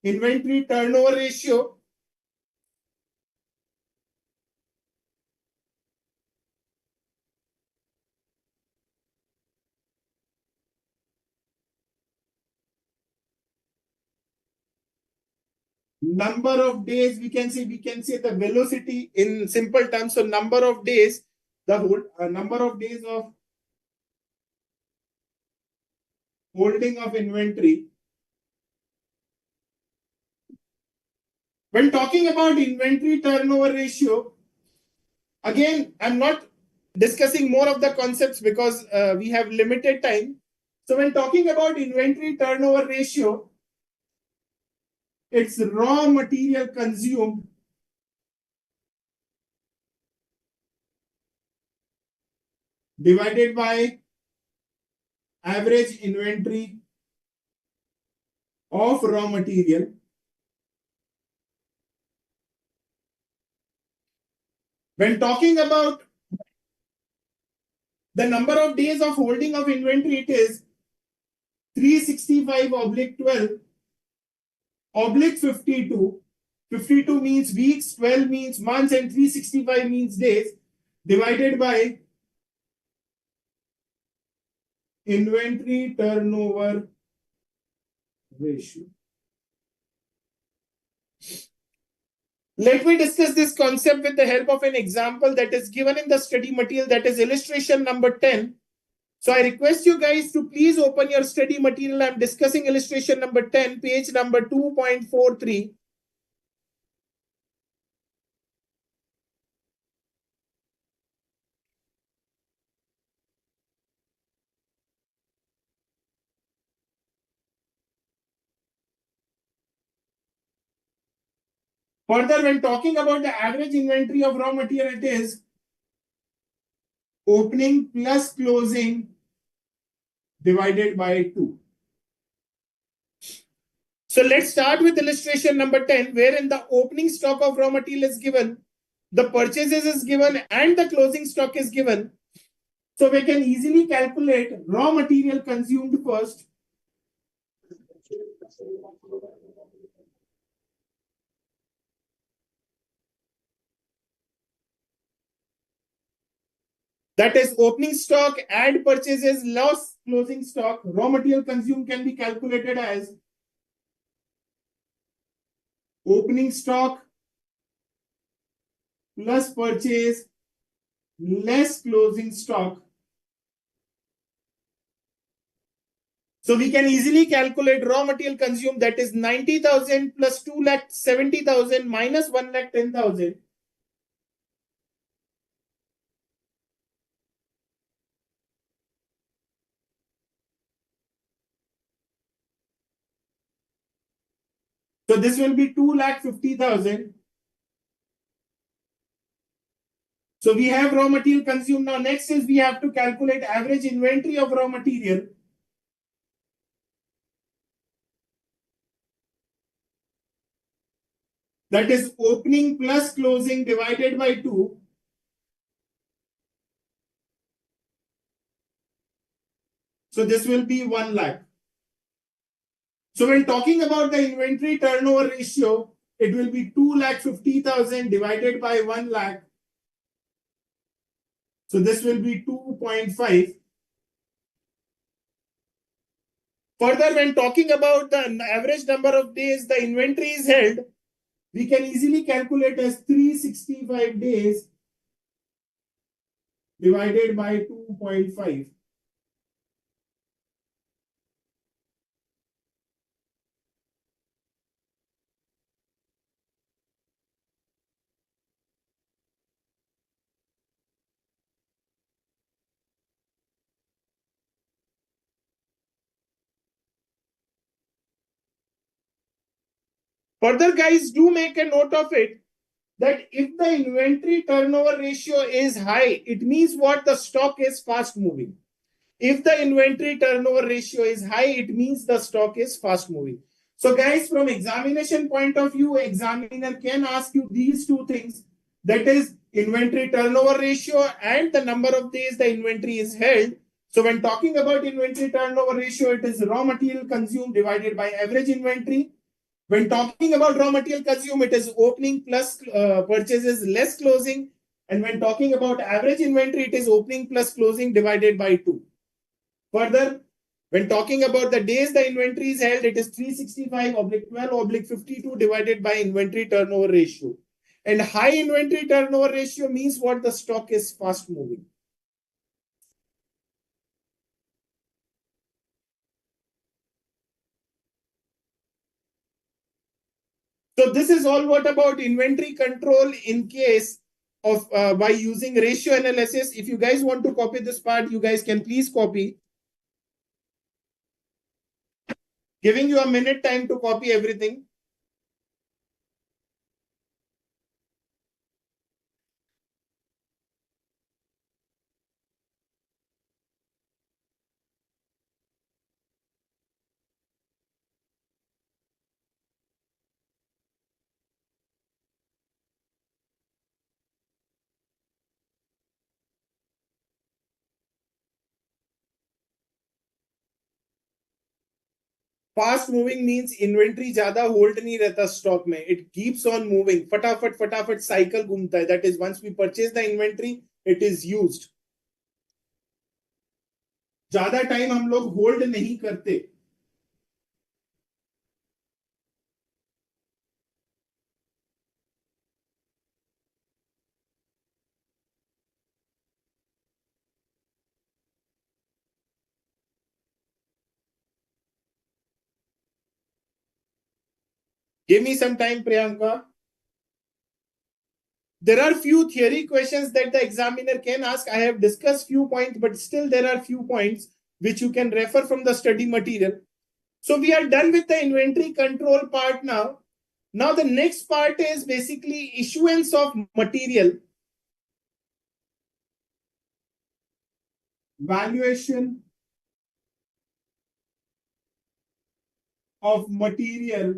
inventory turnover ratio, number of days, we can say the velocity in simple terms. So number of days, the whole number of days of holding of inventory. When talking about inventory turnover ratio, again, I'm not discussing more of the concepts because we have limited time. So when talking about inventory turnover ratio, it's raw material consumed divided by average inventory of raw material when talking about the number of days of holding of inventory, it is 365/12 oblique 52. 52 means weeks, 12 means months, and 365 means days, divided by inventory turnover ratio. Let me discuss this concept with the help of an example that is given in the study material, that is illustration number 10. So I request you guys to please open your study material. I'm discussing illustration number 10, page number 2.43. Further, when talking about the average inventory of raw material, it is opening plus closing divided by 2. So let's start with illustration number 10, wherein the opening stock of raw material is given, the purchases is given, and the closing stock is given. So we can easily calculate raw material consumed first. That is opening stock, add purchases, loss closing stock. Raw material consumed can be calculated as opening stock plus purchase less closing stock. So we can easily calculate raw material consumed, that is 90,000 plus 2,70,000 minus 1,10,000. So this will be 2,50,000. So we have raw material consumed. Now next is we have to calculate average inventory of raw material. That is opening plus closing divided by 2. So this will be 1 lakh. So when talking about the inventory turnover ratio, it will be 2,50,000 divided by 1 lakh. So this will be 2.5. Further, when talking about the average number of days the inventory is held, we can easily calculate as 365 days divided by 2.5. Further, guys, do make a note of it that if the inventory turnover ratio is high, it means what? The stock is fast moving. If the inventory turnover ratio is high, it means the stock is fast moving. So guys, from examination point of view, examiner can ask you these two things, that is inventory turnover ratio and the number of days the inventory is held. So when talking about inventory turnover ratio, it is raw material consumed divided by average inventory. When talking about raw material consumed, it is opening plus purchases less closing. And when talking about average inventory, it is opening plus closing divided by 2. Further, when talking about the days the inventory is held, it is 365/12/52 divided by inventory turnover ratio. And high inventory turnover ratio means what? The stock is fast moving. So this is all what about inventory control in case of by using ratio analysis. If you guys want to copy this part, you guys can please copy. Giving you a minute time to copy everything. Fast moving means inventory ज्यादा hold नहीं रहता stock में, it keeps on moving, फटाफट फटाफट cycle घूमता है. That is once we purchase the inventory it is used. ज्यादा time हम लोग होल्ड नहीं करते. Give me some time, Priyanka. There are few theory questions that the examiner can ask. I have discussed few points, but still there are few points which you can refer from the study material. So we are done with the inventory control part now. Now the next part is basically issuance of material, valuation of material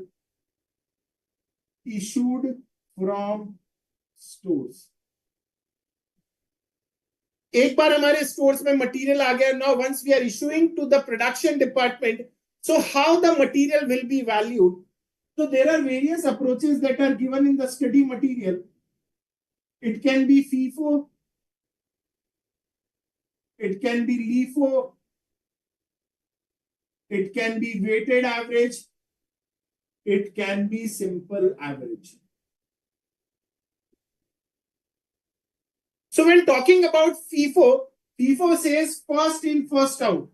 issued from stores. एक बार हमारे stores में material आ गया. Now once we are issuing to the production department, so how the material will be valued? So there are various approaches that are given in the study material. It can be FIFO, it can be LIFO, it can be weighted average, it can be simple average. So when talking about FIFO, FIFO says first in first out.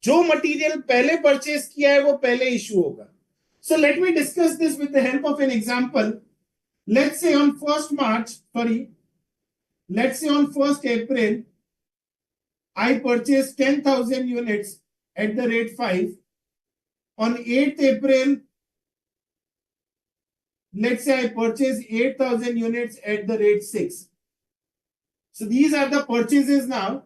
जो material पहले purchase किया है वो पहले issue होगा. So let me discuss this with the help of an example. Let's say on 1st March, let's say on 1st April, I purchased 10,000 units at the rate 5. On 8th April, let's say I purchased 8,000 units at the rate 6. So these are the purchases now.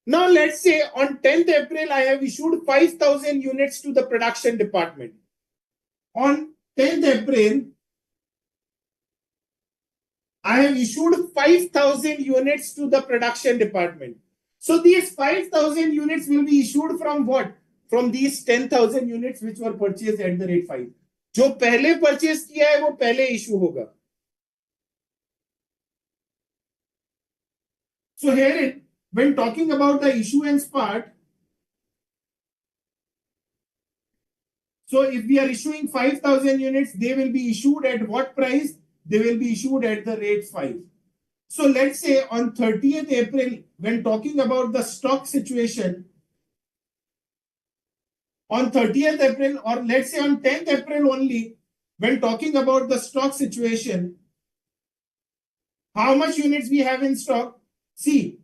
Now let's say on 10th April, I have issued 5,000 units to the production department. On 10th April, I have issued 5,000 units to the production department. So these 5,000 units will be issued from what? From these 10,000 units which were purchased at the rate 5. जो पहले purchase किया है वो पहले issue होगा. So here, when talking about the issuance part, so if we are issuing 5,000 units, they will be issued at what price? They will be issued at the rate 5. So let's say on 30th April, when talking about the stock situation, on 30th April, or let's say on 10th April only, when talking about the stock situation, how much units we have in stock? See,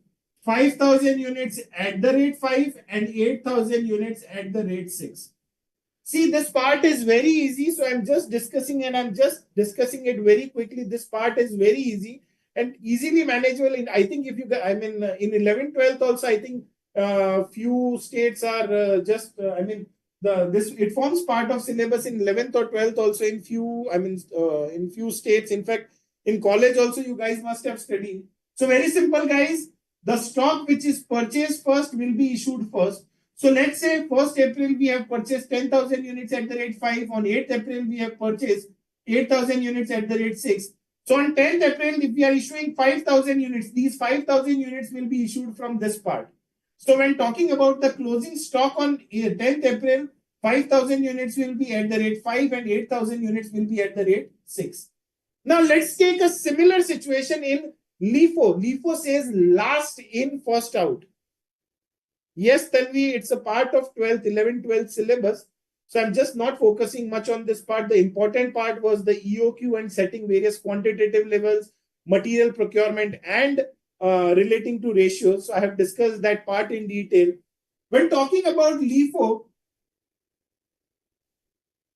5,000 units at the rate 5 and 8,000 units at the rate 6. See, this part is very easy. So I'm just discussing and I'm just discussing it very quickly. This part is very easy and easily manageable. I think if you, I mean, in 11th, 12th also, I think few states are it forms part of syllabus in 11th or 12th also in few states. In fact, in college also, you guys must have studied. So very simple, guys. The stock which is purchased first will be issued first. So let's say 1st April we have purchased 10,000 units at the rate 5. On 8th April we have purchased 8,000 units at the rate 6. So on 10th April, if we are issuing 5,000 units, these 5,000 units will be issued from this part. So when talking about the closing stock on 10th April, 5,000 units will be at the rate 5 and 8,000 units will be at the rate 6. Now let's take a similar situation in LIFO. LIFO says last in, first out. Yes, Tanvi, it's a part of 12th, 11th, 12th syllabus. So I'm just not focusing much on this part. The important part was the EOQ and setting various quantitative levels, material procurement, and relating to ratios. So I have discussed that part in detail. When talking about LIFO,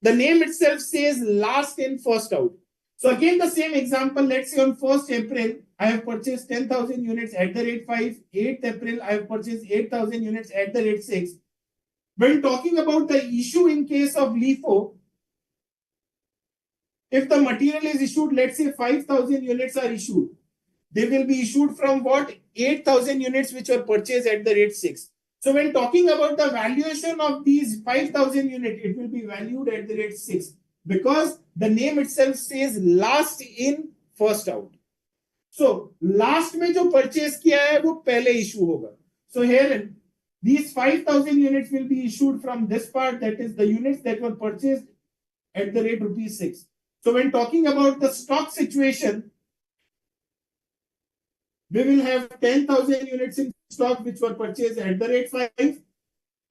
the name itself says last in, first out. So again, the same example, let's say on 1st April, I have purchased 10,000 units at the rate 5. 8th April, I have purchased 8,000 units at the rate 6. When talking about the issue in case of LIFO, if the material is issued, let's say 5,000 units are issued, they will be issued from what? 8,000 units which were purchased at the rate 6. So when talking about the valuation of these 5,000 units, it will be valued at the rate 6 because the name itself says last in, first out. So last में जो purchase किया है वो पहले issue होगा. So here these 5,000 units will be issued from this part, that is the units that were purchased at the rate rupees 6. So when talking about the stock situation, we will have 10,000 units in stock which were purchased at the rate 5,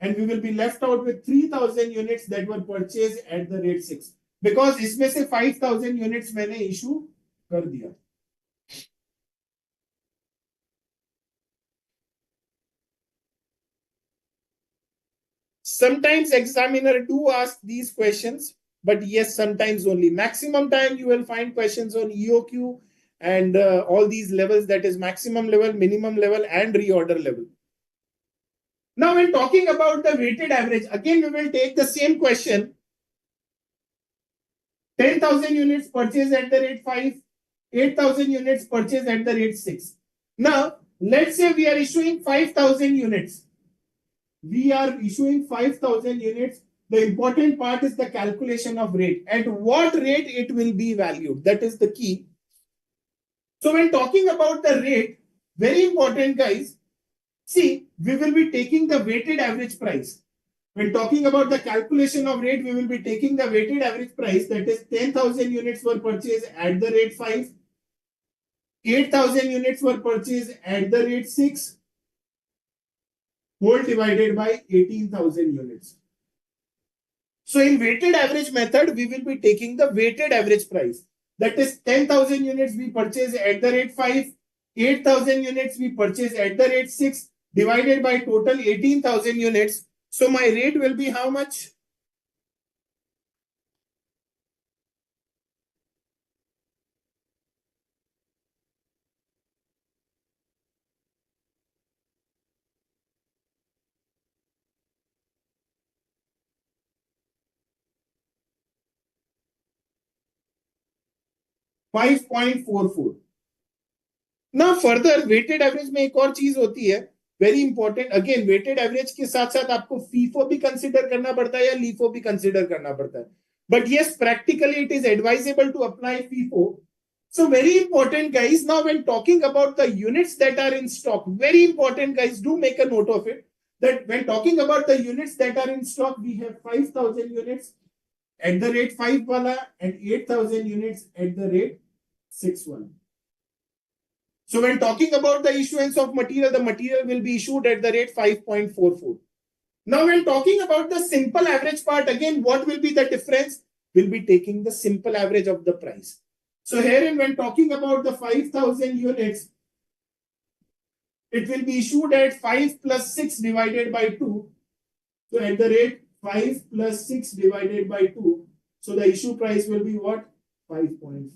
and we will be left out with 3,000 units that were purchased at the rate 6. Because इसमें से 5,000 units मैंने issue कर दिया. Sometimes examiner do ask these questions, but yes, sometimes only. Maximum time you will find questions on EOQ and all these levels, that is maximum level, minimum level, and reorder level. Now, when talking about the weighted average, again, we will take the same question. 10,000 units purchased at the rate 5, 8,000 units purchased at the rate 6. Now, let's say we are issuing 5,000 units. We are issuing 5,000 units. The important part is the calculation of rate. At what rate it will be valued? That is the key. So when talking about the rate, very important, guys. See, we will be taking the weighted average price. When talking about the calculation of rate, we will be taking the weighted average price, that is 10,000 units were purchased at the rate 5, 8,000 units were purchased at the rate 6, whole divided by 18,000 units. So in weighted average method, we will be taking the weighted average price. That is 10,000 units we purchase at the rate 5, 8,000 units we purchase at the rate 6, divided by total 18,000 units. So my rate will be how much? $5.44. Now further weighted average में एक और चीज होती है very important. Again weighted average के साथ साथ आपको फीफो भी कंसिडर करना पड़ता है या लीफो भी कंसिडर करना पड़ता है. But yes, practically it is advisable to apply FIFO. So very important, guys. Now when talking about the units that are in stock, very important, guys, do make a note of it, that when talking about the units that are in stock, we have 5,000 units at the rate 5 wala and 8,000 units at the rate 6 wala. So when talking about the issuance of material, the material will be issued at the rate 5.44. Now when talking about the simple average part, again, what will be the difference? We'll be taking the simple average of the price. So herein, when talking about the 5,000 units, it will be issued at 5 plus 6 divided by 2. So at the rate 5 plus 6 divided by 2. So the issue price will be what? 5.5.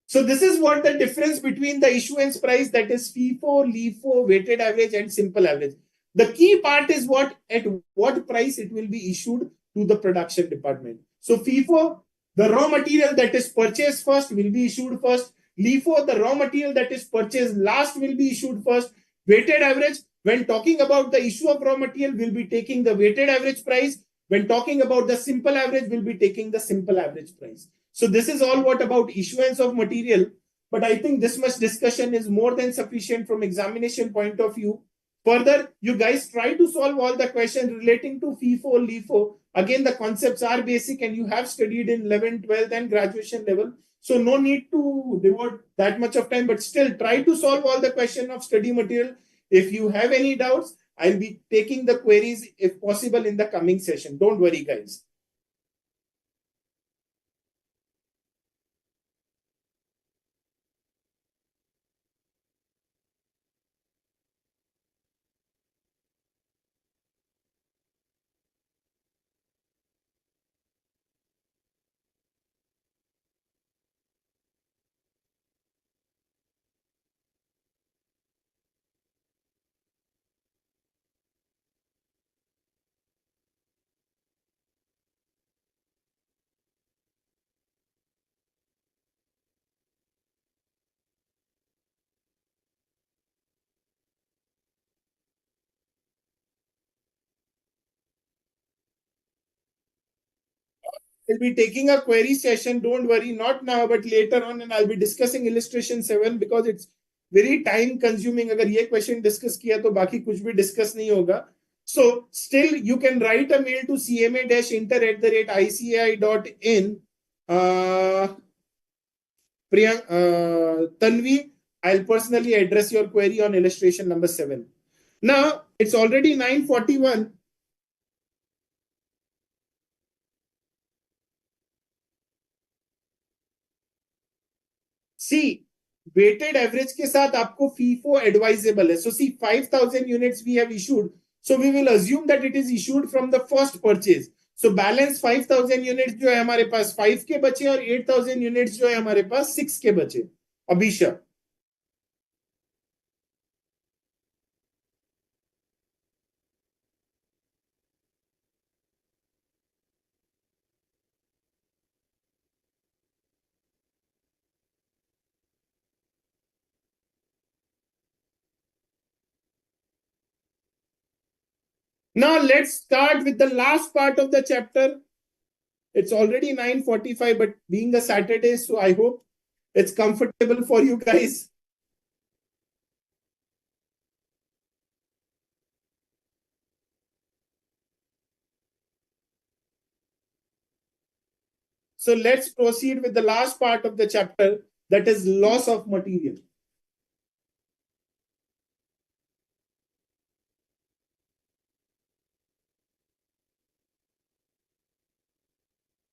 So this is what the difference between the issuance price, that is FIFO, LIFO, weighted average and simple average. The key part is what, at what price it will be issued to the production department. So FIFO, the raw material that is purchased first will be issued first. LIFO, the raw material that is purchased last will be issued first. Weighted average, When talking about the issue of raw material, we'll be taking the weighted average price. When talking about the simple average, we'll be taking the simple average price. So this is all what about issuance of material. But I think this much discussion is more than sufficient from examination point of view. Further, you guys try to solve all the questions relating to FIFO, LIFO. Again, the concepts are basic and you have studied in 11th, 12th and graduation level. So no need to devote that much of time, but still try to solve all the question of study material. If you have any doubts, I'll be taking the queries if possible in the coming session. Don't worry, guys. I'll be taking a query session. Don't worry, not now, but later on, and I'll be discussing illustration 7 because it's very time consuming. अगर ये question discuss किया तो बाकी कुछ भी discuss नहीं होगा. So still you can write a mail to cma-inter@icai.in. Tanvi, I'll personally address your query on illustration number 7. Now it's already 9:41. See, weighted average के साथ आपको FIFO advisable है. So see, 5,000 units we have issued. So we will assume that it is issued from the first purchase. So balance 5,000 units जो है हमारे पास 5 के बचे और 8,000 units जो है हमारे पास 6 के बचे. Abhisha. Now let's start with the last part of the chapter. It's already 9:45, but being a Saturday, so I hope it's comfortable for you guys. So let's proceed with the last part of the chapter, that is loss of material.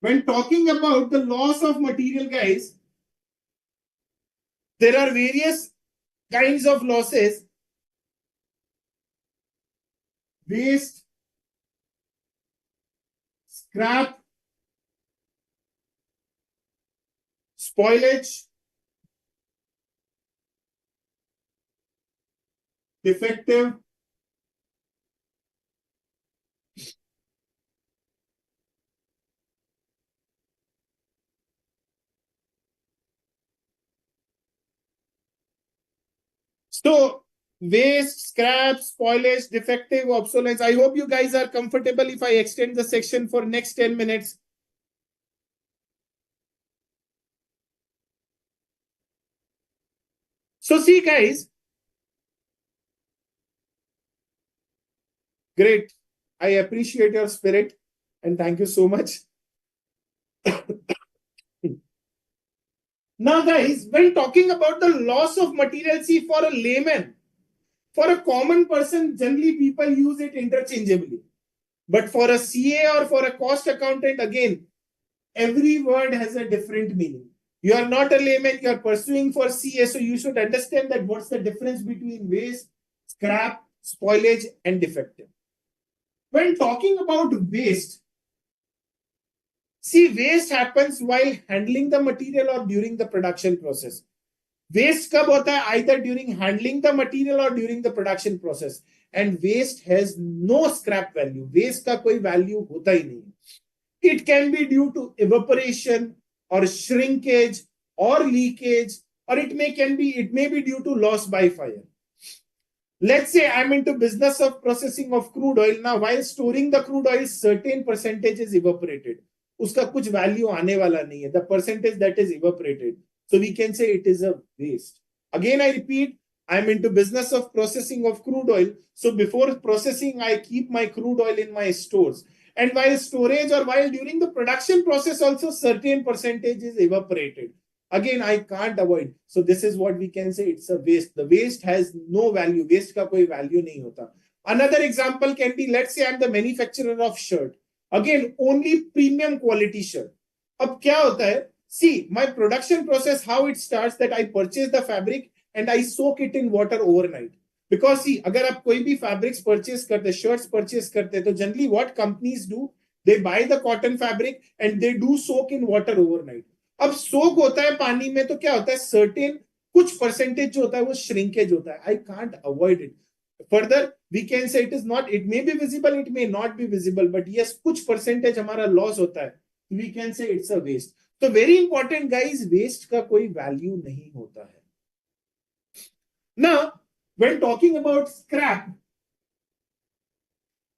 When talking about the loss of material, guys, there are various kinds of losses. Waste, scrap, spoilage, defective, so waste, scrap, spoilage, defective, obsolescence. I hope you guys are comfortable if I extend the section for next 10 minutes. So see, guys, great. I appreciate your spirit and thank you so much. Now, guys, when talking about the loss of material, see, for a layman, for a common person, generally people use it interchangeably. But for a CA or for a cost accountant, again, every word has a different meaning. You are not a layman, you are pursuing for CA, so you should understand that what's the difference between waste, scrap, spoilage, and defective. When talking about waste, see, waste happens while handling the material or during the production process. Waste कब होता है? Either during handling the material or during the production process. And waste has no scrap value. Waste का कोई value होता ही नहीं. It can be due to evaporation or shrinkage or leakage, or it may be due to loss by fire. Let's say I'm into business of processing of crude oil. Now, while storing the crude oil, certain percentage is evaporated. उसका कुछ value आने वाला नहीं है. The percentage that is evaporated. So we can say it is a waste. Again, I repeat, I'm into business of processing of crude oil. So before processing, I keep my crude oil in my stores. And while storage or while during the production process also, certain percentage is evaporated. Again, I can't avoid. So this is what we can say, it's a waste. The waste has no value. Waste का कोई value नहीं होता. Another example can be, let's say I'm the manufacturer of shirt. Again, only premium quality shirt. अब क्या होता है? See, my production process, how it starts, that I purchase the fabric and I soak it in water overnight. Because see, अगर आप कोई भी fabrics purchase करते, shirts purchase करते, तो generally what companies do, they buy the cotton fabric and they do soak in water overnight. अब सोक होता है पानी में, तो क्या होता है, सर्टेन कुछ परसेंटेज जो होता है वो श्रिंकेज होता है. I can't avoid it. Further we can say it is not, it may be visible, it may not be visible, but yes कुछ परसेंटेज हमारा लॉस होता है. We can say it's a waste. तो very important guys, waste का कोई value नहीं होता है. Now when talking about scrap,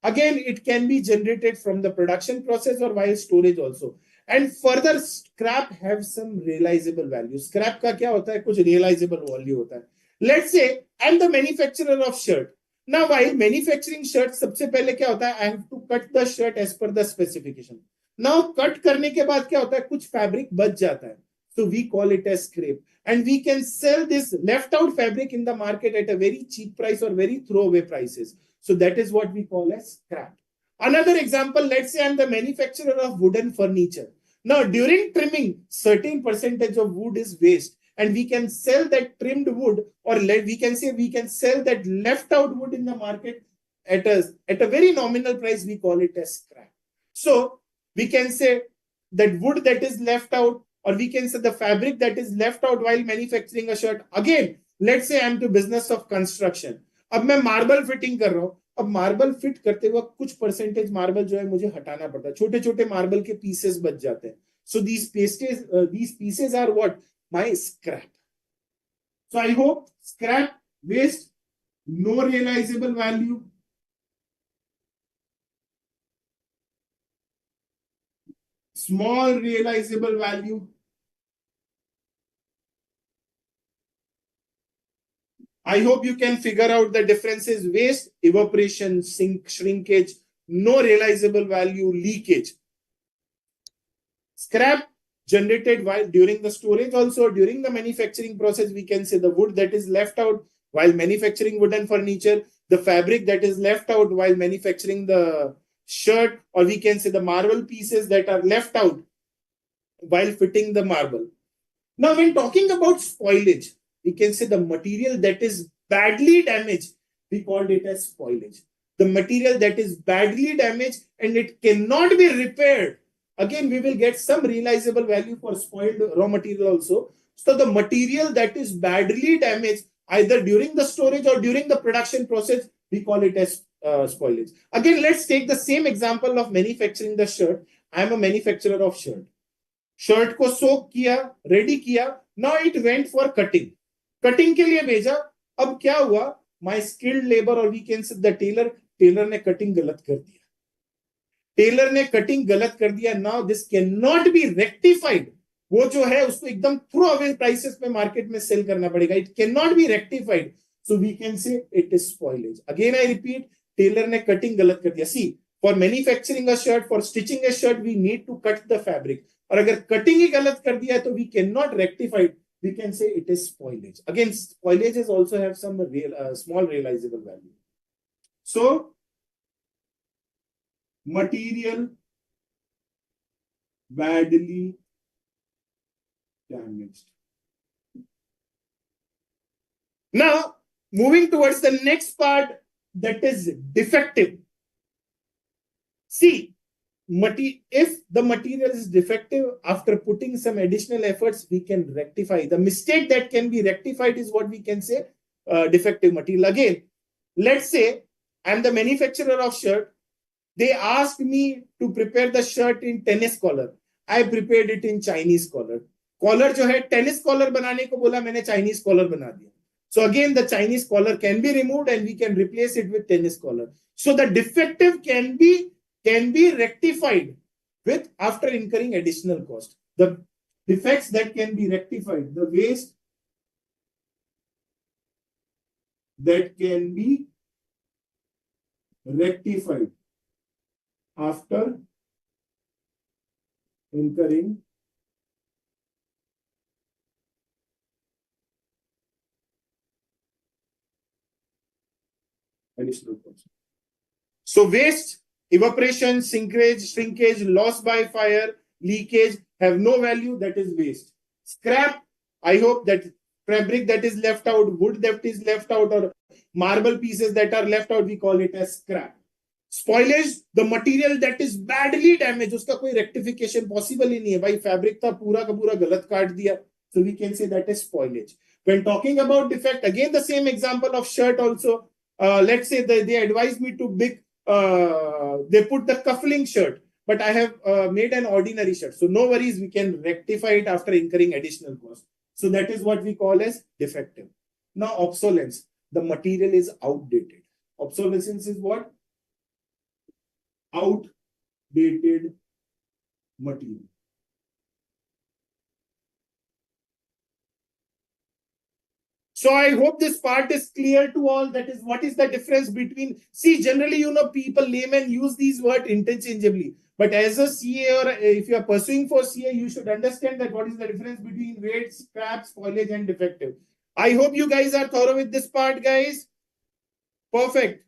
again it can be generated from the production process or while storage also. And further, scrap have some realizable value. Scrap का क्या होता है, कुछ realizable value होता है. Let's say I'm the manufacturer of shirt. Now while manufacturing shirt, सबसे पहले क्या होता है, I have to cut the shirt as per the specification. Now cut करने के बाद क्या होता है, कुछ fabric बच जाता है. So we call it as scrap. And we can sell this left out fabric in the market at a very cheap price or very throwaway prices. So that is what we call as scrap. Another example, let's say I'm the manufacturer of wooden furniture. Now, during trimming, certain percentage of wood is waste, and we can sell that trimmed wood, or we can say we can sell that left out wood in the market at a very nominal price. We call it as scrap. So we can say that wood that is left out, or we can say the fabric that is left out while manufacturing a shirt. Again, let's say I'm to business of construction. अब मैं marble fitting कर रहा हूं. अब marble fit करते वक्त कुछ percentage marble जो है मुझे हटाना पड़ता है. छोटे छोटे मार्बल के पीसेस बच जाते हैं. सो these pieces are what? My scrap. So I hope scrap, waste, no realizable value. Small realizable value. I hope you can figure out the differences: waste, evaporation, shrinkage, no realizable value, leakage. Scrap generated while during the storage, also during the manufacturing process, we can say the wood that is left out while manufacturing wooden furniture, the fabric that is left out while manufacturing the shirt, or we can say the marble pieces that are left out while fitting the marble. Now, when talking about spoilage, we can say the material that is badly damaged, we called it as spoilage. The material that is badly damaged and it cannot be repaired. Again, we will get some realizable value for spoiled raw material also. So the material that is badly damaged, either during the storage or during the production process, we call it as spoilage. Again, let's take the same example of manufacturing the shirt. I am a manufacturer of shirt. Shirt को soak किया, ready किया. Now it went for cutting. Cutting के लिए भेजा. अब क्या हुआ, my skilled labour और we can say the tailor ने कटिंग गलत कर दिया. टेलर ने कटिंग गलत कर दिया. Now this can not be rectified. वो जो है उसको एकदम थ्रो अवे प्राइसेस पे मार्केट में सेल करना पड़ेगा. It can not be rectified. So we can say it is spoilage. Again I repeat, tailor ने कटिंग गलत कर दिया. See, for manufacturing a shirt, for stitching a shirt, we need to cut the fabric. और अगर cutting ही गलत कर दिया है तो we can not rectified. We can say it is spoilage. Again, spoilages also have some small realizable value. So, material badly damaged. Now, moving towards the next part, that is defective. See, if the material is defective, after putting some additional efforts, we can rectify. The mistake that can be rectified is what we can say defective material. Again, let's say I'm the manufacturer of shirt. They asked me to prepare the shirt in tennis collar. I prepared it in Chinese collar. Collar जो है tennis collar बनाने को बोला, मैंने Chinese collar बना दिया. So again, the Chinese collar can be removed and we can replace it with tennis collar. So the defective can be rectified with after incurring additional cost. The defects that can be rectified, the waste that can be rectified after incurring additional cost. So waste, evaporation, shrinkage, loss by fire, leakage have no value, that is waste. Scrap, I hope that fabric that is left out, wood that is left out, or marble pieces that are left out, we call it as scrap. Spoilage, the material that is badly damaged, उसका कोई rectification possible ही नहीं है, भाई fabric था पूरा का पूरा गलत काट दिया, so we can say that is spoilage. When talking about defect, again the same example of shirt also, let's say they advise me to they put the cufflink shirt, but I have made an ordinary shirt, so no worries, we can rectify it after incurring additional cost. So that is what we call as defective. Now obsolescence, the material is outdated. Obsolescence is what? Outdated material. So I hope this part is clear to all. That is, what is the difference between, see, generally, people, laymen use these words interchangeably. But as a CA, or if you are pursuing for CA, you should understand that what is the difference between weight, scrap, spoilage, and defective. I hope you guys are thorough with this part, guys. Perfect.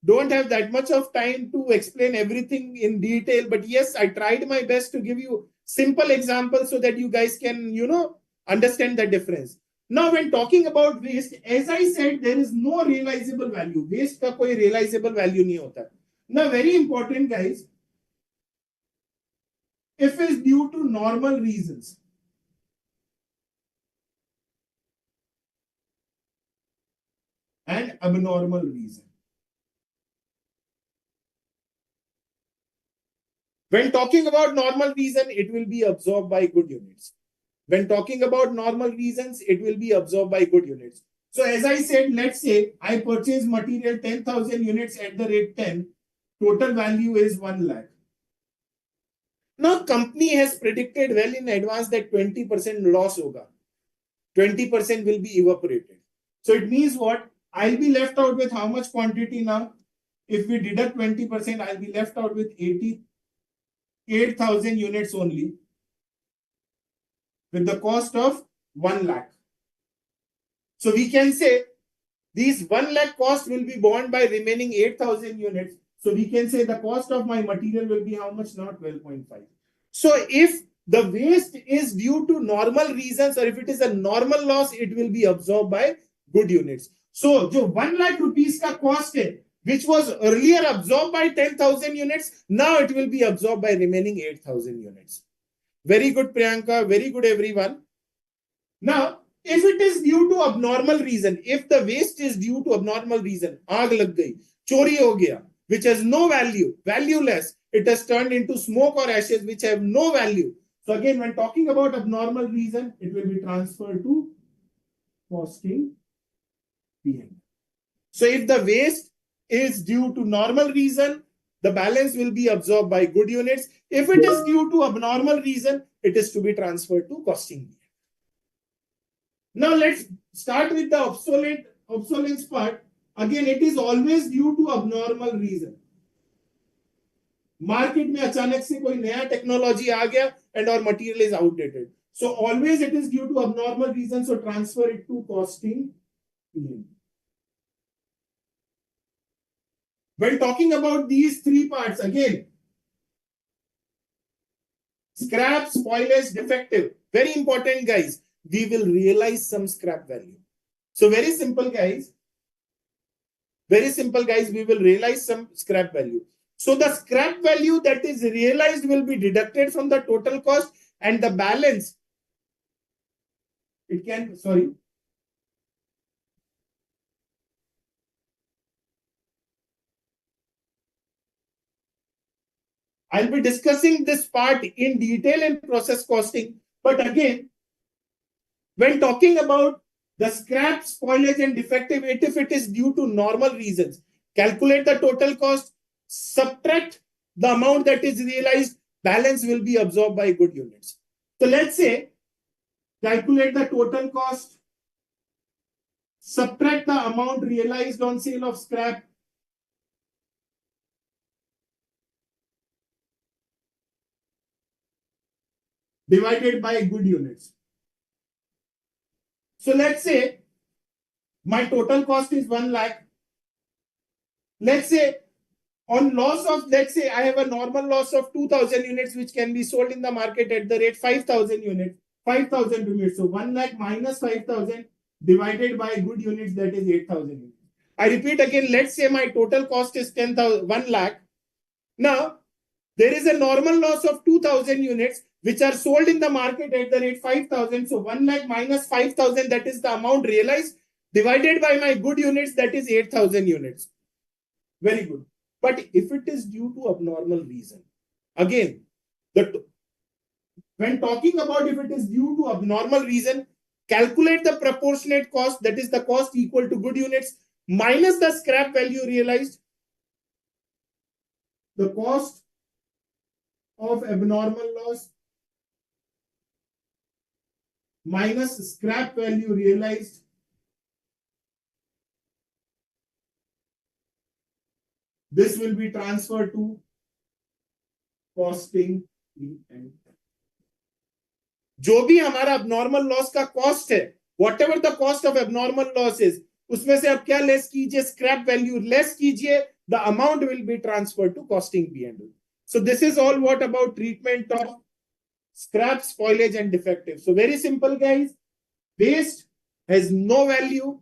Don't have that much of time to explain everything in detail. But yes, I tried my best to give you simple examples so that you guys can, understand the difference. Now, when talking about waste, as I said, there is no realizable value. Waste का कोई realizable value नहीं होता. Now, very important, guys, if it's due to normal reasons, and abnormal reason. When talking about normal reason, it will be absorbed by good units. When talking about normal reasons, it will be absorbed by good units. So as I said, let's say I purchase material 10,000 units at the rate 10. Total value is 1 lakh. Now company has predicted well in advance that 20% loss hoga. 20% will be evaporated. So it means what? I'll be left out with how much quantity now? If we deduct 20%, I'll be left out with 8,000 units only, with the cost of 1 lakh. So we can say these 1 lakh cost will be borne by remaining 8,000 units. So we can say the cost of my material will be how much now? 12.5. So if the waste is due to normal reasons, or if it is a normal loss, it will be absorbed by good units. So jo 1 lakh rupees ka cost hai, which was earlier absorbed by 10,000 units, now it will be absorbed by remaining 8,000 units. Very good, Priyanka. Very good, everyone. Now, if it is due to abnormal reason, if the waste is due to abnormal reason, aag lag gayi, chori ho gaya, which has no value, valueless, it has turned into smoke or ashes, which have no value. So again, when talking about abnormal reason, it will be transferred to costing P&L. So if the waste is due to normal reason, the balance will be absorbed by good units. If it is due to abnormal reason, it is to be transferred to costing. Now let's start with the obsolescence part. Again, it is always due to abnormal reason. Market में अचानक से कोई नया technology आ गया and our material is outdated. So always it is due to abnormal reason. So transfer it to costing. When talking about these three parts, again, scrap, spoilage, defective, very important, guys. We will realize some scrap value. So very simple, guys. Very simple, guys. We will realize some scrap value. So the scrap value that is realized will be deducted from the total cost, and the balance, it can, sorry. I'll be discussing this part in detail in process costing. But again, when talking about the scrap, spoilage, and defective if it is due to normal reasons. Calculate the total cost, subtract the amount that is realized, balance will be absorbed by good units. So let's say, calculate the total cost, subtract the amount realized on sale of scrap, divided by good units. So let's say my total cost is 1 lakh. Let's say on loss of, let's say I have a normal loss of 2000 units which can be sold in the market at the rate 5000 units, 5000 units. So 1 lakh minus 5000 divided by good units, that is 8000 units. I repeat again, let's say my total cost is 1 lakh. Now there is a normal loss of 2000 units which are sold in the market at the rate 5000. So 1 lakh minus 5000, that is the amount realized, divided by my good units, that is 8000 units. Very good. But if it is due to abnormal reason, again, when talking about if it is due to abnormal reason, calculate the proportionate cost, that is the cost equal to good units minus the scrap value realized. The cost of abnormal loss minus scrap value realized this will be transferred to costing. जो भी हमारा abnormal loss का cost है, whatever the cost of abnormal loss is, उसमें से आप क्या less कीजिए, scrap value लेस कीजिए, the amount will be transferred to costing P&L. So this is all what about treatment of scrap, spoilage, and defective. So very simple, guys. Waste has no value.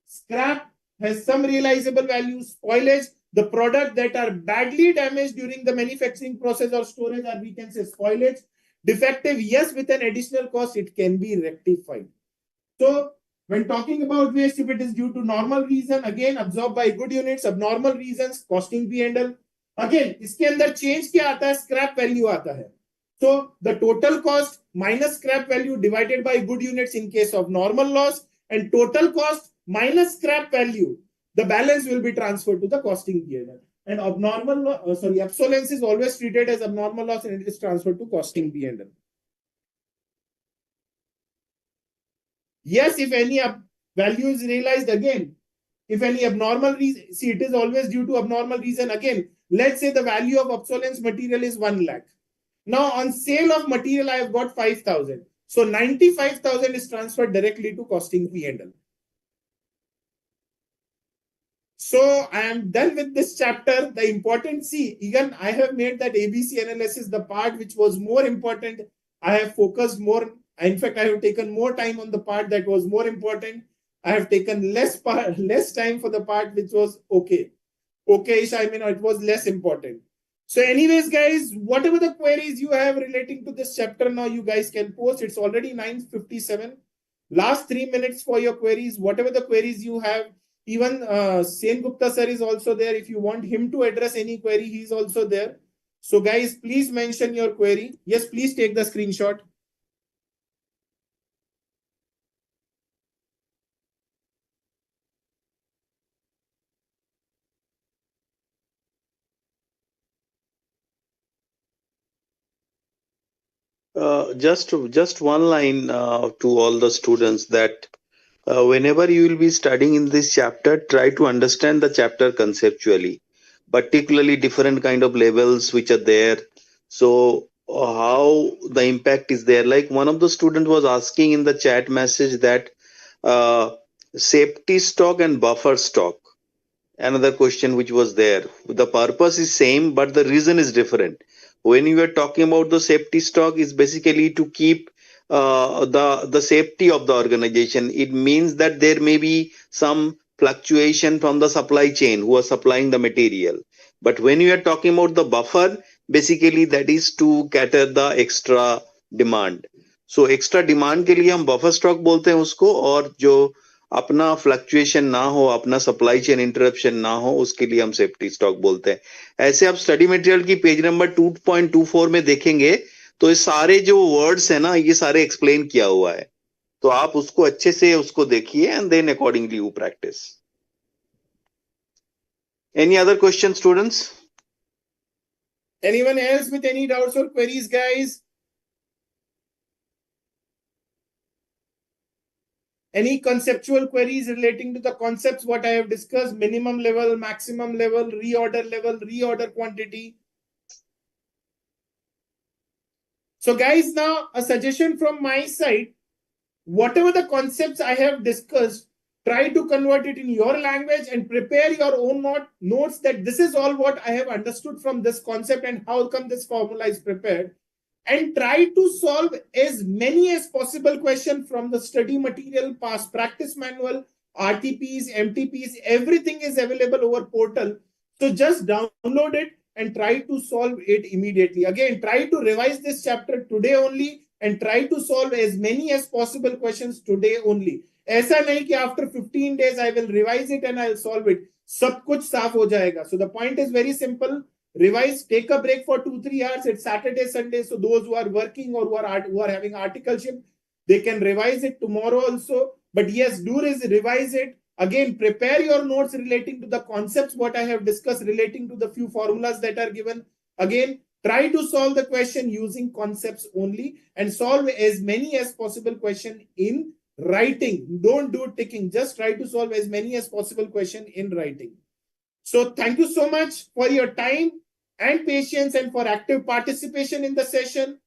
Scrap has some realizable value. Spoilage, the product that are badly damaged during the manufacturing process or storage, or we can say spoilage. Defective, yes, with an additional cost, it can be rectified. So when talking about waste, if it is due to normal reason, again absorbed by good units. Abnormal reasons, costing P&L. Again, इसके अंदर change क्या आता है? Scrap value आता है. So the total cost minus scrap value divided by good units in case of normal loss, and total cost minus scrap value, the balance will be transferred to the costing P&L. And obsolescence is always treated as abnormal loss and it is transferred to costing P&L. Yes, if any value is realized, again, if any abnormal reason, see, it is always due to abnormal reason. Again, let's say the value of obsolescence material is 1 lakh. Now on sale of material, I have got 5,000. So 95,000 is transferred directly to costing P&L. So I am done with this chapter. The important, see, even I have made that ABC analysis, the part which was more important. I have focused more. In fact, I have taken more time on the part that was more important. I have taken less time for the part which was okay. Okay-ish, I mean, it was less important. So anyways, guys, whatever the queries you have relating to this chapter now, you guys can post. It's already 9:57. Last 3 minutes for your queries. Whatever the queries you have, even Sen Gupta sir is also there. If you want him to address any query, he's also there. So guys, please mention your query. Yes, please take the screenshot. Just one line to all the students that whenever you will be studying in this chapter, try to understand the chapter conceptually, particularly different kind of levels which are there. So how the impact is there. Like one of the student was asking in the chat message that safety stock and buffer stock. Another question which was there. The purpose is same, but the reason is different. When you are talking about the safety stock, is basically to keep the safety of the organization. It means that there may be some fluctuation from the supply chain who are supplying the material. But when you are talking about the buffer, basically that is to cater the extra demand. So extra demand के लिए हम buffer stock बोलते हैं उसको, और जो अपना fluctuation ना हो, अपना सप्लाई चेन इंटरप्शन ना हो, उसके लिए हम सेफ्टी स्टॉक बोलते हैं. ऐसे आप स्टडी मटेरियल की पेज नंबर 2.24 में देखेंगे तो ये सारे जो वर्ड्स है ना, ये सारे एक्सप्लेन किया हुआ है. तो आप उसको अच्छे से उसको देखिए and then accordingly you practise. Any other question, students? Anyone else with any doubts or queries, guys? Any conceptual queries relating to the concepts what I have discussed? Minimum level, maximum level, reorder quantity. So guys, now a suggestion from my side, whatever the concepts I have discussed, try to convert it in your language and prepare your own notes that this is all what I have understood from this concept and how come this formula is prepared. And try to solve as many as possible questions from the study material, past practice manual, RTPs, MTPs, everything is available over portal. So just download it and try to solve it immediately. Again, try to revise this chapter today only and try to solve as many as possible questions today only. ऐसा नहीं कि after 15 days I will revise it and I'll solve it. सब कुछ साफ हो जाएगा. So the point is very simple. Revise, take a break for 2-3 hours. It's Saturday, Sunday. So those who are working or who are having articleship, they can revise it tomorrow also. But yes, do revise it. Again, prepare your notes relating to the concepts what I have discussed relating to the few formulas that are given. Again, try to solve the question using concepts only and solve as many as possible question in writing. Don't do ticking. Just try to solve as many as possible question in writing. So thank you so much for your time and patience and for active participation in the session.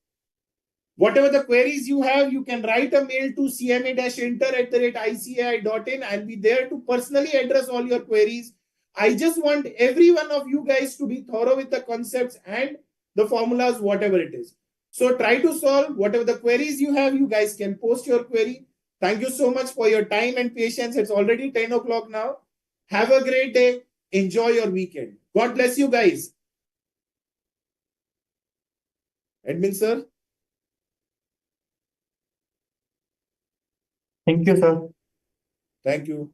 Whatever the queries you have, you can write a mail to cma-inter@icai.in. I'll be there to personally address all your queries. I just want every one of you guys to be thorough with the concepts and the formulas, whatever it is. So try to solve whatever the queries you have. You guys can post your query. Thank you so much for your time and patience. It's already 10 o'clock now. Have a great day. Enjoy your weekend. God bless you guys. Admin sir. Thank you, sir. Thank you.